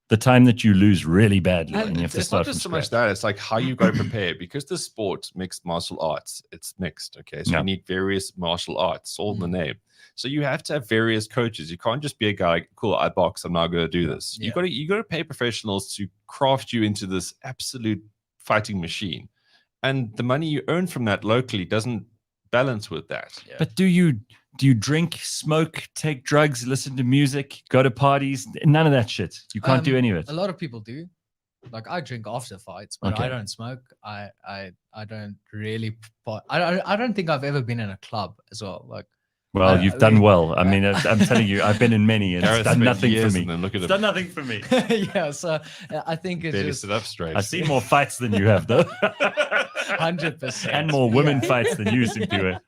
the time that you lose really badly, and you have to It's start not just so from much scratch. that, it's like how you got to prepare, because the sport mixed martial arts, it's mixed. Okay, so Yeah. you need various martial arts, all in the name. So you have to have various coaches. You can't just be a guy like, cool, I box, I'm now going to do this. You got to pay professionals to craft you into this absolute fighting machine, and the money you earn from that locally doesn't balance with that. But do you drink, smoke, take drugs, listen to music, go to parties? None of that shit. You can't do any of it. A lot of people do. Like, I drink after fights, but I Okay. don't smoke. I don't really. I don't think I've ever been in a club as well. Like, Well, you've done well. I mean, I'm telling you, I've been in many, and it's Gareth done spent nothing for years me. and then look at It's him. done nothing for me. yeah. So I think it's Barely just sit up straight. I've seen more fights than you have, though. 100%. And more women fights than you, Simphiwe.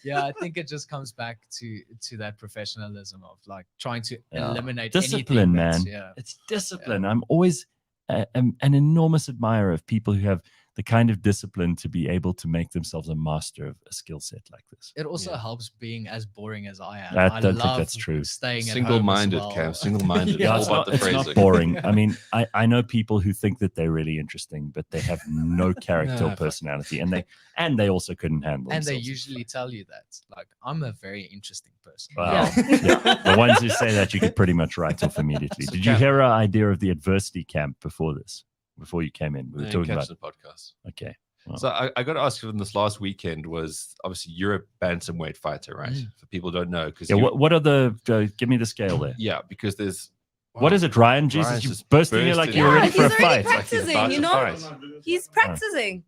Yeah, I think it just comes back to that professionalism of like trying to Yeah. eliminate Discipline, anything that's- man. Yeah. It's discipline. I'm always an enormous admirer of people who have the kind of discipline to be able to make themselves a master of a skill set like this. It also helps being as boring as I am. I I don't think love that's true. Staying at Single-minded, home as Cam. well. Single-minded. Yeah. It's all about the It's phrasing. not boring. I mean, I know people who think that they're really interesting, but they have no character or fuck. personality, and they also couldn't handle And they themselves. usually tell you that. Like, I'm a very interesting person. Wow. Yeah. The ones who say that you could pretty much write off immediately. Did you hear our idea of the adversity camp before this? Before you came in? We were Yeah, talking catch about the podcast. Okay. Well, So I got to ask you, from this last weekend was obviously you're a bantamweight fighter, right? For people who don't know, because yeah, what are the give me the scale there. yeah, because there's What is it, Ryan? Jesus, Ryan's you just bursting here like bursting. you're Yeah, ready for a he's already fight. Like he's practicing, about you to know? fight. He's practicing.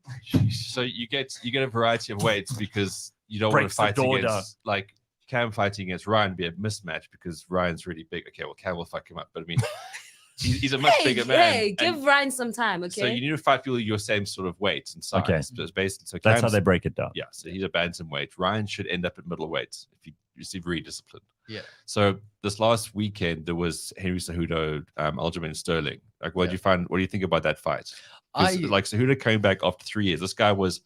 So you get a variety of weights because you don't want Breaks to the fight door against like Cam fighting against Ryan would be a mismatch because Ryan's really big. Okay, well Cam will fuck him up, but I mean he's a much bigger man. Hey, give and Ryan some time, okay? So you need to fight people your same sort of weight and size. Okay. So it's basically so That's how Cam's- they break it down. Yeah, so he's a bantamweight. Ryan should end up at middleweight if you receive very disciplined. Yeah. So this last weekend there was Henry Cejudo, Aljamain Sterling. Like, what do you find? What do you think about that fight? 'Cause, like Cejudo came back after 3 years. This guy was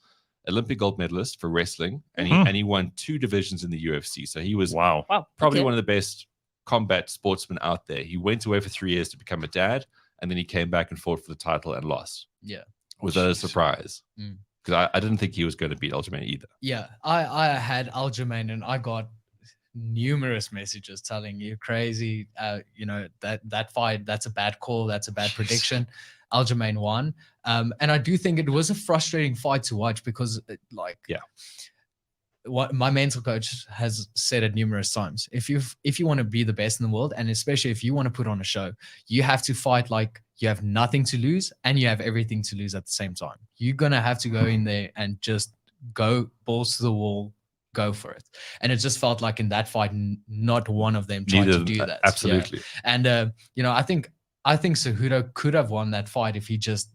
Olympic gold medalist for wrestling, and he won 2 divisions in the UFC. So he was Wow. probably Okay. one of the best combat sportsmen out there. He went away for 3 years to become a dad, and then he came back and fought for the title and lost. Yeah. Was that a surprise? Mm. Because I didn't think he was going to beat Aljamain either. Yeah, I had Aljamain and I got numerous messages telling you crazy, that fight, that's a bad call, that's a bad prediction. Aljamain won. And I do think it was a frustrating fight to watch because what my mental coach has said it numerous times. If you want to be the best in the world, and especially if you want to put on a show, you have to fight like you have nothing to lose and you have everything to lose at the same time. You're gonna have to go in there and just go balls to the wall, go for it. And it just felt like in that fight, not one of them tried to do that. Yeah. Absolutely. And I think Cejudo could have won that fight if he just,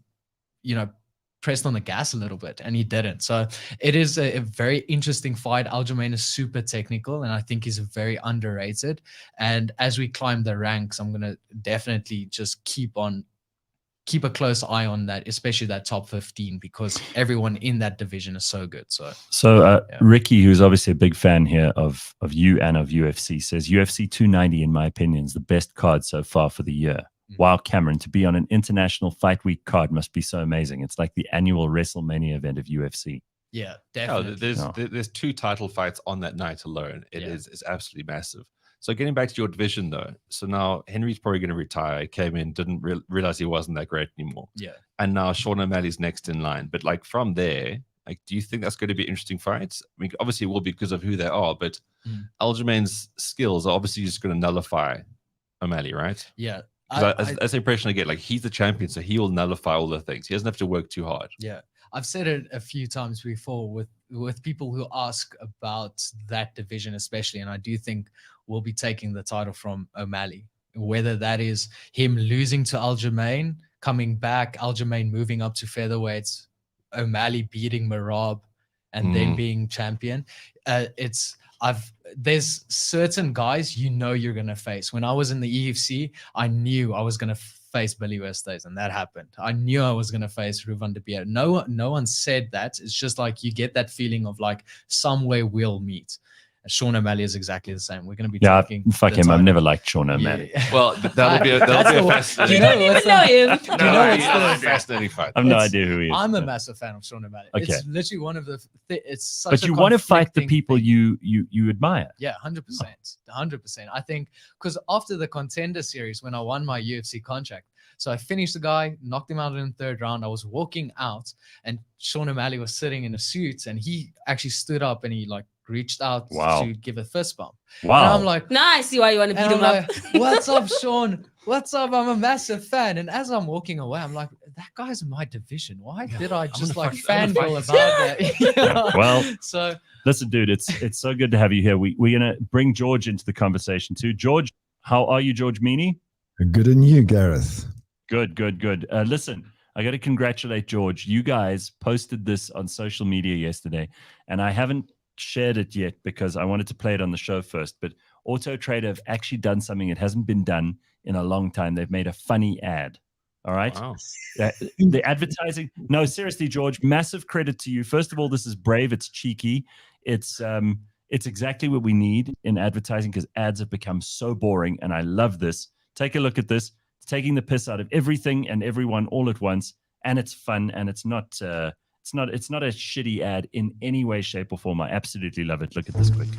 pressed on the gas a little bit, and he didn't. So it is a very interesting fight. Aljamain is super technical, and I think he's very underrated. And as we climb the ranks, I'm gonna definitely just keep a close eye on that, especially that top 15, because everyone in that division is so good. So Ricky, who's obviously a big fan here of you and of UFC, says UFC 290, in my opinion, is the best card so far for the year. Wow, Cameron, to be on an international fight week card must be so amazing. It's like the annual WrestleMania event of UFC. yeah, Oh, definitely. there's 2 title fights on that night alone. It's absolutely massive. So getting back to your division though, so now Henry's probably going to retire. He came in, didn't realize he wasn't that great anymore. Yeah. And now Sean O'Malley's next in line. But like from there, like, do you think that's going to be interesting fights? I mean, obviously it will be because of who they are, but Aljamain's skills are obviously just going to nullify O'Malley, right? Yeah. That's the impression I get. Like, he's the champion, so he will nullify all the things. He doesn't have to work too hard. Yeah, I've said it a few times before with people who ask about that division especially, and I do think we'll be taking the title from O'Malley. Whether that is him losing to Aljamain, coming back, Aljamain moving up to featherweights, O'Malley beating Marab and then being champion. There's certain guys you're gonna face. When I was in the EFC, I knew I was gonna face Billy Westhuizen, and that happened. I knew I was gonna face Hoof van der Beer. No one said that. It's just like you get that feeling of like somewhere we'll meet. Sean O'Malley is exactly the same. We're going to be talking. Fuck him. I've never liked Sean O'Malley. Yeah. Well, that'll be a fascinating. Do you know him? Do you know what's the fascinating fight? I have no idea who he is. I'm a massive fan of Sean O'Malley. Okay. It's literally one of the. It's such. But you want to fight the people you admire. Yeah, 100%. I think because after the Contender Series, when I won my UFC contract, so I finished the guy, knocked him out in the third round. I was walking out, and Sean O'Malley was sitting in a suit, and he actually stood up and he like reached out to give a fist bump. Wow. And I'm like, Now I see why you want to beat him up. What's up, Sean? What's up? I'm a massive fan. And as I'm walking away, I'm like, that guy's in my division. Why did I just like fangirl about that? Yeah, well, so listen, dude, it's so good to have you here. We're gonna bring George into the conversation too. George, how are you, George Meany? Good and you, Gareth. Good. Listen, I got to congratulate George. You guys posted this on social media yesterday, and I haven't shared it yet because I wanted to play it on the show first. But Auto Trader have actually done something that hasn't been done in a long time. They've made a funny ad. All right. Wow. The advertising. No, seriously, George, massive credit to you. First of all, this is brave. It's cheeky. It's exactly what we need in advertising because ads have become so boring. And I love this. Take a look at this. It's taking the piss out of everything and everyone all at once. And it's fun. And it's not a shitty ad in any way, shape, or form. I absolutely love it. Look at this quickly.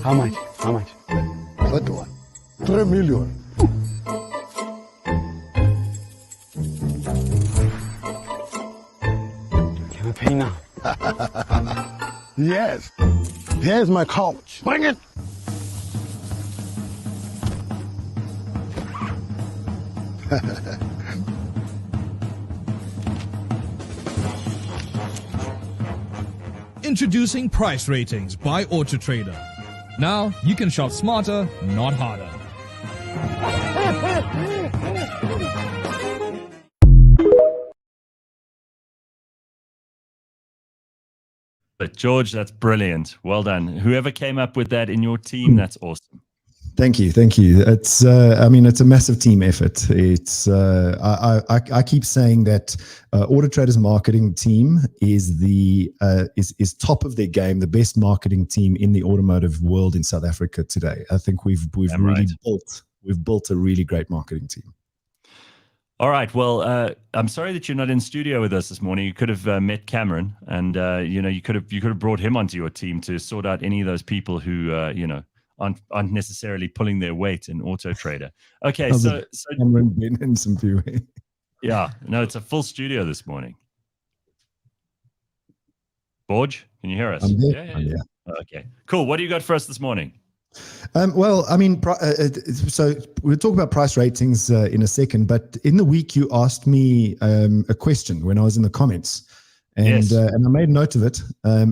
How much? What one? 3 million. Can I pay now? Yes. Here's my couch. Bring it. Introducing Price Ratings by AutoTrader. Now you can shop smarter, not harder. But George, that's brilliant. Well done. Whoever came up with that in your team, that's awesome. Thank you. It's it's a massive team effort. It's I keep saying that Auto Trader's marketing team is is top of their game, the best marketing team in the automotive world in South Africa today. I think we've built a really great marketing team. All right. Well, I'm sorry that you're not in studio with us this morning. You could have met Cameron, and you could have brought him onto your team to sort out any of those people who aren't necessarily pulling their weight in Auto Trader. Okay, so Cameron, Ben, and Simphiwe. Yeah, no, it's a full studio this morning. Borge, can you hear us? I'm there. Yeah. Okay, cool. What do you got for us this morning? So we'll talk about price ratings in a second, but in the week you asked me a question when I was in the comments, and Yes. and I made note of it.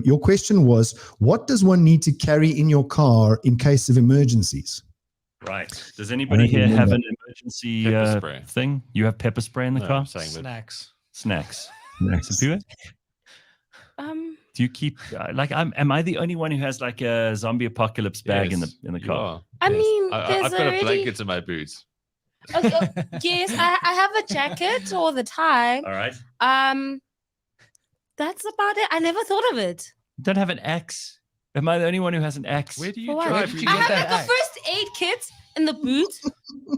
Your question was, what does one need to carry in your car in case of emergencies? Right. Does anybody I here remember. have an emergency Pepper spray. thing? You have pepper spray in the No, car? I'm saying that. snacks. Snacks. Simphiwe? Do you keep am I the only one who has like a zombie apocalypse bag Yes, in the you car? are. I Yes. mean, there's I've got already... a blanket in my boots. Okay, yes, I have a jacket all the time. All right. That's about it. I never thought of it. You don't have an axe? Am I the only one who has an axe? Where do you For what? drive? did you I get have that like a axe? first aid kit in the boot,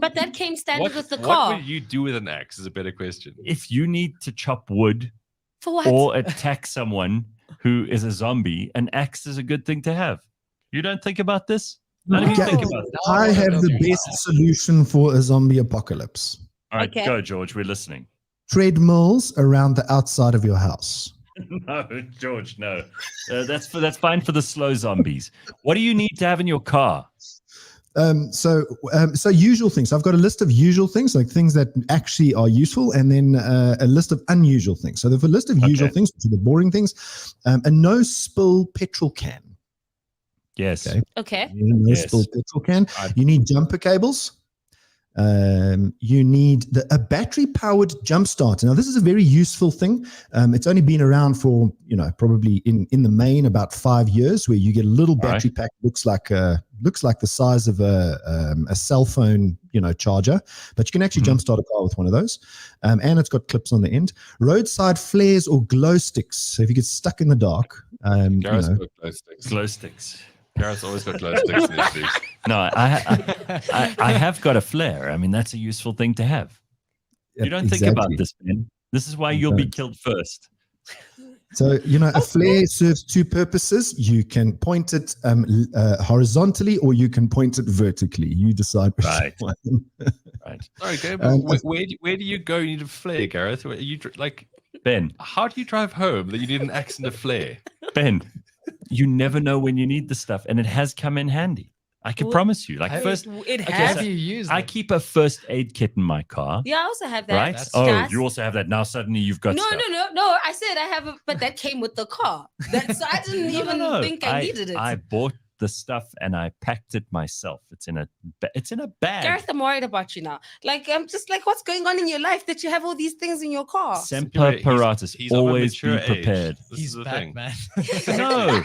but that came standard with the What car. would you do with an axe is a better question. If you need to chop wood For what? or attack someone who is a zombie, an axe is a good thing to have. You don't think about this? None of you Yeah, think about this? I have the best solution for a zombie apocalypse. All right, Okay. go, George. We're listening. Treadmills around the outside of your house. No, George, no. That's fine for the slow zombies. What do you need to have in your car? So usual things. I've got a list of usual things, like things that actually are useful, and then a list of unusual things. So there's a list of usual things, which are the boring things. A no spill petrol can. Yes. Okay. You need a no spill petrol can. You need jumper cables. You need a battery powered jump starter. Now, this is a very useful thing. It's only been around for, probably in the main about 5 years, where you get a little battery pack, looks like the size of a cell phone, charger, but you can actually jump start a car with one of those. And it's got clips on the end. Roadside flares or glow sticks. So if you get stuck in the dark, Gareth's got glow sticks. Glow sticks. Gareth's always got glow sticks in his shoes. No, I have got a flare. I mean, that's a useful thing to have. You don't think about this, Ben. This is why you'll be killed first. So, a flare serves two purposes. You can point it horizontally, or you can point it vertically. You decide which one. Right. Sorry, Gabe, where do you go? You need a flare, Gareth. Ben. How do you drive home that you need an axe and a flare? Ben, you never know when you need the stuff, and it has come in handy. I can promise you. Have you used I it? keep a first aid kit in my car. Yeah, I also have that. Right? That's You also have that. Now suddenly you've got No. I said I have it, but that came with the car. So I didn't even think I needed it. I bought the stuff and I packed it myself. It's in a bag. Gareth, I'm worried about you now. I'm just like, what's going on in your life that you have all these things in your car? Semper paratus. He's of a always be mature age. prepared. This is the thing. Man. No,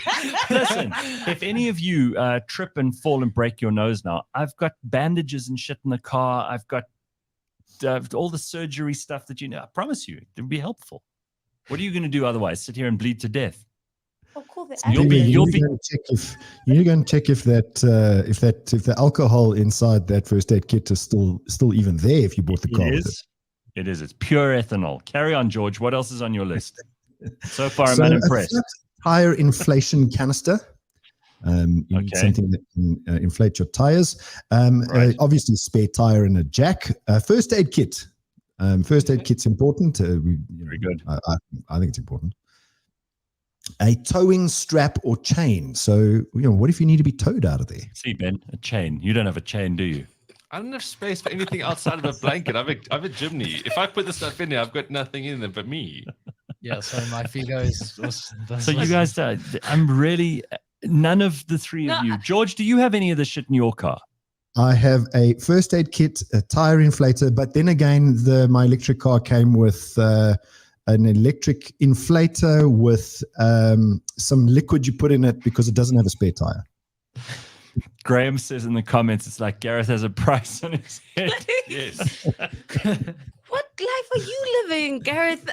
listen. If any of you trip and fall and break your nose now, I've got bandages and shit in the car. I've got all the surgery stuff that I promise you, it would be helpful. What are you going to do otherwise? Sit here and bleed to death? Oh, cool. You'll be going to check if the alcohol inside that first aid kit is still even there if you bought the car. It is. It's pure ethanol. Carry on, George. What else is on your list? So far, I'm unimpressed. A tire inflation canister. You need something that can inflate your tires. Obviously, spare tire and a jack. First aid kit. First aid kit's important. Very good. I think it's important. A towing strap or chain. So, what if you need to be towed out of there? See, Ben, a chain. You don't have a chain, do you? I don't have space for anything outside of a blanket. I'm a chimney. If I put the stuff in there, I've got nothing in there but me. Yeah, so my Figo is... So you guys, I'm really... None of the three of you. George, do you have any of this shit in your car? I have a first aid kit, a tire inflator, but then again, my electric car came with... an electric inflator with some liquid you put in it because it doesn't have a spare tire. Graham says in the comments, it's like Gareth has a price on his head. Yes. What life are you living, Gareth?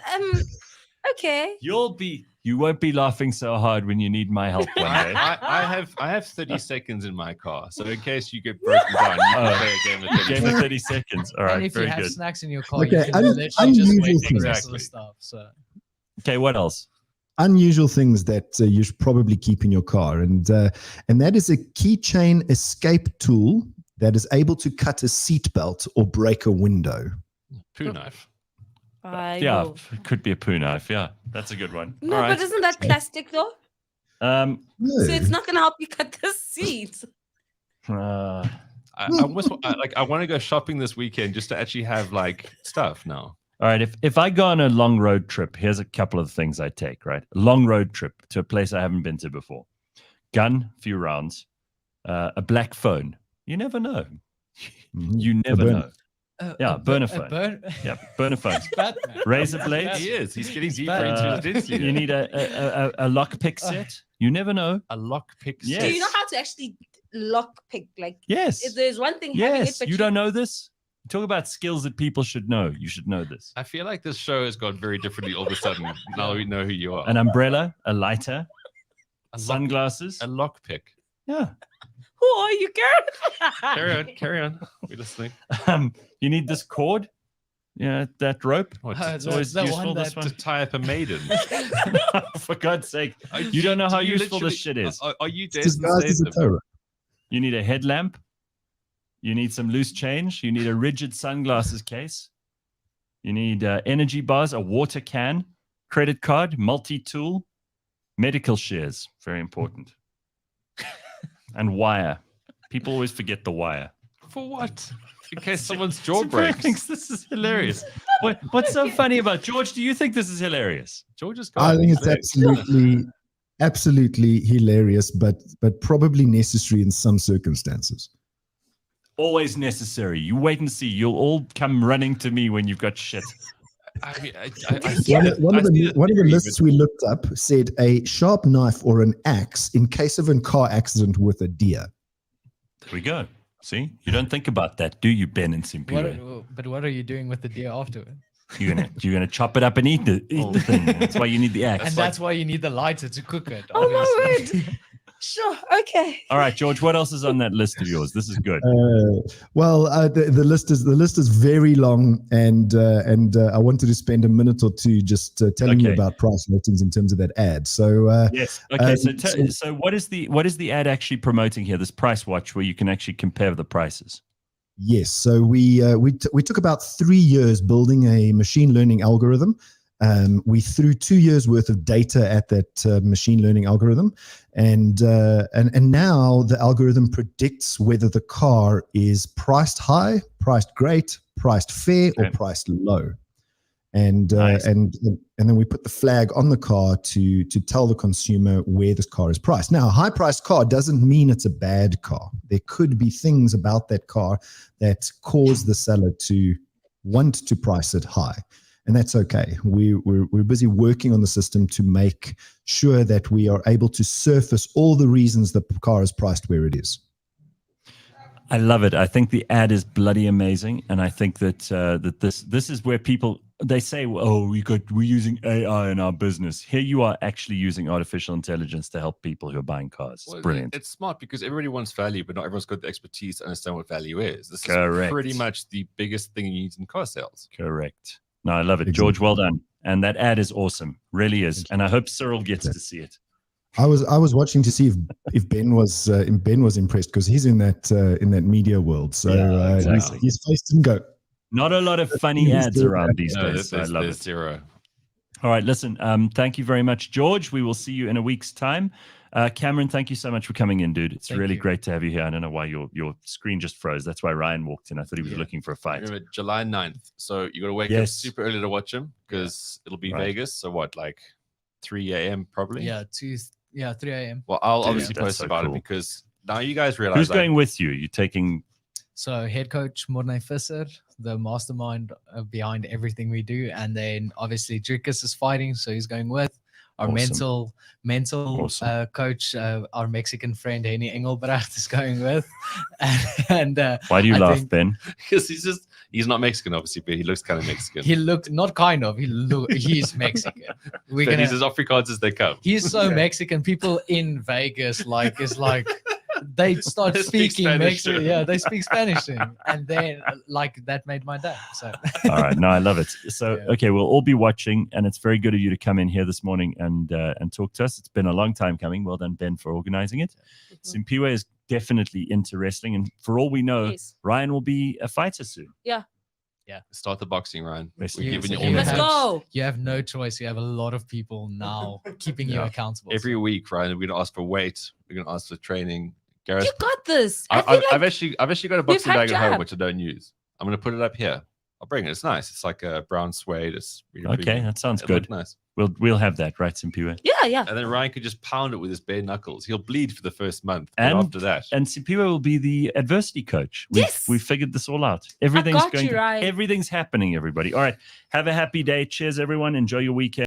Okay. You won't be laughing so hard when you need my help one day. I have 30 seconds in my car, so in case you get broken down, you can play a game of 30 Game of 30 seconds. All right, And if you very have good. snacks in your car, Okay, you can literally just unusual wait for things. the rest of the stuff. So. Okay, what else? Unusual things that you should probably keep in your car, and that is a keychain escape tool that is able to cut a seatbelt or break a window. Poo knife. Yeah, it could be a poo knife. Yeah, that's a good one. No, All right. but isn't that plastic though? No. So it's not going to help you cut the seat. I want to go shopping this weekend just to actually have stuff now. All right, if I go on a long road trip, here's a couple of things I take, right? A long road trip to a place I haven't been to before. Gun, few rounds, a black phone. You never know. You never know. Burner phone. Burner phone. Razor blades. He is. He's getting deeper into his density. You need a lockpick set. You never know. A lockpick set. Yes. Do you know how to actually lockpick? Yes. If there's one thing having it, Yes. but You don't know this? Talk about skills that people should know. You should know this. I feel like this show has gone very differently all of a sudden. Now we know who you are. An umbrella, a lighter, sunglasses. A lockpick. Yeah. Who are you, Gareth? Carry on. We're listening. You need this cord. Yeah, that rope. It's always the useful. one This one. to tie up a maiden. For God's sake, you don't know how useful this shit is. Are you Disguised as a tow rope. You need a headlamp. You need some loose change. You need a rigid sunglasses case. You need energy bars, a water can, credit card, multi-tool, medical shares, very important, and wire. People always forget the wire. For what? In case someone's jaw breaks. Thinks this is hilarious. What's so funny about George? Do you think this is hilarious? George is I think it's absolutely hilarious, but probably necessary in some circumstances. Always necessary. You wait and see. You'll all come running to me when you've got shit. I mean, One of the lists we looked up said a sharp knife or an axe in case of a car accident with a deer. There we go. See, you don't think about that, do you, Ben and Simphiwe? But what are you doing with the deer afterwards? You're gonna chop it up and eat the thing. That's why you need the axe. And that's why you need the lighter to cook it. Oh my obviously. word. Sure. Okay. All right, George. What else is on that list of yours? This is good. The list is very long, and I wanted to spend a minute or two just telling you about price ratings in terms of that ad. So yes. Okay. So what is the ad actually promoting here? This price watch where you can actually compare the prices. Yes. So we took about 3 years building a machine learning algorithm. We threw 2 years worth of data at that machine learning algorithm, and now the algorithm predicts whether the car is priced high, priced great, priced fair, or priced low. And Nice. and then we put the flag on the car to tell the consumer where this car is priced. Now, a high priced car doesn't mean it's a bad car. There could be things about that car that cause the seller to want to price it high. And that's okay. We're busy working on the system to make sure that we are able to surface all the reasons the car is priced where it is. I love it. I think the ad is bloody amazing, and I think that this is where people they say, "Oh, we're using AI in our business." Here you are actually using artificial intelligence to help people who are buying cars. It's brilliant. It's smart because everybody wants value, but not everyone's got the expertise to understand what value is. This Correct. is pretty much the biggest thing you need in car sales. Correct. No, I love it, George. Well done. And that ad is awesome, really is. And I hope Cyril gets to see it. I was watching to see if Ben was impressed because he's in that media world. So exactly. his face didn't go. Not a lot of funny ads around these days. I love it. Zero. All right, listen. Thank you very much, George. We will see you in a week's time. Cameron, thank you so much for coming in, dude. It's really great to have you here. I don't know why your screen just froze. That's why Ryan walked in. I thought he was looking for a fight. Remember, July 9th. So you got to wake up super early to watch him because it'll be Vegas. So what, like 3 a.m. probably? Yeah, 3 a.m. Well, I'll obviously post about it because now you guys realize who's going with you. You're taking. So head coach Morne Visser, the mastermind behind everything we do, and then obviously Drickus is fighting, so he's going with. Our mental coach, our Mexican friend Henny Engelbrecht is going with. And why do you laugh, Ben? Because he's not Mexican, obviously, but he looks kind of Mexican. He looked not kind of. He's Mexican. He's as Afrikaans as they come. He's so Mexican. People in Vegas they start speaking Mexican. Yeah, they speak Spanish to him, and then that made my day. So all right, no, I love it. So okay, we'll all be watching, and it's very good of you to come in here this morning and talk to us. It's been a long time coming. Well done, Ben, for organizing it. Simphiwe is definitely into wrestling, and for all we know, Ryan will be a fighter soon. Yeah. Yeah. Start the boxing, Ryan. Let's go. You have no choice. You have a lot of people now keeping you accountable. Every week, Ryan, we're going to ask for weight. We're going to ask for training. Gareth, you got this. I've actually got a boxing bag at home which I don't use. I'm going to put it up here. I'll bring it. It's nice. It's like a brown suede. It's really okay. That sounds good. Nice. We'll have that, right, Simphiwe? Yeah. And then Ryan could just pound it with his bare knuckles. He'll bleed for the first month, but after that. And Simphiwe will be the adversity coach. We've figured this all out. Everything's happening, everybody. All right. Have a happy day. Cheers, everyone. Enjoy your weekend.